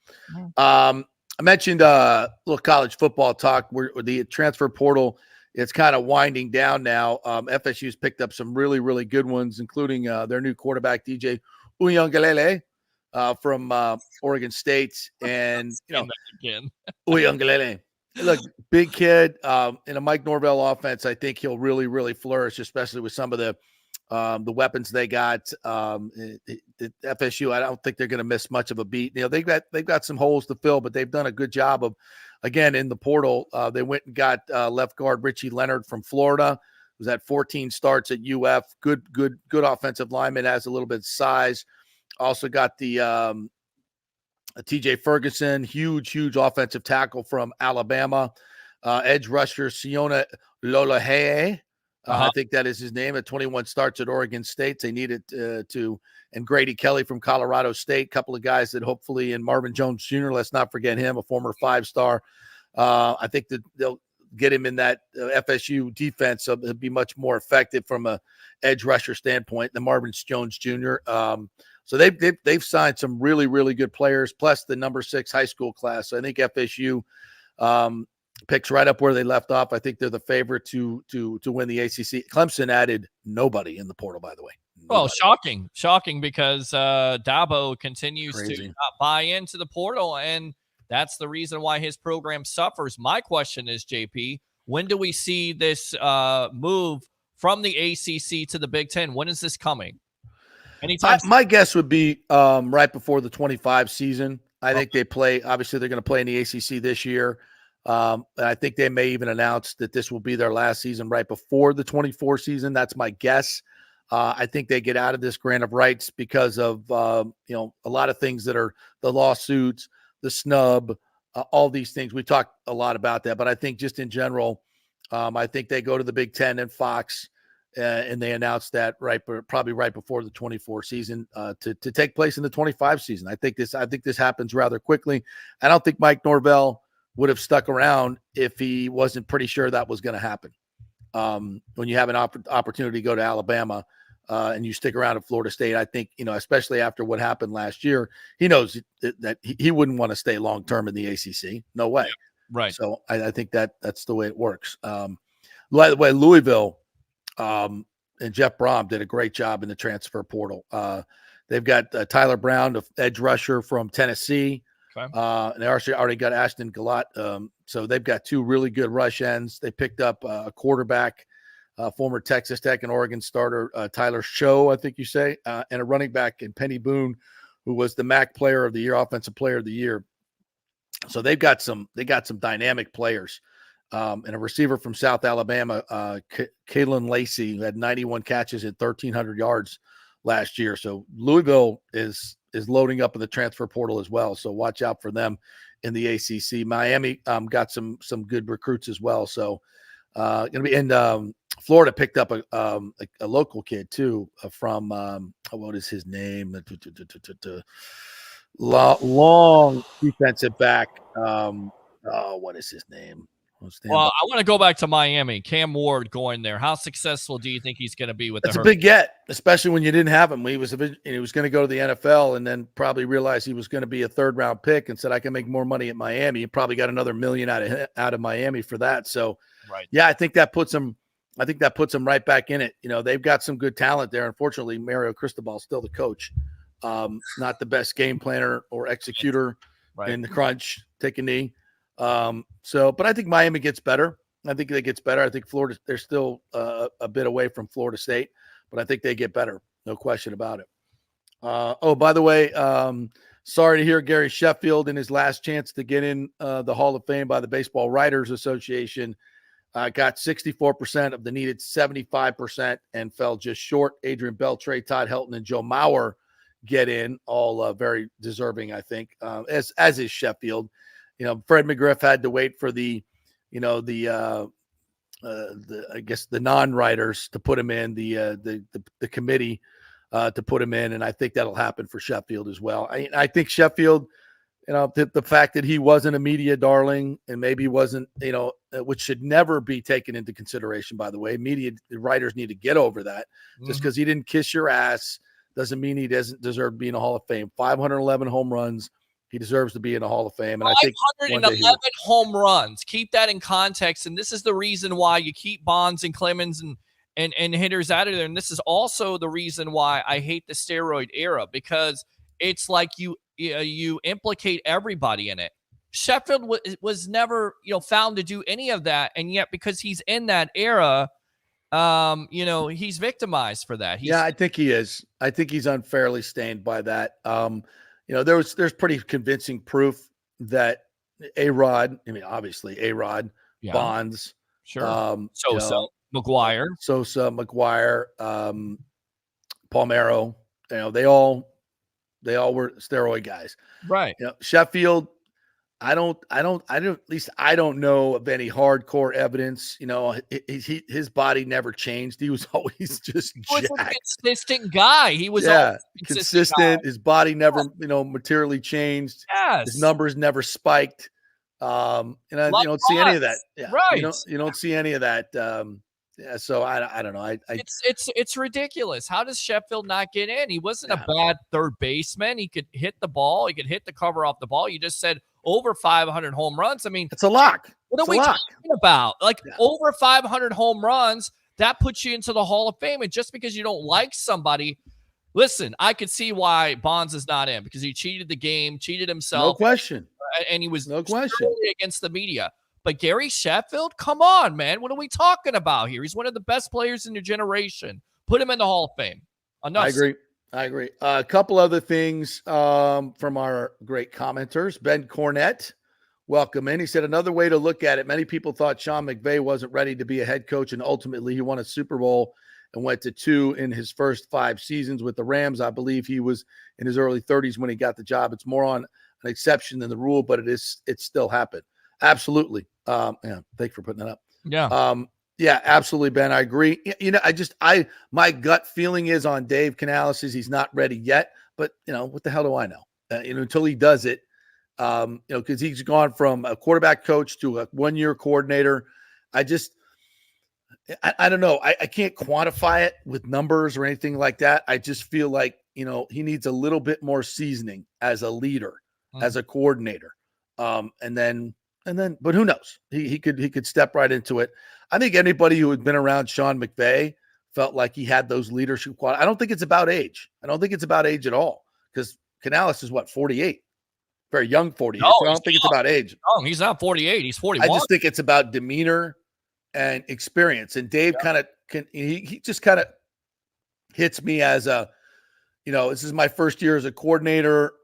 I mentioned a little college football talk where the transfer portal, it's kind of winding down now. FSU's picked up some really, really good ones, including their new quarterback, DJ Uiagalelei from Oregon State. And, Uiagalelei. Look, big kid in a Mike Norvell offense. I think he'll really, really flourish, especially with some of the weapons they got. FSU, I don't think they're going to miss much of a beat. They've got some holes to fill, but they've done a good job of, again, in the portal. They went and got left guard Richie Leonard from Florida, who's had 14 starts at UF. Good offensive lineman, has a little bit of size. Also got the TJ Ferguson, huge offensive tackle from Alabama. Edge rusher Siona Lolaheye. I think that is his name. At 21 starts at Oregon State. They needed and Grady Kelly from Colorado State, couple of guys that hopefully, and Marvin Jones Jr., let's not forget him, a former 5-star. I think that they'll get him in that FSU defense, so he'll be much more effective from a edge rusher standpoint than Marvin Jones Jr. So they've signed some really, really good players, plus the number 6 high school class. So I think FSU picks right up where they left off. I think they're the favorite to win the ACC. Clemson added nobody in the portal, by the way. Well, shocking because Dabo continues to not buy into the portal, and That's the reason why his program suffers. My question is, JP, when do we see this move from the ACC to the Big Ten? When is this coming? Anytime. My guess would be right before the 25 season. I think they play. Obviously, they're going to play in the ACC this year. And I think they may even announce that this will be their last season right before the 24 season. That's my guess. I think they get out of this grant of rights because of a lot of things that are the lawsuits, the snub, all these things. We talked a lot about that, but I think just in general, I think they go to the Big Ten and Fox, and they announced that probably right before the 24 season to take place in the 25 season. I think this happens rather quickly. I don't think Mike Norvell would have stuck around if he wasn't pretty sure that was going to happen. When you have an opportunity to go to Alabama and you stick around at Florida State, I think, especially after what happened last year, he knows that he wouldn't want to stay long-term in the ACC. No way. Yeah, right. So I think that's the way it works. By the way, Louisville and Jeff Brom did a great job in the transfer portal. They've got Tyler Brown, the edge rusher from Tennessee. Okay. And they already got Ashton Galat. So they've got two really good rush ends. They picked up a quarterback, former Texas Tech and Oregon starter, Tyler Show, I think you say, and a running back in Penny Boone, who was the MAC player of the year, offensive player of the year. So they got some dynamic players. And a receiver from South Alabama, Kalen Lacey, who had 91 catches and 1,300 yards last year. So Louisville is loading up in the transfer portal as well. So watch out for them in the ACC. Miami got some good recruits as well. So going to be in Florida picked up a local kid too from what is his name? Long defensive back. What is his name? Well, I want to go back to Miami. Cam Ward going there. How successful do you think he's going to be with That's the a big get, especially when you didn't have him. He was going to go to the NFL and then probably realized he was going to be a third-round pick and said, I can make more money at Miami. You probably got another $1 million out of Miami for that. So, right. Yeah, I think that puts him right back in it. They've got some good talent there. Unfortunately, Mario Cristobal's still the coach. Not the best game planner or executor in the crunch. Take a knee. But I think Miami gets better. I think they gets better. I think Florida, they're still a bit away from Florida State, but I think they get better. No question about it. By the way, sorry to hear Gary Sheffield in his last chance to get in the Hall of Fame by the Baseball Writers Association got 64% of the needed 75% and fell just short. Adrian Beltre, Todd Helton, and Joe Mauer get in, all very deserving, I think, as is Sheffield. Fred McGriff had to wait for the I guess the non-writers to put him in, the committee to put him in, and I think that'll happen for Sheffield as well. I think Sheffield, the fact that he wasn't a media darling and maybe wasn't, which should never be taken into consideration, by the way. Media writers need to get over that. Just because he didn't kiss your ass doesn't mean he doesn't deserve to be in the Hall of Fame. 511 home runs. He deserves to be in the Hall of Fame. And I think 511 home runs. Keep that in context. And this is the reason why you keep Bonds and Clemens and hitters out of there. And this is also the reason why I hate the steroid era, because it's like you implicate everybody in it. Sheffield was never, found to do any of that. And yet, because he's in that era, he's victimized for that. I think he is. I think he's unfairly stained by that. There's pretty convincing proof that A-Rod, obviously A-Rod, Bonds, sure, Sosa, McGuire, Palmeiro, they all were steroid guys, right? Sheffield, I don't know of any hardcore evidence. His body never changed. He was always just jacked. A consistent guy. He was consistent. His body never, materially changed. Yes. His numbers never spiked. You don't see any of that. Yeah. Right. You don't see any of that. So I don't know. It's ridiculous. How does Sheffield not get in? He wasn't a bad third baseman. He could hit the ball. He could hit the cover off the ball. You just said over 500 home runs. I mean, it's a lock. What are we talking about? Over 500 home runs, that puts you into the Hall of Fame. And just because you don't like somebody, listen, I could see why Bonds is not in, because he cheated the game, cheated himself. No question. and he was no question solely against the media. But Gary Sheffield, come on, man. What are we talking about here? He's one of the best players in your generation. Put him in the Hall of Fame. Enough. I agree. A couple other things from our great commenters. Ben Cornett, welcome in. He said, another way to look at it, many people thought Sean McVay wasn't ready to be a head coach, and ultimately he won a Super Bowl and went to 2 in his first 5 seasons with the Rams. I believe he was in his early 30s when he got the job. It's more on an exception than the rule, but it still happened. Absolutely. Thanks for putting that up. Yeah. Absolutely, Ben. I agree. My gut feeling is on Dave Canales is he's not ready yet, but what the hell do I know? Until he does it, because he's gone from a quarterback coach to a 1-year coordinator. I don't know. I can't quantify it with numbers or anything like that. I just feel like, he needs a little bit more seasoning as a leader, as a coordinator. But who knows? He could step right into it. I think anybody who had been around Sean McVay felt like he had those leadership qualities. I don't think it's about age. I don't think it's about age at all, because Canales is 48, very young 48. No, so I don't think it's about age. No, he's not 48. He's 41. I just think it's about demeanor and experience. And Dave he just kind of hits me as this is my first year as a coordinator.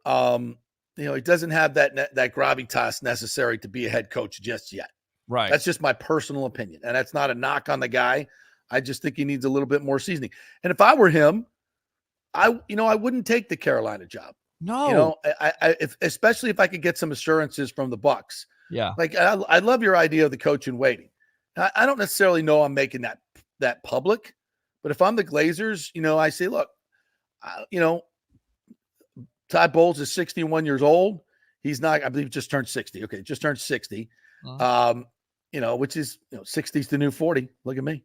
He doesn't have that gravitas necessary to be a head coach just yet. Right. That's just my personal opinion. And that's not a knock on the guy. I just think he needs a little bit more seasoning. And if I were him, I wouldn't take the Carolina job. No. Especially if I could get some assurances from the Bucs. Yeah. Like I love your idea of the coach in waiting. I don't necessarily know I'm making that public, but if I'm the Glazers, I say, look, Todd Bowles is 61 years old. He's not, I believe, just turned 60. Okay, just turned 60. Which is 60's the new 40. Look at me.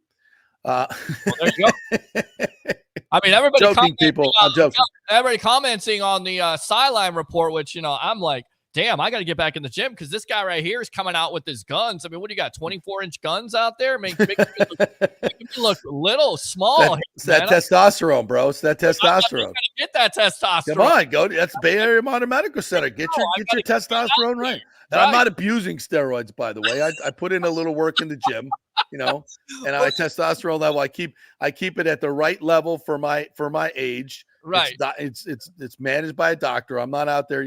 Well, there you go. I mean, everybody joking, people. I'm joking. Everybody commenting on the sideline report, which I'm like, damn, I got to get back in the gym because this guy right here is coming out with his guns. I mean, what do you got? 24-inch guns out there? Make me look little, small. It's that testosterone, bro. It's that testosterone. Get that testosterone. Come on, go. That's Bay Area Modern Medical Center. Get your testosterone right. And I'm not abusing steroids, by the way. I put in a little work in the gym, and my testosterone level, I keep it at the right level for my age. Right. It's managed by a doctor. I'm not out there,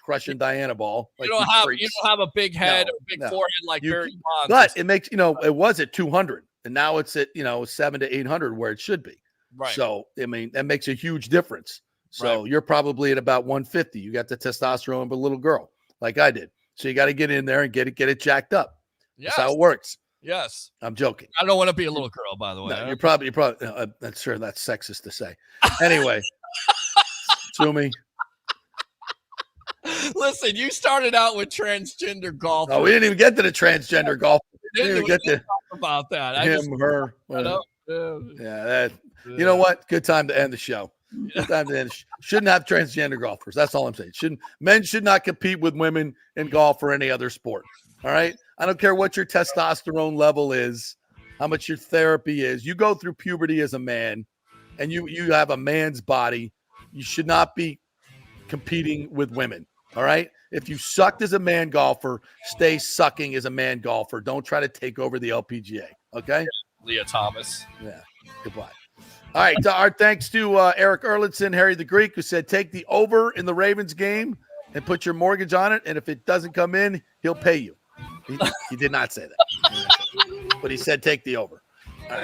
crushing Diana ball. Like you don't have a big head or big forehead like Barry Bonds. But it makes, it was at 200 and now it's at, 700 to 800 where it should be. Right. So, I mean, that makes a huge difference. So you're probably at about 150. You got the testosterone of a little girl like I did. So you got to get in there and get it jacked up. Yes. That's how it works. Yes. I'm joking. I don't want to be a little girl, by the way. No, you're probably that's sure that's sexist to say. Anyway, sue me. Listen, you started out with transgender golf. Oh, we didn't even get to the transgender golf. We didn't even get to talk about that. Her. Yeah, you know what? Good time to end the show. Good time to end. Shouldn't have transgender golfers. That's all I'm saying. Men should not compete with women in golf or any other sport. All right? I don't care what your testosterone level is, how much your therapy is. You go through puberty as a man, and you have a man's body. You should not be competing with women. All right. If you sucked as a man golfer, stay sucking as a man golfer. Don't try to take over the LPGA. Okay. Leah Thomas. Yeah. Goodbye. All right. Our thanks to Eric Erlinson, Harry the Greek, who said take the over in the Ravens game and put your mortgage on it. And if it doesn't come in, he'll pay you. He did not say that, but he said take the over. All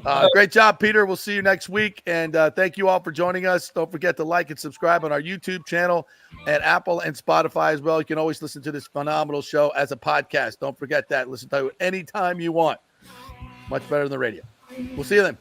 right. Great job, Peter. We'll see you next week. And thank you all for joining us. Don't forget to like and subscribe on our YouTube channel and Apple and Spotify as well. You can always listen to this phenomenal show as a podcast. Don't forget that. Listen to it anytime you want. Much better than the radio. We'll see you then.